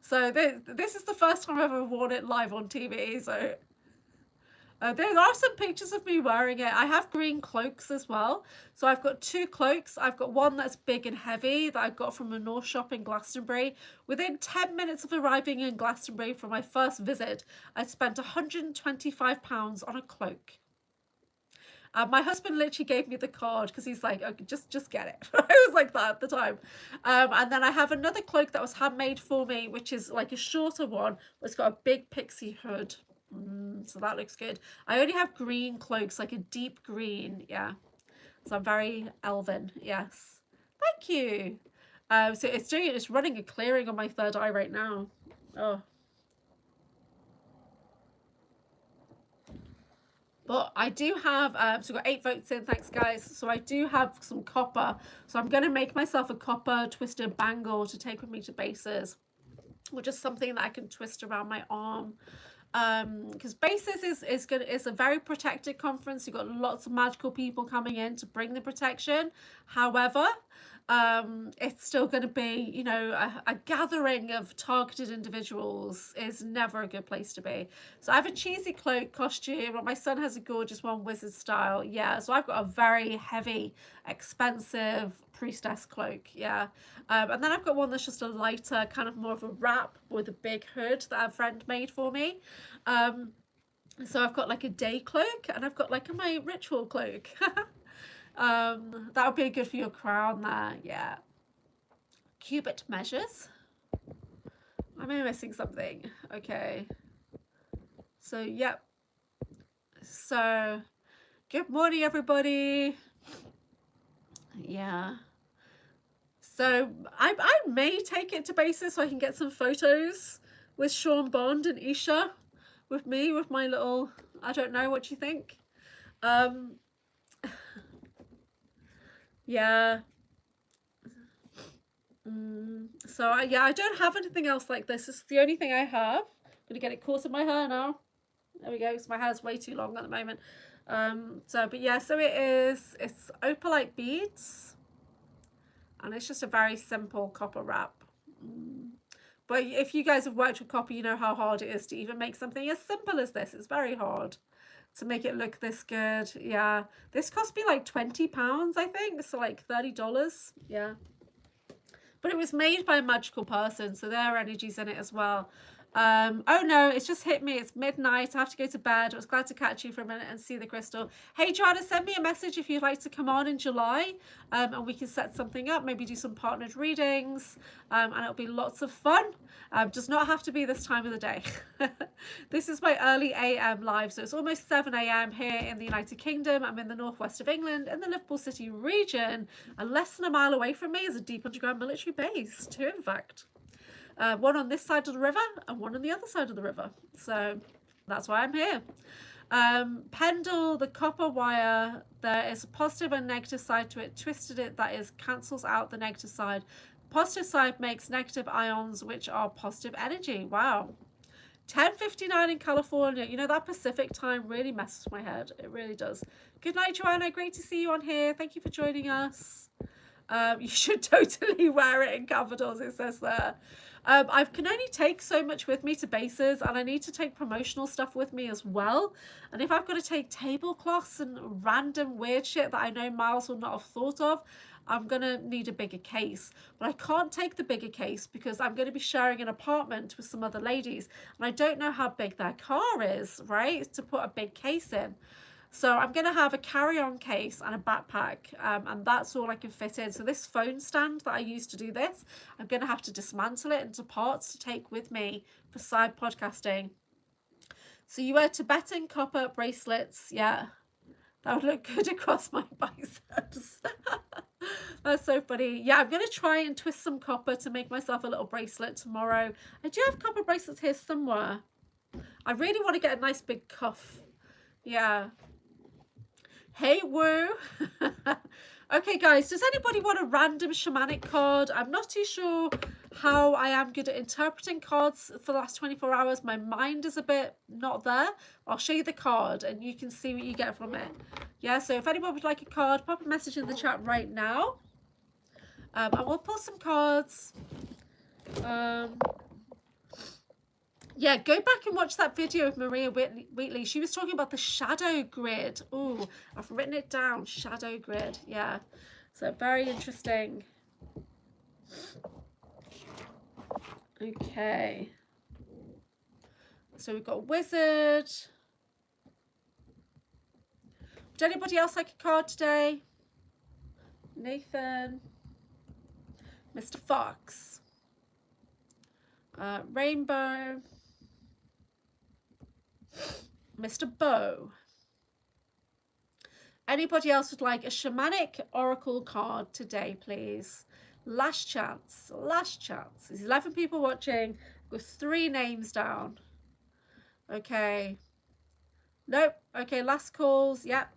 So this is the first time I've ever worn it live on TV, so there are some pictures of me wearing it. I have green cloaks as well. So I've got two cloaks. I've got one that's big and heavy that I got from a North shop in Glastonbury. Within 10 minutes of arriving in Glastonbury for my first visit, I spent £125 on a cloak. My husband literally gave me the card because he's like, okay, just get it. I was like that at the time. And then I have another cloak that was handmade for me, which is like a shorter one. It's got a big pixie hood. So that looks good. I only have green cloaks, like a deep green. Yeah. So I'm very elven. Yes. Thank you. So it's running a clearing on my third eye right now. Oh. But I do have, so I've got 8 votes in, thanks guys. So I do have some copper. So I'm going to make myself a copper twisted bangle to take with me to bases. Or just something that I can twist around my arm. Because bases is a very protected conference. You've got lots of magical people coming in to bring the protection. However, it's still going to be, you know, a gathering of targeted individuals is never a good place to be. So I have a cheesy cloak costume, but my son has a gorgeous one, wizard style. Yeah, so I've got a very heavy, expensive priestess cloak. Yeah. And then I've got one that's just a lighter, kind of more of a wrap with a big hood that a friend made for me. So I've got like a day cloak, and I've got like my ritual cloak. That would be good for your crown there. Yeah. Cubit measures. Am I missing something? Okay. So, yep. So, good morning, everybody. Yeah. So, I may take it to basis so I can get some photos with Sean Bond and Isha with me, with my little, I don't know, what you think? Yeah. So, yeah, I don't have anything else like this. This is the only thing I have. I'm going to get it caught in my hair now. There we go, because my hair's way too long at the moment. But yeah, so it's opalite beads, and it's just a very simple copper wrap. But if you guys have worked with copper, you know how hard it is to even make something as simple as this. It's very hard to make it look this good. Yeah, this cost me like £20, I think, so like $30. Yeah, but it was made by a magical person, so their energy's in it as well. Oh no, it's just hit me. It's midnight. I have to go to bed. I was glad to catch you for a minute and see the crystal. Hey, Joanna, send me a message if you'd like to come on in July, and we can set something up. Maybe do some partnered readings, and it'll be lots of fun. Does not have to be this time of the day. This is my early AM live, so it's almost 7 AM here in the United Kingdom. I'm in the northwest of England, in the Liverpool City region, and less than a mile away from me is a deep underground military base, too, in fact. One on this side of the river and one on the other side of the river. So that's why I'm here. Pendle, the copper wire, there is a positive and negative side to it. Twisted it, that is, cancels out the negative side. Positive side makes negative ions, which are positive energy. Wow. 10:59 in California. You know, that Pacific time really messes with my head. It really does. Good night, Joanna. Great to see you on here. Thank you for joining us. You should totally wear it in capitals, it says there. I can only take so much with me to bases, and I need to take promotional stuff with me as well. And if I've got to take tablecloths and random weird shit that I know Miles will not have thought of, I'm going to need a bigger case. But I can't take the bigger case because I'm going to be sharing an apartment with some other ladies, and I don't know how big their car is, right, to put a big case in. So I'm going to have a carry-on case and a backpack, and that's all I can fit in. So this phone stand that I used to do this, I'm going to have to dismantle it into parts to take with me for side podcasting. So you wear Tibetan copper bracelets. Yeah, that would look good across my biceps. That's so funny. Yeah, I'm going to try and twist some copper to make myself a little bracelet tomorrow. I do have copper bracelets here somewhere. I really want to get a nice big cuff. Yeah. Hey, woo. Okay, guys, does anybody want a random shamanic card? I'm not too sure how I am good at interpreting cards for the last 24 hours. My mind is a bit not there. I'll show you the card and you can see what you get from it. Yeah, so if anyone would like a card, pop a message in the chat right now. And we'll pull some cards. Yeah, go back and watch that video of Maria Wheatley. She was talking about the shadow grid. Oh, I've written it down. Shadow grid. Yeah. So very interesting. Okay. So we've got wizard. Would anybody else like a card today? Nathan. Mr. Fox. Rainbow. Mr. Bow. Anybody else would like a shamanic oracle card today, please? Last chance. Last chance. There's 11 people watching. With 3 names down. Okay. Nope. Okay, last calls. Yep.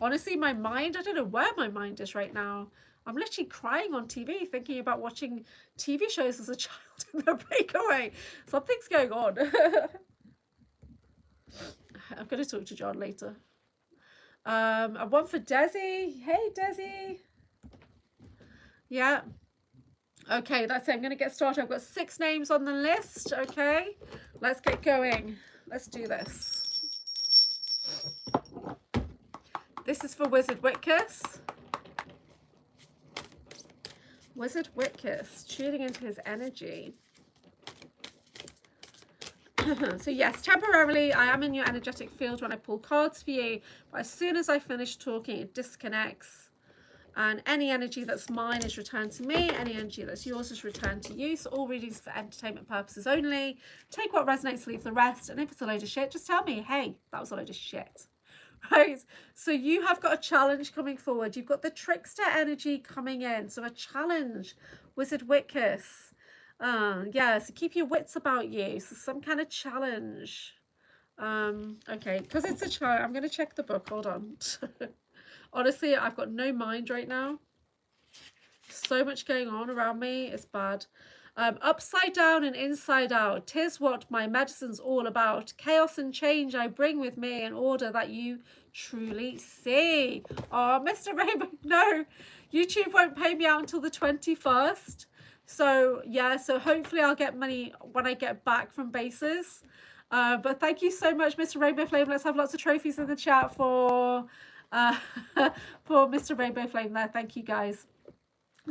Honestly, my mind, I don't know where my mind is right now. I'm literally crying on TV thinking about watching TV shows as a child in the Breakaway. Something's going on. I'm going to talk to John later. And one for Desi. Hey, Desi. Yeah. Okay, that's it. I'm going to get started. I've got 6 names on the list. Okay, let's get going. Let's do this. This is for Wizard Whitkiss. Wizard Whitkiss, tuning into his energy. So yes, temporarily I am in your energetic field when I pull cards for you, but as soon as I finish talking, it disconnects. And any energy that's mine is returned to me. Any energy that's yours is returned to you. So all readings for entertainment purposes only. Take what resonates, leave the rest. And if it's a load of shit, just tell me, hey, that was a load of shit. Right? So you have got a challenge coming forward. You've got the trickster energy coming in. So a challenge, Wizard Wickus. Yeah, so keep your wits about you. So some kind of challenge. Okay, because it's a challenge. I'm going to check the book. Hold on. Honestly, I've got no mind right now. So much going on around me. It's bad. Upside down and inside out. 'Tis what my medicine's all about. Chaos and change I bring with me in order that you truly see. Oh, Mr. Rainbow, no. YouTube won't pay me out until the 21st. So, yeah, so hopefully I'll get money when I get back from bases. But thank you so much, Mr. Rainbow Flame. Let's have lots of trophies in the chat for Mr. Rainbow Flame there. Thank you, guys.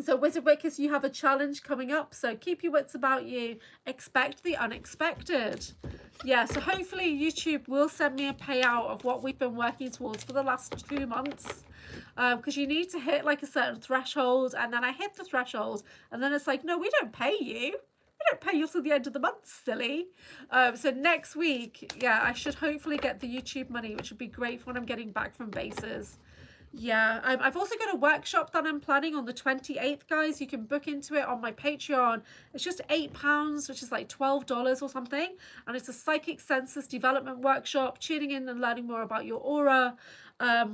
So Wizard Wickus, you have a challenge coming up, so keep your wits about you. Expect the unexpected. Yeah, so hopefully YouTube will send me a payout of what we've been working towards for the last 2 months, because you need to hit like a certain threshold, and then I hit the threshold, and then it's like, no, we don't pay you. We don't pay you till the end of the month, silly. So next week, yeah, I should hopefully get the YouTube money, which would be great for when I'm getting back from bases. Yeah, I've also got a workshop that I'm planning on the 28th, guys. You can book into it on my Patreon. It's just £8, which is like $12 or something. And it's a psychic senses development workshop, tuning in and learning more about your aura,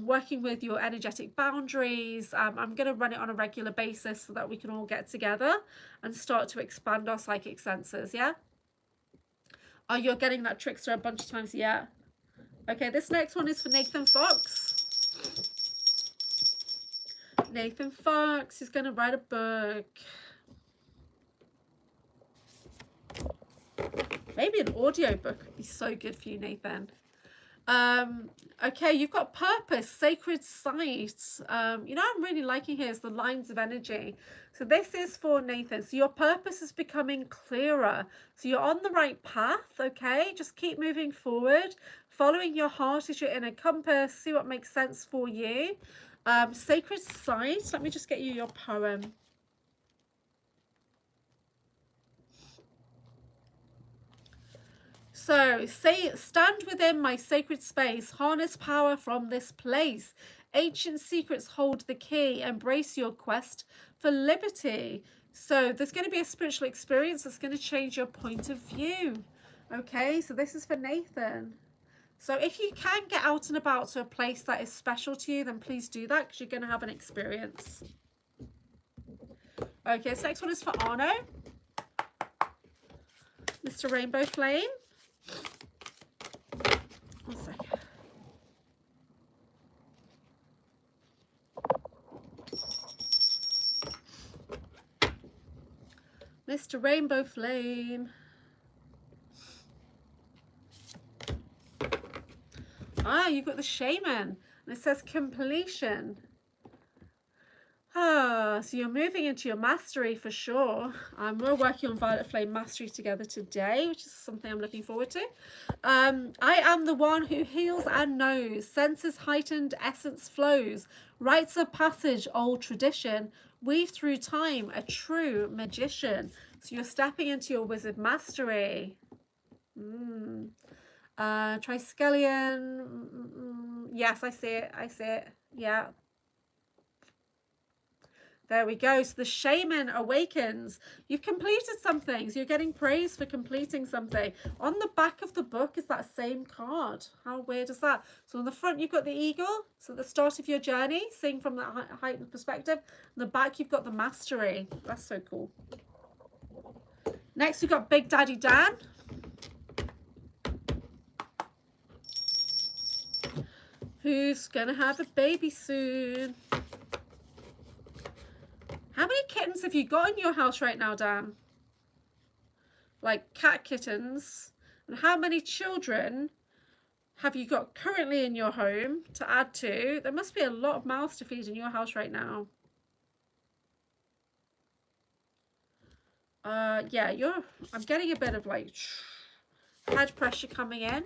working with your energetic boundaries. I'm going to run it on a regular basis so that we can all get together and start to expand our psychic senses, yeah? Oh, you're getting that trickster a bunch of times, yeah. Okay, this next one is for Nathan Fox. Nathan Fox is going to write a book. Maybe an audio book would be so good for you, Nathan. Okay, you've got purpose, sacred sight. You know, I'm really liking here is the lines of energy. So this is for Nathan. So your purpose is becoming clearer. So you're on the right path, okay? Just keep moving forward. Following your heart is your inner compass. See what makes sense for you. Sacred sight. Let me just get you your poem. So, stand within my sacred space, harness power from this place. Ancient secrets hold the key, embrace your quest for liberty. So there's going to be a spiritual experience that's going to change your point of view. Okay, so this is for Nathan. So if you can get out and about to a place that is special to you, then please do that, because you're going to have an experience. Okay, so next one is for Arno. Mr. Rainbow Flame. 1 second. Mr. Rainbow Flame. Ah, you've got the Shaman. And it says completion. Ah, so you're moving into your mastery for sure. We're working on Violet Flame Mastery together today, which is something I'm looking forward to. I am the one who heals and knows. Senses heightened, essence flows. Rites of passage, old tradition. Weave through time, a true magician. So you're stepping into your wizard mastery. Triskelion. Yes, I see it. I see it. Yeah. There we go. So the Shaman awakens. You've completed something. So you're getting praise for completing something. On the back of the book is that same card. How weird is that? So on the front, you've got the eagle. So at the start of your journey, seeing from that heightened perspective. On the back, you've got the mastery. That's so cool. Next, we've got Big Daddy Dan. Who's going to have a baby soon? How many kittens have you got in your house right now, Dan? Like cat kittens. And how many children have you got currently in your home to add to? There must be a lot of mouths to feed in your house right now. Yeah, I'm getting a bit of like head pressure coming in.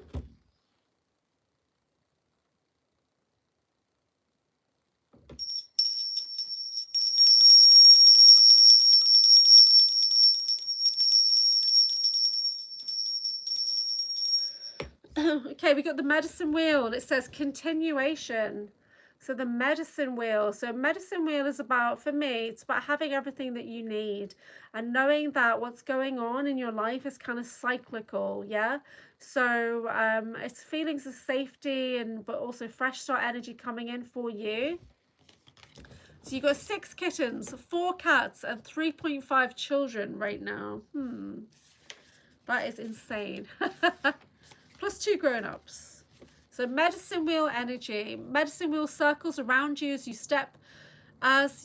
Okay, we got the medicine wheel, and it says continuation. So the medicine wheel. So medicine wheel is about, for me, it's about having everything that you need and knowing that what's going on in your life is kind of cyclical. Yeah. So it's feelings of safety and but also fresh start energy coming in for you. So you got 6 kittens, 4 cats, and 3.5 children right now. That is insane. Plus 2 grown-ups. So medicine wheel energy. Medicine wheel circles around you as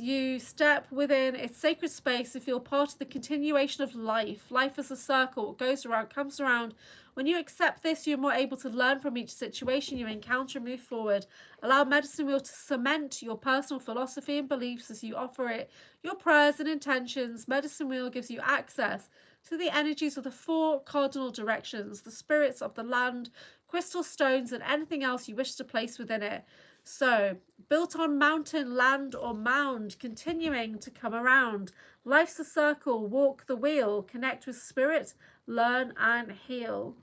you step within its sacred space to feel part of the continuation of life. Life is a circle. It goes around, comes around. When you accept this, you're more able to learn from each situation you encounter and move forward. Allow medicine wheel to cement your personal philosophy and beliefs as you offer it your prayers and intentions. Medicine wheel gives you access to the energies of the 4 cardinal directions, the spirits of the land, crystal stones, and anything else you wish to place within it. So, built on mountain, land, or mound, continuing to come around. Life's a circle, walk the wheel, connect with spirit, learn and heal.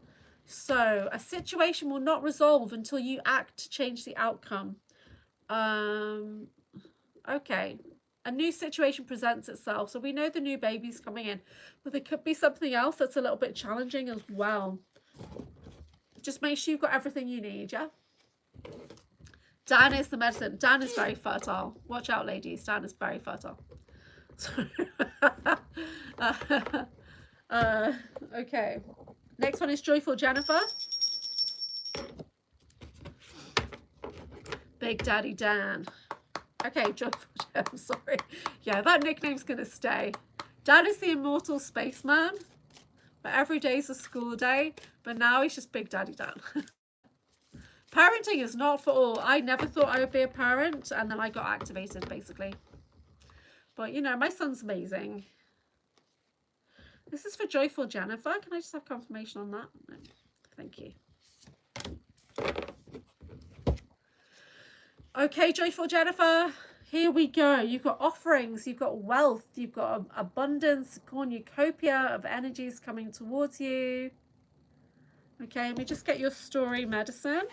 So, a situation will not resolve until you act to change the outcome. Okay. A new situation presents itself. So we know the new baby's coming in, but there could be something else that's a little bit challenging as well. Just make sure you've got everything you need, yeah? Dan is the medicine. Dan is very fertile. Watch out, ladies. Dan is very fertile. Okay. Next one is Joyful Jennifer. Big Daddy Dan. Okay, Joyful. I'm sorry. Yeah, that nickname's going to stay. Dan is the immortal spaceman, but every day's a school day, but now he's just Big Daddy Dan. Parenting is not for all. I never thought I would be a parent, and then I got activated, basically. But, you know, my son's amazing. This is for Joyful Jennifer. Can I just have confirmation on that? No. Thank you. Okay, Joyful Jennifer. Here we go. You've got offerings, you've got wealth, you've got abundance, cornucopia of energies coming towards you. Okay, let me just get your story medicine.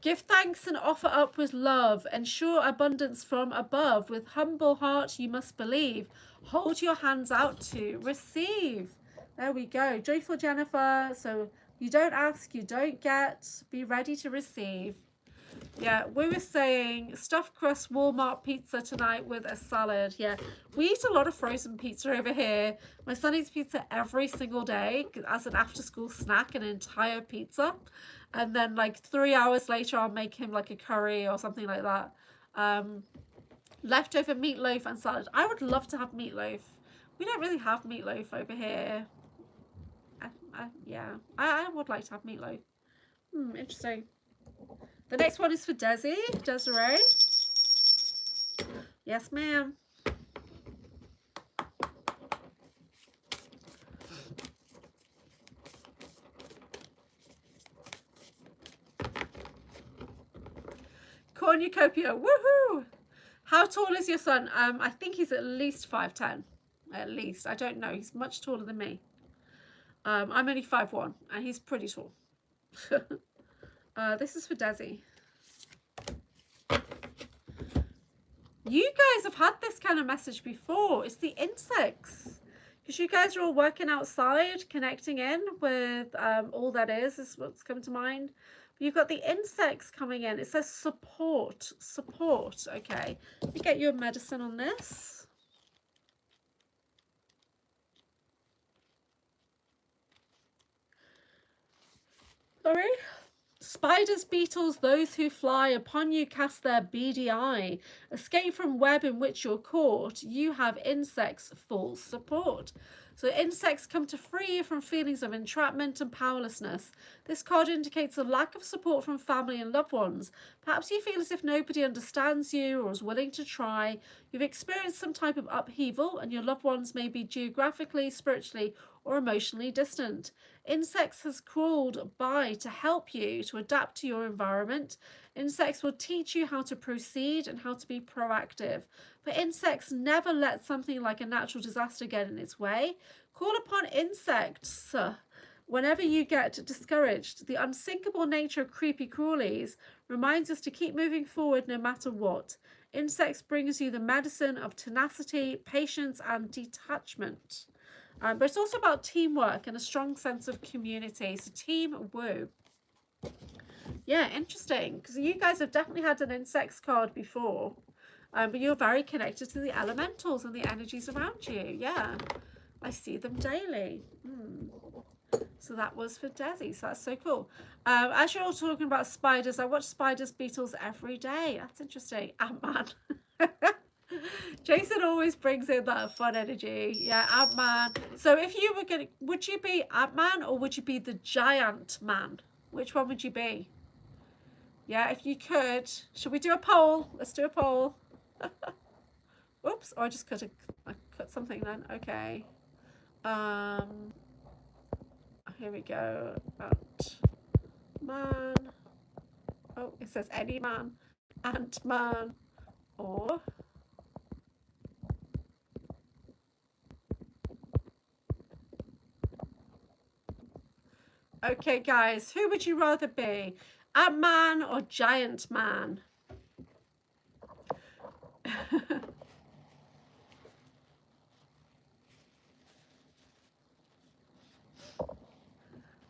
Give thanks and offer up with love. Ensure abundance from above. With humble heart you must believe. Hold your hands out to receive. There we go. Joyful Jennifer. So you don't ask, you don't get. Be ready to receive. Yeah, we were saying stuffed crust Walmart pizza tonight with a salad. Yeah, we eat a lot of frozen pizza over here. My son eats pizza every single day as an after-school snack, an entire pizza. And then like 3 hours later, I'll make him like a curry or something like that. Leftover meatloaf and salad. I would love to have meatloaf. We don't really have meatloaf over here. Yeah, I would like to have meatloaf. Interesting. The next one is for Desiree. Yes, ma'am. Cornucopia. Woohoo! How tall is your son? I think he's at least 5'10". At least. I don't know. He's much taller than me. I'm only 5'1", and he's pretty tall. This is for Desi. You guys have had this kind of message before. It's the insects. Because you guys are all working outside, connecting in with all that is what's come to mind. But you've got the insects coming in. It says support. Support. Okay. Let me get you a medicine on this. Sorry. Spiders, beetles, those who fly upon you cast their beady eye. Escape from web in which you're caught. You have insects' full support. So insects come to free you from feelings of entrapment and powerlessness. This card indicates a lack of support from family and loved ones. Perhaps you feel as if nobody understands you or is willing to try. You've experienced some type of upheaval and your loved ones may be geographically, spiritually, or emotionally distant. Insects has crawled by to help you to adapt to your environment. Insects will teach you how to proceed and how to be proactive. But insects never let something like a natural disaster get in its way. Call upon insects whenever you get discouraged. The unsinkable nature of creepy crawlies reminds us to keep moving forward no matter what. Insects brings you the medicine of tenacity, patience, and detachment. But it's also about teamwork and a strong sense of community. So team woo. Yeah, interesting. Because you guys have definitely had an insects card before. But you're very connected to the elementals and the energies around you. Yeah, I see them daily. So that was for Desi. So that's so cool. As you're all talking about spiders, I watch spiders, beetles every day. That's interesting. Ant-Man. Jason always brings in that fun energy. Yeah, Ant-Man. So if you were going to, would you be Ant-Man or would you be the Giant Man? Which one would you be? Yeah, if you could. Should we do a poll? Let's do a poll. Oops, oh, I just cut something then. Okay. Here we go. Ant-Man. Oh, it says any man. Ant-Man. Or okay, guys, who would you rather be? Ant-Man or Giant Man?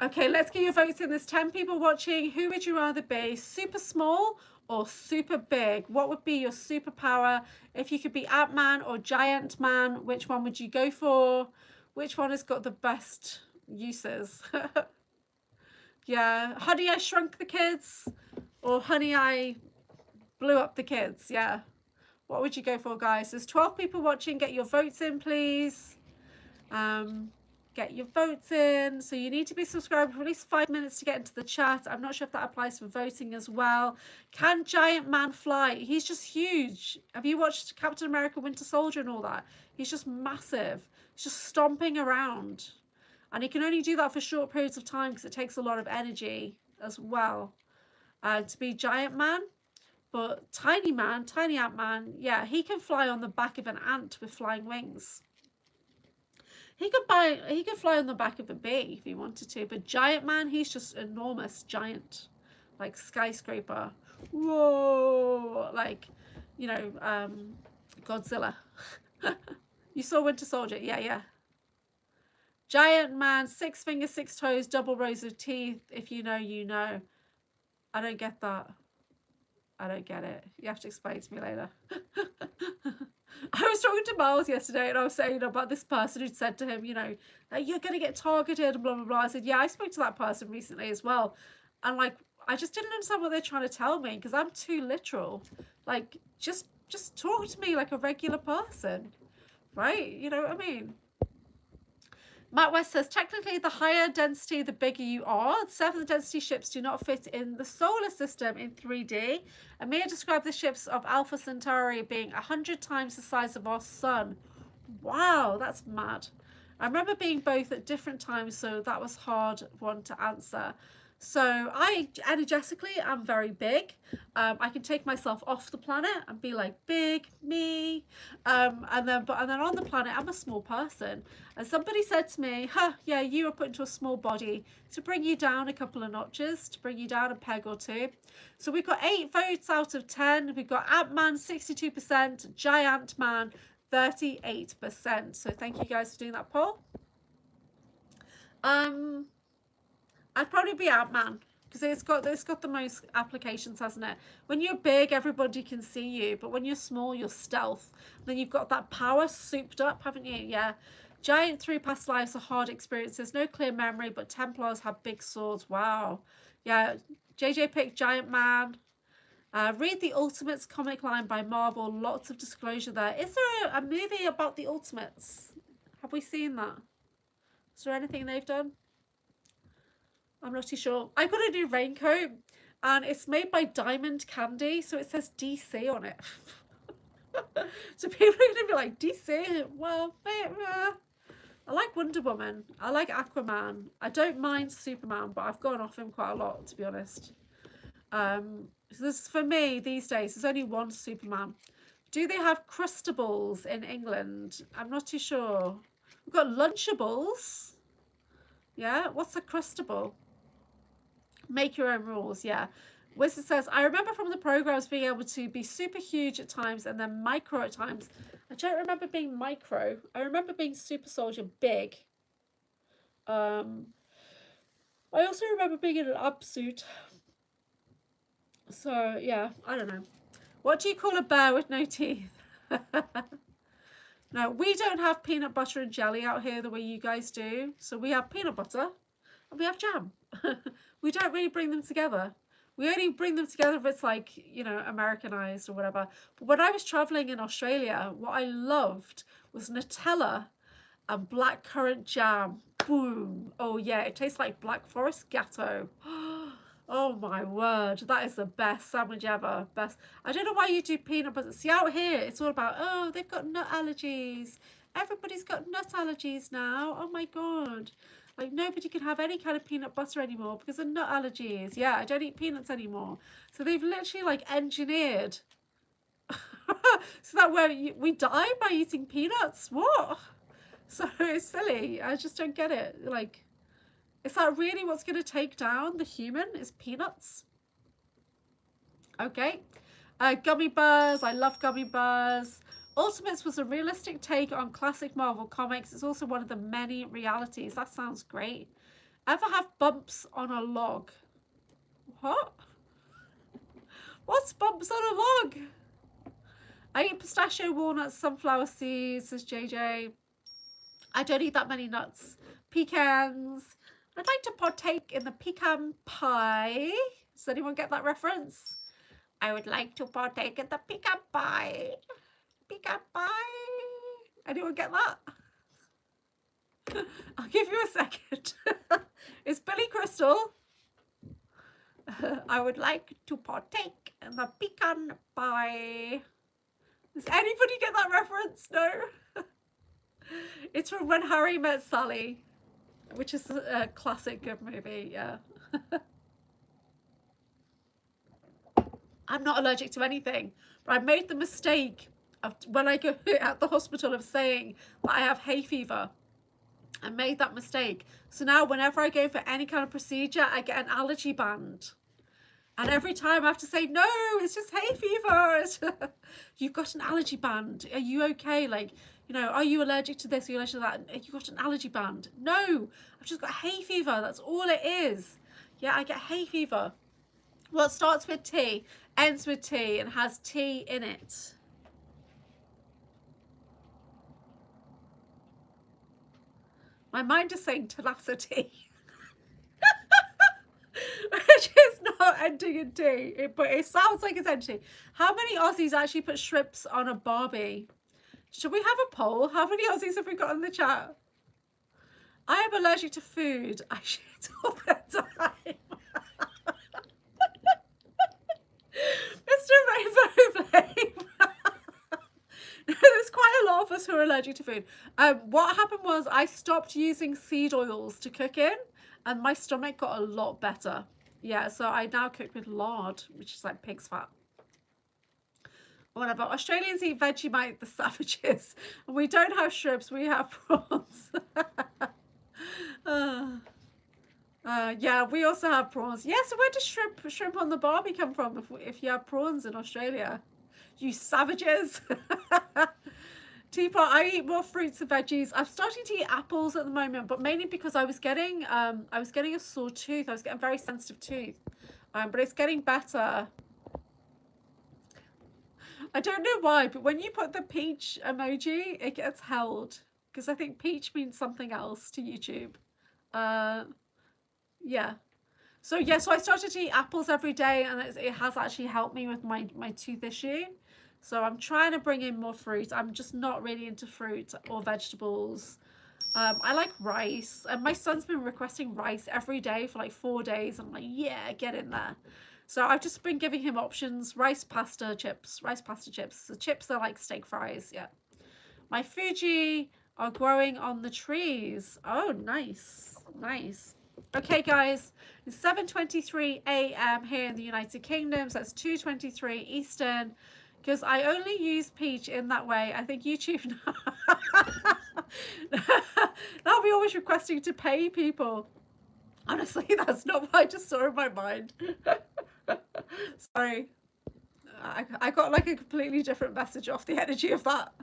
Okay, let's get your votes in. There's 10 people watching. Who would you rather be? Super small or super big? What would be your superpower? If you could be Ant-Man or Giant Man, which one would you go for? Which one has got the best uses? Yeah, Honey, I Shrunk the Kids or Honey, I Blew Up the Kids. Yeah, what would you go for, guys? There's 12 people watching. Get your votes in, please. Get your votes in. So you need to be subscribed for at least 5 minutes to get into the chat. I'm not sure if that applies for voting as well. Can Giant Man fly? He's just huge. Have you watched Captain America Winter Soldier and all that? He's just massive. He's just stomping around. And he can only do that for short periods of time because it takes a lot of energy as well to be Giant Man. But Tiny Ant-Man, yeah, he can fly on the back of an ant with flying wings. He could fly on the back of a bee if he wanted to, but Giant Man, he's just enormous, giant, like skyscraper. Whoa, like, you know, Godzilla. You saw Winter Soldier, yeah. Giant Man, 6 fingers, 6 toes, double rows of teeth. If you know, you know. I don't get that. I don't get it. You have to explain to me later. I was talking to Miles yesterday and I was saying about this person who'd said to him, you know, you're going to get targeted and blah, blah, blah. I said, yeah, I spoke to that person recently as well. And like, I just didn't understand what they're trying to tell me because I'm too literal. Like, just talk to me like a regular person, right? You know what I mean? Matt West says, technically, the higher density, the bigger you are. 7th density ships do not fit in the solar system in 3D. Amir described the ships of Alpha Centauri being 100 times the size of our sun. Wow, that's mad. I remember being both at different times, so that was hard one to answer. So I energetically am very big. I can take myself off the planet and be like big me, and then on the planet I'm a small person. And somebody said to me, yeah, you were put into a small body to bring you down a couple of notches, to bring you down a peg or two. So we've got 8 votes out of 10. We've got Ant-Man 62%, Giant Man 38%. So thank you guys for doing that poll. I'd probably be Ant-Man because it's got the most applications, hasn't it? When you're big, everybody can see you, but when you're small, you're stealth. Then you've got that power souped up, haven't you? Yeah. Giant 3 past lives are hard experiences. No clear memory, but Templars have big swords. Wow. Yeah. JJ picked Giant Man. Read the Ultimates comic line by Marvel. Lots of disclosure there. Is there a movie about the Ultimates? Have we seen that? Is there anything they've done? I'm not too sure. I got a new raincoat and it's made by Diamond Candy, so it says DC on it. So people are going to be like, DC? Well, I like Wonder Woman. I like Aquaman. I don't mind Superman, but I've gone off him quite a lot, to be honest. So this, for me, these days, there's only one Superman. Do they have Crustables in England? I'm not too sure. We've got Lunchables. Yeah, what's a Crustable? Make your own rules, yeah. Wizard says, I remember from the programs being able to be super huge at times and then micro at times. I don't remember being micro. I remember being super soldier big. I also remember being in an upsuit. So, yeah, I don't know. What do you call a bear with no teeth? No, we don't have peanut butter and jelly out here the way you guys do. So we have peanut butter and we have jam. We don't really bring them together. We only bring them together if it's like, you know, Americanized or whatever. But when I was traveling in Australia, what I loved was Nutella and blackcurrant jam. Boom. Oh yeah, it tastes like Black Forest Gatto. Oh my word, that is the best sandwich ever. Best. I don't know why you do peanut butter. See, out here, it's all about, oh, they've got nut allergies. Everybody's got nut allergies now. Oh my God. Like nobody can have any kind of peanut butter anymore because of nut allergies. Yeah, I don't eat peanuts anymore. So they've literally like engineered so that we die by eating peanuts. What? So it's silly. I just don't get it. Like, is that really what's going to take down the human? Is peanuts? Okay. Gummy bears. I love gummy bears. Ultimates was a realistic take on classic Marvel comics. It's also one of the many realities. That sounds great. Ever have bumps on a log? What? What's bumps on a log? I eat pistachio, walnuts, sunflower seeds, says JJ. I don't eat that many nuts. Pecans. I'd like to partake in the pecan pie. Does anyone get that reference? I would like to partake in the pecan pie. Pecan pie. Anyone get that? I'll give you a second. It's Billy Crystal. I would like to partake in the pecan pie. Does anybody get that reference? No? It's from When Harry Met Sally, which is a classic good movie, yeah. I'm not allergic to anything, but I made the mistake of when I go at the hospital of saying that I have hay fever. I made that mistake. So now whenever I go for any kind of procedure, I get an allergy band. And every time I have to say, no, it's just hay fever. You've got an allergy band. Are you okay? Like, you know, are you allergic to this? Are you allergic to that? You got an allergy band. No, I've just got hay fever. That's all it is. Yeah, I get hay fever. Well, it starts with T, ends with T, and has T in it. My mind is saying tenacity. Which is not ending in T, but it sounds like it's ending. How many Aussies actually put shrimps on a Barbie? Should we have a poll? How many Aussies have we got in the chat? I am allergic to food. I shit all the time. Mr. Rainbow Flame. There's quite a lot of us who are allergic to food. What happened was I stopped using seed oils to cook in, and my stomach got a lot better. Yeah, so I now cook with lard, which is like pig's fat. Whatever. Australians eat Vegemite, the savages. And we don't have shrimps, we have prawns. Yeah, we also have prawns. Yeah, so where does shrimp on the Barbie come from if you have prawns in Australia? You savages. Teapot, I eat more fruits and veggies. I'm starting to eat apples at the moment, but mainly because I was getting a sore tooth. I was getting a very sensitive tooth, but it's getting better. I don't know why, but when you put the peach emoji, it gets held because I think peach means something else to YouTube. Yeah. So yeah, so I started to eat apples every day, and it has actually helped me with my tooth issue. So I'm trying to bring in more fruit. I'm just not really into fruit or vegetables. I like rice, and my son's been requesting rice every day for like 4 days. I'm like, yeah, get in there. So I've just been giving him options: rice, pasta, chips. Rice, pasta, chips. The chips are like steak fries. Yeah. My Fuji are growing on the trees. Oh, nice, nice. Okay, guys, it's 7:23 a.m. here in the United Kingdom, so that's 2:23 Eastern. Because I only use peach in that way. I think YouTube that'll be always requesting to pay people. Honestly, that's not what I just saw in my mind. Sorry. I got like a completely different message off the energy of that.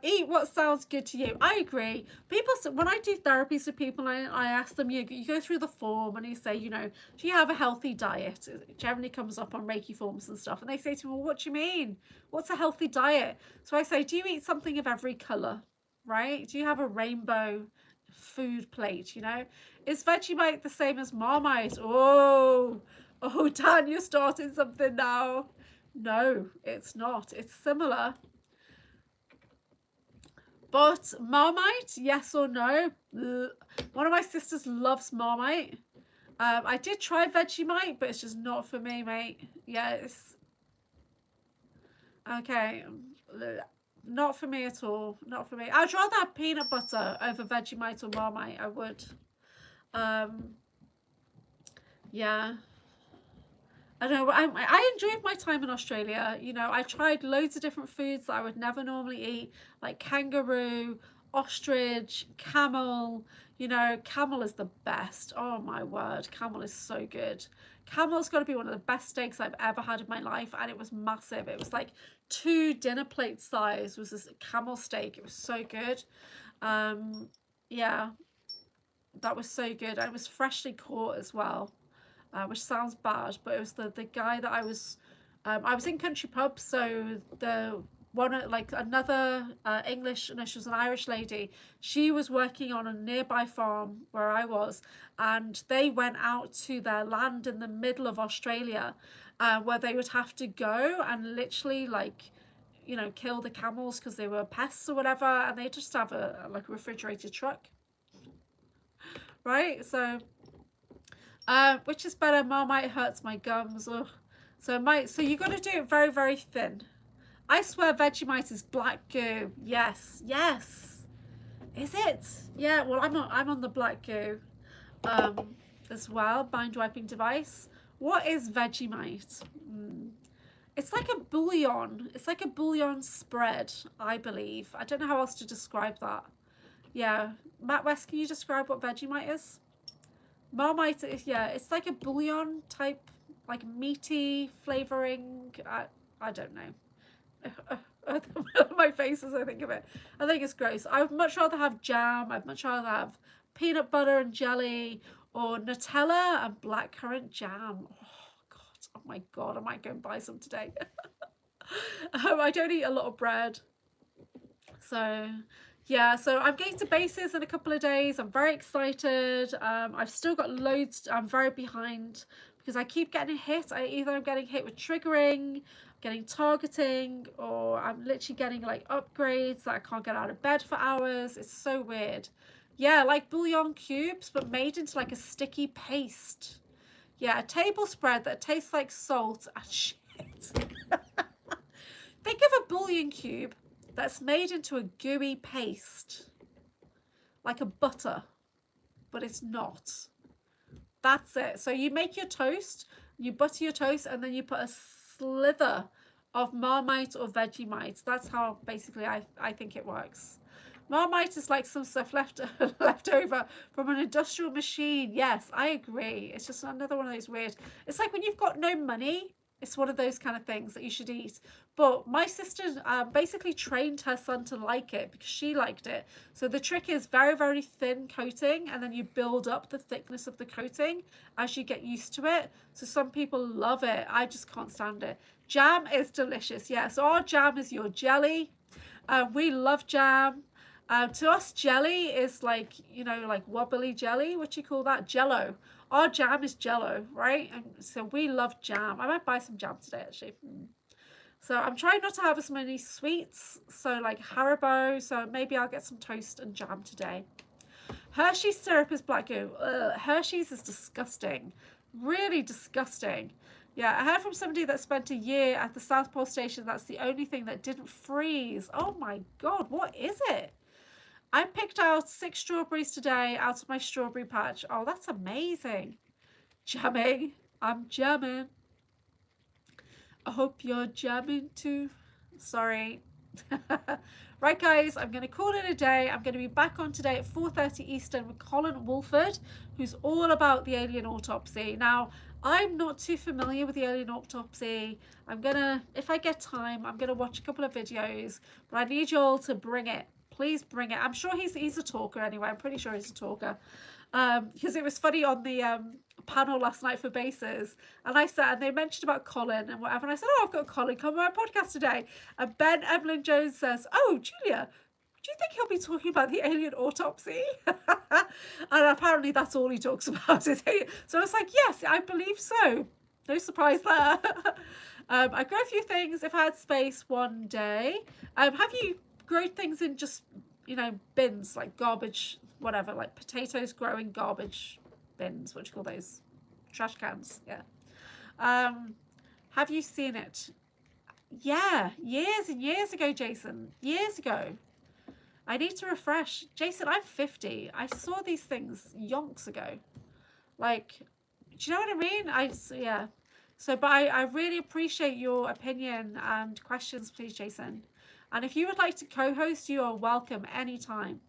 Eat what sounds good to you. I agree. People, when I do therapies with people, I ask them, you go through the form and you say, do you have a healthy diet? It generally comes up on Reiki forms and stuff. And they say to me, well, what do you mean? What's a healthy diet? So I say, do you eat something of every color? Right? Do you have a rainbow food plate? Is Vegemite the same as Marmite? Oh, Dan, you're starting something now. No, it's not. It's similar. But Marmite, yes or no? Ugh. One of my sisters loves Marmite. I did try Vegemite, but it's just not for me, mate. Yeah, it's okay. Ugh. Not for me at all. Not for me. I'd rather have peanut butter over Vegemite or Marmite. I would. Yeah. I don't know. I enjoyed my time in Australia. I tried loads of different foods that I would never normally eat, like kangaroo, ostrich, camel. Camel is the best. Oh my word, camel is so good. Camel's got to be one of the best steaks I've ever had in my life, and it was massive. It was like 2 dinner plate size was this camel steak. It was so good. Yeah, that was so good. It was freshly caught as well. Which sounds bad, but it was the guy that I was in country pubs, so the one like another English, no, she was an Irish lady. She was working on a nearby farm where I was, and they went out to their land in the middle of Australia, where they would have to go and literally kill the camels because they were pests or whatever, and they just have a refrigerated truck, right? So which is better? Marmite hurts my gums. Ugh. So you got to do it very, very thin. I swear Vegemite is black goo. Yes. Is it? Yeah, well I'm on the black goo as well, bind wiping device. What is Vegemite? It's like a bouillon. It's like a bouillon spread, I believe. I don't know how else to describe that. Yeah. Matt West, can you describe what Vegemite is? Marmite is, yeah, it's like a bouillon type, like meaty flavoring. I don't know. My face as I think of it. I think it's gross. I'd much rather have jam. I'd much rather have peanut butter and jelly, or Nutella and blackcurrant jam. Oh my god, I might go and buy some today. I don't eat a lot of bread. So yeah, so I'm getting to bases in a couple of days. I'm very excited. I've still got loads. I'm very behind because I keep getting hit. I'm getting hit with triggering, getting targeting, or I'm literally getting like upgrades that I can't get out of bed for hours. It's so weird. Yeah, like bouillon cubes, but made into like a sticky paste. Yeah, a table spread that tastes like salt and shit. Think of a bouillon cube that's made into a gooey paste, like a butter, but it's not. That's it. So you make your toast, you butter your toast, and then you put a slither of Marmite or Vegemite. That's how basically I think it works. Marmite is like some stuff left over from an industrial machine. Yes, I agree. It's just another one of those weird. It's like when you've got no money. It's one of those kind of things that you should eat. But my sister basically trained her son to like it because she liked it. So the trick is very, very thin coating, and then you build up the thickness of the coating as you get used to it. So some people love it. I just can't stand it. Jam is delicious. Yeah, so our jam is your jelly. We love jam. To us, jelly is like, like wobbly jelly. What do you call that? Jello. Our jam is jello, right? And so we love jam. I might buy some jam today, actually. So I'm trying not to have as many sweets. So like Haribo. So maybe I'll get some toast and jam today. Hershey's syrup is black goo. Ugh, Hershey's is disgusting. Really disgusting. Yeah, I heard from somebody that spent a year at the South Pole Station. That's the only thing that didn't freeze. Oh my God, what is it? I picked out 6 strawberries today out of my strawberry patch. Oh, that's amazing. Jamming. I'm jamming. I hope you're jamming too. Sorry. Right, guys, I'm going to call it a day. I'm going to be back on today at 4:30 Eastern with Colin Wolford, who's all about the alien autopsy. Now, I'm not too familiar with the alien autopsy. I'm going to, if I get time, I'm going to watch a couple of videos, but I need you all to bring it. Please bring it. I'm sure he's a talker anyway. I'm pretty sure he's a talker. Because it was funny on the panel last night for bases, and I said, and they mentioned about Colin and whatever, and I said, oh, I've got Colin come on my podcast today, and Ben Emlyn Jones says, oh, Julia, do you think he'll be talking about the alien autopsy? And apparently that's all he talks about is alien. So I was like, yes, I believe so. No surprise there. I grow a few things if I had space one day. Have you grown things in just, you know, bins, like garbage, whatever, like potatoes growing garbage bins? What do you call those? Trash cans. Yeah. Have you seen it? Yeah, years and years ago, Jason. Years ago. I need to refresh. Jason, I'm 50. I saw these things yonks ago. Like, do you know what I mean? Yeah. So, but I really appreciate your opinion and questions, please, Jason. And if you would like to co-host, you are welcome anytime.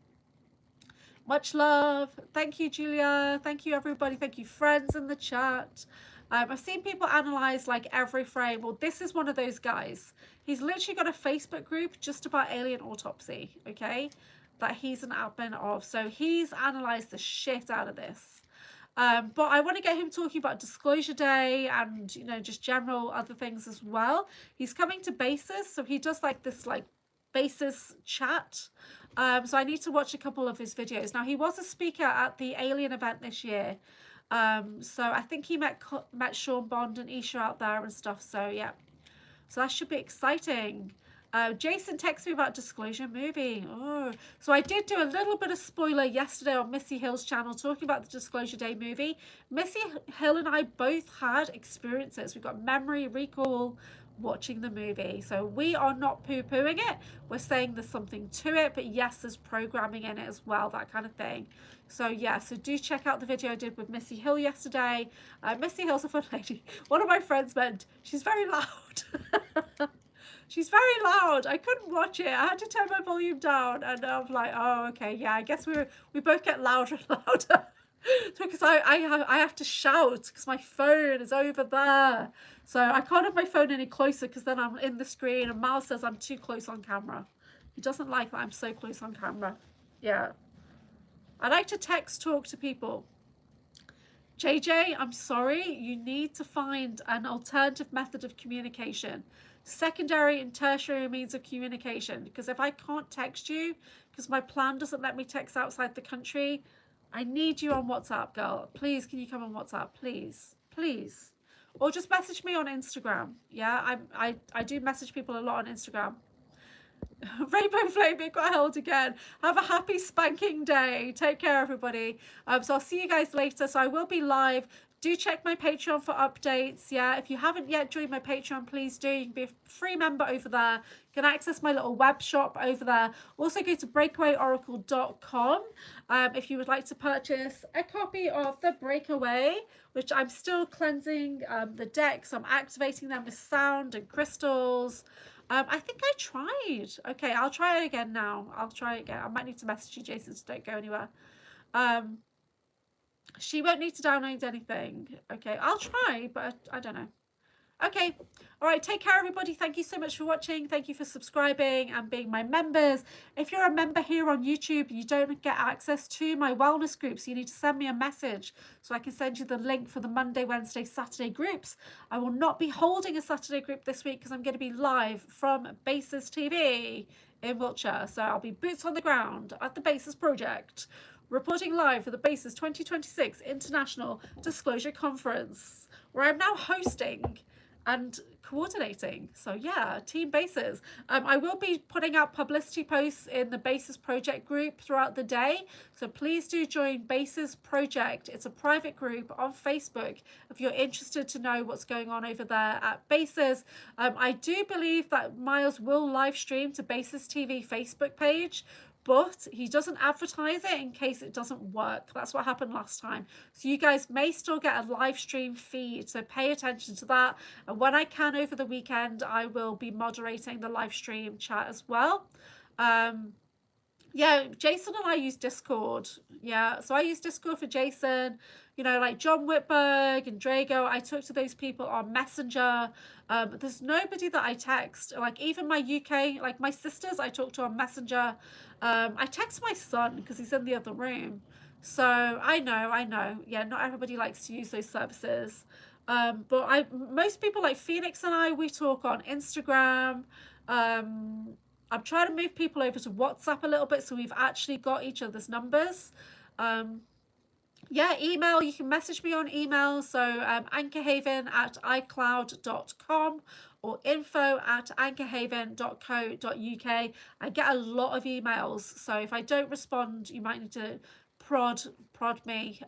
Much love. Thank you, Julia. Thank you, everybody. Thank you, friends in the chat. I've seen people analyze like every frame. Well, this is one of those guys. He's literally got a Facebook group just about alien autopsy, okay, that he's an admin of. So he's analyzed the shit out of this. But I want to get him talking about Disclosure Day and, you know, just general other things as well. He's coming to Basis, so he does like this like Basis chat. So I need to watch a couple of his videos. Now, he was a speaker at the Alien event this year. So I think he met Sean Bond and Isha out there and stuff. So yeah, so that should be exciting. Jason texted me about Disclosure movie. Oh, so I did do a little bit of spoiler yesterday on Missy Hill's channel talking about the Disclosure Day movie. Missy Hill and I both had experiences. We've got memory recall watching the movie, so we are not poo-pooing it. We're saying there's something to it, but yes, there's programming in it as well, that kind of thing. So yeah, so do check out the video I did with Missy Hill yesterday. Missy Hill's a fun lady. One of my friends meant she's very loud. She's very loud. I couldn't watch it. I had to turn my volume down, and I'm like, oh, okay, yeah, I guess we both get louder and louder. Because I have to shout because my phone is over there. So I can't have my phone any closer because then I'm in the screen, and Miles says I'm too close on camera. He doesn't like that I'm so close on camera. Yeah. I like to text talk to people. JJ, I'm sorry, you need to find an alternative method of communication. Secondary and tertiary means of communication. Because if I can't text you, because my plan doesn't let me text outside the country, I need you on WhatsApp, girl. Please, can you come on WhatsApp? Please, please. Or just message me on Instagram. Yeah, I do message people a lot on Instagram. Rainbow Flame, it got held again. Have a happy spanking day. Take care, everybody. So I'll see you guys later. So I will be live. Do check my Patreon for updates. Yeah, if you haven't yet joined my Patreon, please do. You can be a free member over there. You can access my little web shop over there. Also go to breakawayoracle.com if you would like to purchase a copy of the Breakaway, which I'm still cleansing the decks. I'm activating them with sound and crystals. I think I tried. Okay, I'll try it again now. I'll try it again. I might need to message you, Jason, so don't go anywhere. She won't need to download anything. Okay, I'll try, but I don't know. Okay, all right, take care, everybody. Thank you so much for watching. Thank you for subscribing and being my members. If you're a member here on YouTube, you don't get access to my wellness groups. You need to send me a message so I can send you the link for the Monday, Wednesday, Saturday groups. I will not be holding a Saturday group this week because I'm going to be live from Bases TV in Wiltshire. So I'll be boots on the ground at the Bases Project, reporting live for the Bases 2026 International Disclosure Conference, where I'm now hosting and coordinating. So yeah, Team Bases. I will be putting out publicity posts in the Bases Project group throughout the day. So please do join Bases Project. It's a private group on Facebook if you're interested to know what's going on over there at Bases. I do believe that Miles will live stream to Bases TV Facebook page, but he doesn't advertise it in case it doesn't work. That's what happened last time. So you guys may still get a live stream feed, so pay attention to that. And when I can over the weekend, I will be moderating the live stream chat as well. Yeah, Jason and I use Discord. Yeah, so I use Discord for Jason. You know, like John Whitberg and Drago, I talk to those people on Messenger. There's nobody that I text. Like even my UK, like my sisters, I talk to on Messenger. I text my son because he's in the other room. So I know. Yeah, not everybody likes to use those services. But most people like Phoenix and I, we talk on Instagram. I'm trying to move people over to WhatsApp a little bit so we've actually got each other's numbers. Yeah, email, you can message me on email. So anchorhaven@icloud.com or info@anchorhaven.co.uk. I get a lot of emails. So if I don't respond, you might need to prod me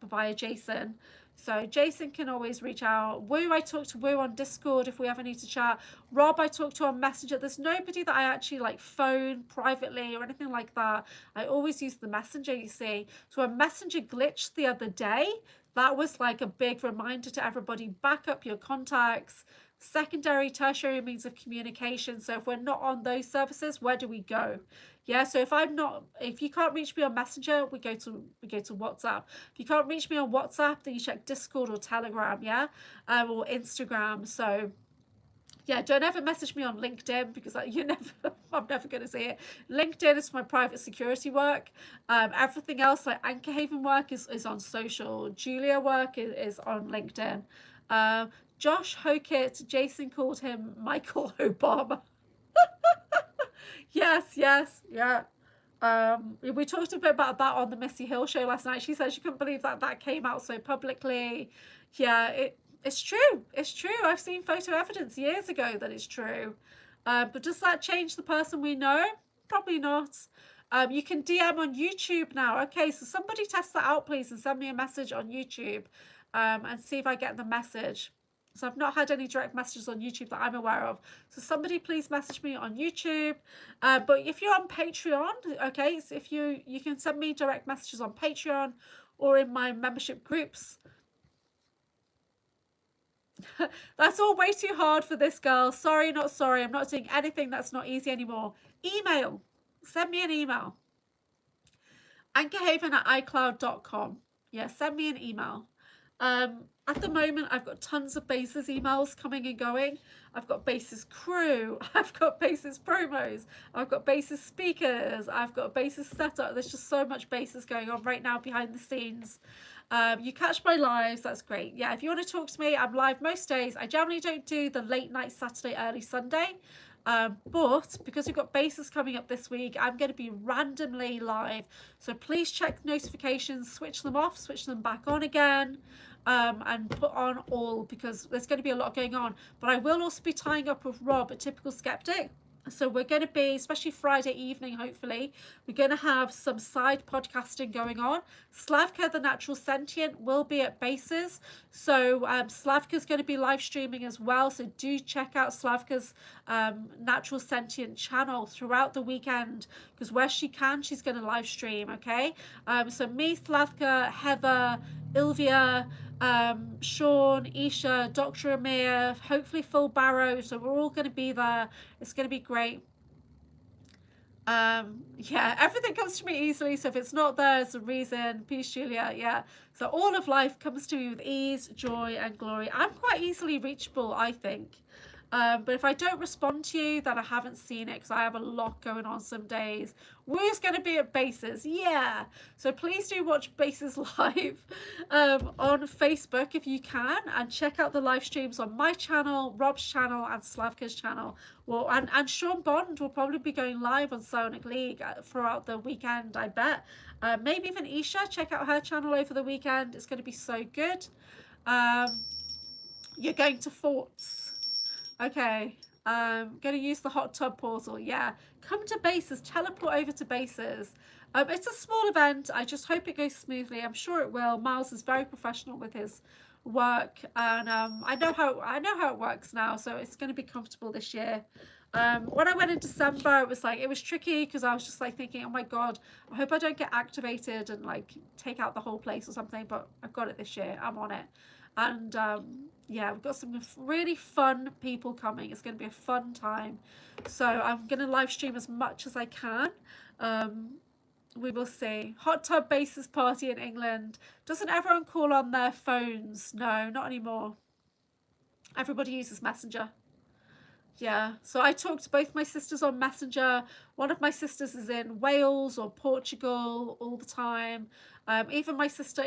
via Jason. So Jason can always reach out. Woo, I talk to Woo on Discord if we ever need to chat. Rob, I talk to on Messenger. There's nobody that I actually like phone privately or anything like that. I always use the Messenger, you see. So a Messenger glitched the other day. That was like a big reminder to everybody, back up your contacts, secondary, tertiary means of communication. So if we're not on those services, where do we go? Yeah, so if you can't reach me on Messenger, we go to WhatsApp. If you can't reach me on WhatsApp, then you check Discord or Telegram, yeah, or Instagram. So yeah, don't ever message me on LinkedIn because I'm never going to see it. LinkedIn is for my private security work. Everything else, like Anchorhaven work, is on social. Julia work is on LinkedIn. Josh Hokett, Jason called him Michael Obama. Yes, yeah. We talked a bit about that on the Missy Hill show last night. She said she couldn't believe that came out so publicly. Yeah, it's true. It's true. I've seen photo evidence years ago that it's true. But does that change the person we know? Probably not. You can DM on YouTube now. Okay, so somebody test that out, please, and send me a message on YouTube and see if I get the message. So I've not had any direct messages on YouTube that I'm aware of. So somebody please message me on YouTube. But if you're on Patreon, okay, so if you can send me direct messages on Patreon or in my membership groups. That's all way too hard for this girl. Sorry, not sorry. I'm not doing anything that's not easy anymore. Email. Send me an email. Anchorhaven@icloud.com. Yeah, send me an email. At the moment, I've got tons of bases emails coming and going. I've got bases crew. I've got bases promos. I've got bases speakers. I've got bases setup. There's just so much bases going on right now behind the scenes. You catch my lives. That's great. Yeah, if you want to talk to me, I'm live most days. I generally don't do the late night Saturday, early Sunday. But because we've got bases coming up this week, I'm going to be randomly live. So please check notifications, switch them off, switch them back on again. And put on all because there's going to be a lot going on. But I will also be tying up with Rob, a typical skeptic. So we're going to be, especially Friday evening, hopefully, we're going to have some side podcasting going on. Slavka, the Natural Sentient, will be at bases. So Slavka's going to be live streaming as well. So do check out Slavka's Natural Sentient channel throughout the weekend because where she can, she's going to live stream, okay? So me, Slavka, Heather, Ilvia, Sean, Isha, Dr. Amir, hopefully Full Barrow. So we're all going to be there. It's going to be great. Yeah, everything comes to me easily. So if it's not there, it's a reason. Peace, Julia. Yeah. So all of life comes to me with ease, joy, and glory. I'm quite easily reachable, I think. But if I don't respond to you, then I haven't seen it because I have a lot going on some days. Woo's going to be at bases. Yeah. So please do watch Bases Live on Facebook if you can. And check out the live streams on my channel, Rob's channel, and Slavka's channel. Well, and Sean Bond will probably be going live on Sonic League throughout the weekend, I bet. Maybe even Isha. Check out her channel over the weekend. It's going to be so good. You're going to Forts. Okay, going to use the hot tub portal. Yeah, come to bases, teleport over to bases. It's a small event. I just hope it goes smoothly. I'm sure it will. Miles is very professional with his work, and I know how it works now, so it's going to be comfortable this year. When I went in December, it was tricky because I was just like thinking, oh my god, I hope I don't get activated and like take out the whole place or something, but I've got it this year. I'm on it. And yeah, we've got some really fun people coming. It's going to be a fun time, so I'm going to live stream as much as I can. We will see. Hot tub bases party in England. Doesn't everyone call on their phones? No, not anymore. Everybody uses Messenger. Yeah, so I talk to both my sisters on Messenger. One of my sisters is in Wales or Portugal all the time. Even my sister,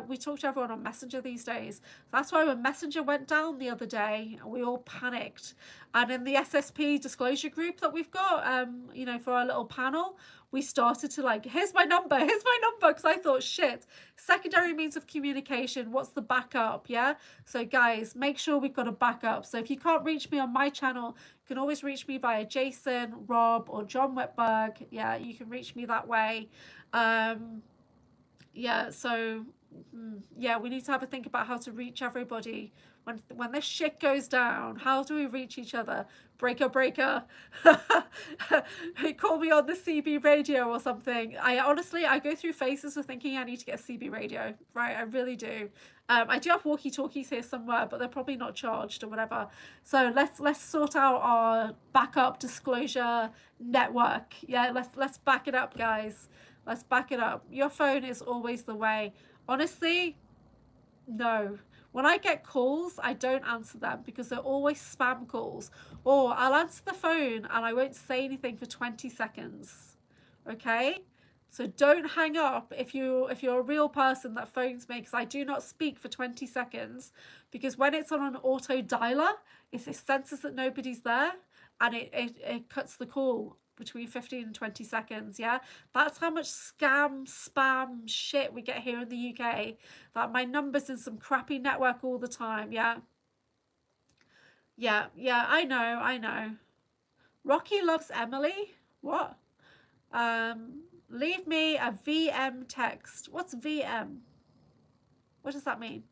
we talk to everyone on Messenger these days. That's why when Messenger went down the other day, we all panicked. And in the SSP disclosure group that we've got, for our little panel, we started to like, here's my number, because I thought, shit, secondary means of communication, what's the backup, yeah? So guys, make sure we've got a backup. So if you can't reach me on my channel, you can always reach me via Jason, Rob, or John Whitberg. Yeah, you can reach me that way. Yeah, so yeah, we need to have a think about how to reach everybody when this shit goes down. How do we reach each other? Breaker. Call me on the CB radio or something. I go through phases of thinking I need to get a CB radio, right? I really do. I do have walkie-talkies here somewhere, but they're probably not charged or whatever. So let's sort out our backup disclosure network. Yeah, let's back it up, guys. Let's back it up. Your phone is always the way. Honestly, no. When I get calls, I don't answer them because they're always spam calls. Or I'll answer the phone and I won't say anything for 20 seconds. Okay? So don't hang up if you're a real person that phones me, because I do not speak for 20 seconds. Because when it's on an auto dialer, it senses that nobody's there and it cuts the call between 15 and 20 seconds. Yeah, that's how much spam shit we get here in the UK, that my number's in some crappy network all the time. Yeah, I know. Rocky loves Emily. What? Leave me a VM text. What's VM? What does that mean?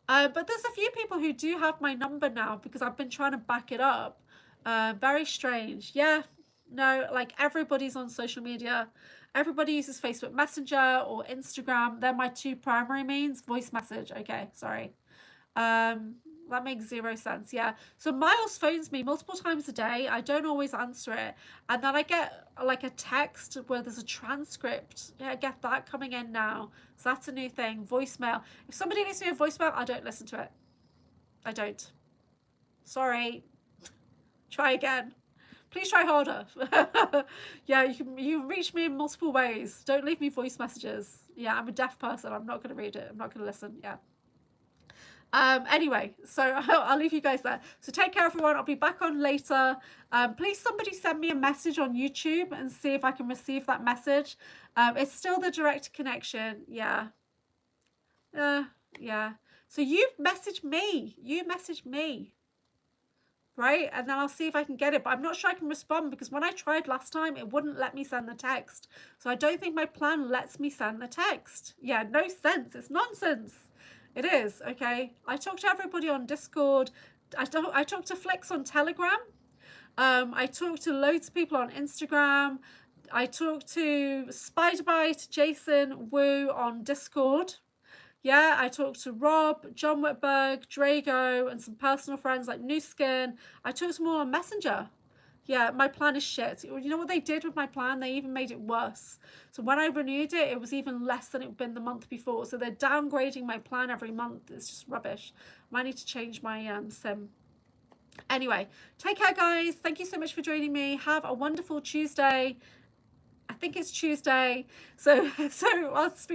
But there's a few people who do have my number now because I've been trying to back it up. Very strange. Yeah, no, like everybody's on social media. Everybody uses Facebook Messenger or Instagram. They're my two primary means. Voice message. Okay, sorry. That makes zero sense. Yeah. So Miles phones me multiple times a day. I don't always answer it. And then I get like a text where there's a transcript. Yeah, I get that coming in now. So that's a new thing. Voicemail. If somebody leaves me a voicemail, I don't listen to it. I don't. Sorry. Try again. Please try harder. Yeah, you can reach me in multiple ways. Don't leave me voice messages. Yeah, I'm a deaf person. I'm not going to read it. I'm not going to listen. Yeah. Anyway, so I'll leave you guys there. So take care, everyone. I'll be back on later. Please somebody send me a message on YouTube and see if I can receive that message. It's still the direct connection. Yeah. Yeah. So you message me. Right, and then I'll see if I can get it, but I'm not sure I can respond because when I tried last time it wouldn't let me send the text. So I don't think my plan lets me send the text. Yeah, no sense. It's nonsense. It is. Okay, I talk to everybody on Discord. I talk to Flix on Telegram. I talk to loads of people on Instagram. I talk to Spiderbite, Jason, Woo on Discord. Yeah, I talked to Rob, John Whitberg, Drago, and some personal friends like New Skin. I talked to them all on Messenger. Yeah, my plan is shit. You know what they did with my plan? They even made it worse. So when I renewed it, it was even less than it had been the month before. So they're downgrading my plan every month. It's just rubbish. I might need to change my sim. Anyway, take care, guys. Thank you so much for joining me. Have a wonderful Tuesday. I think it's Tuesday. So I'll speak.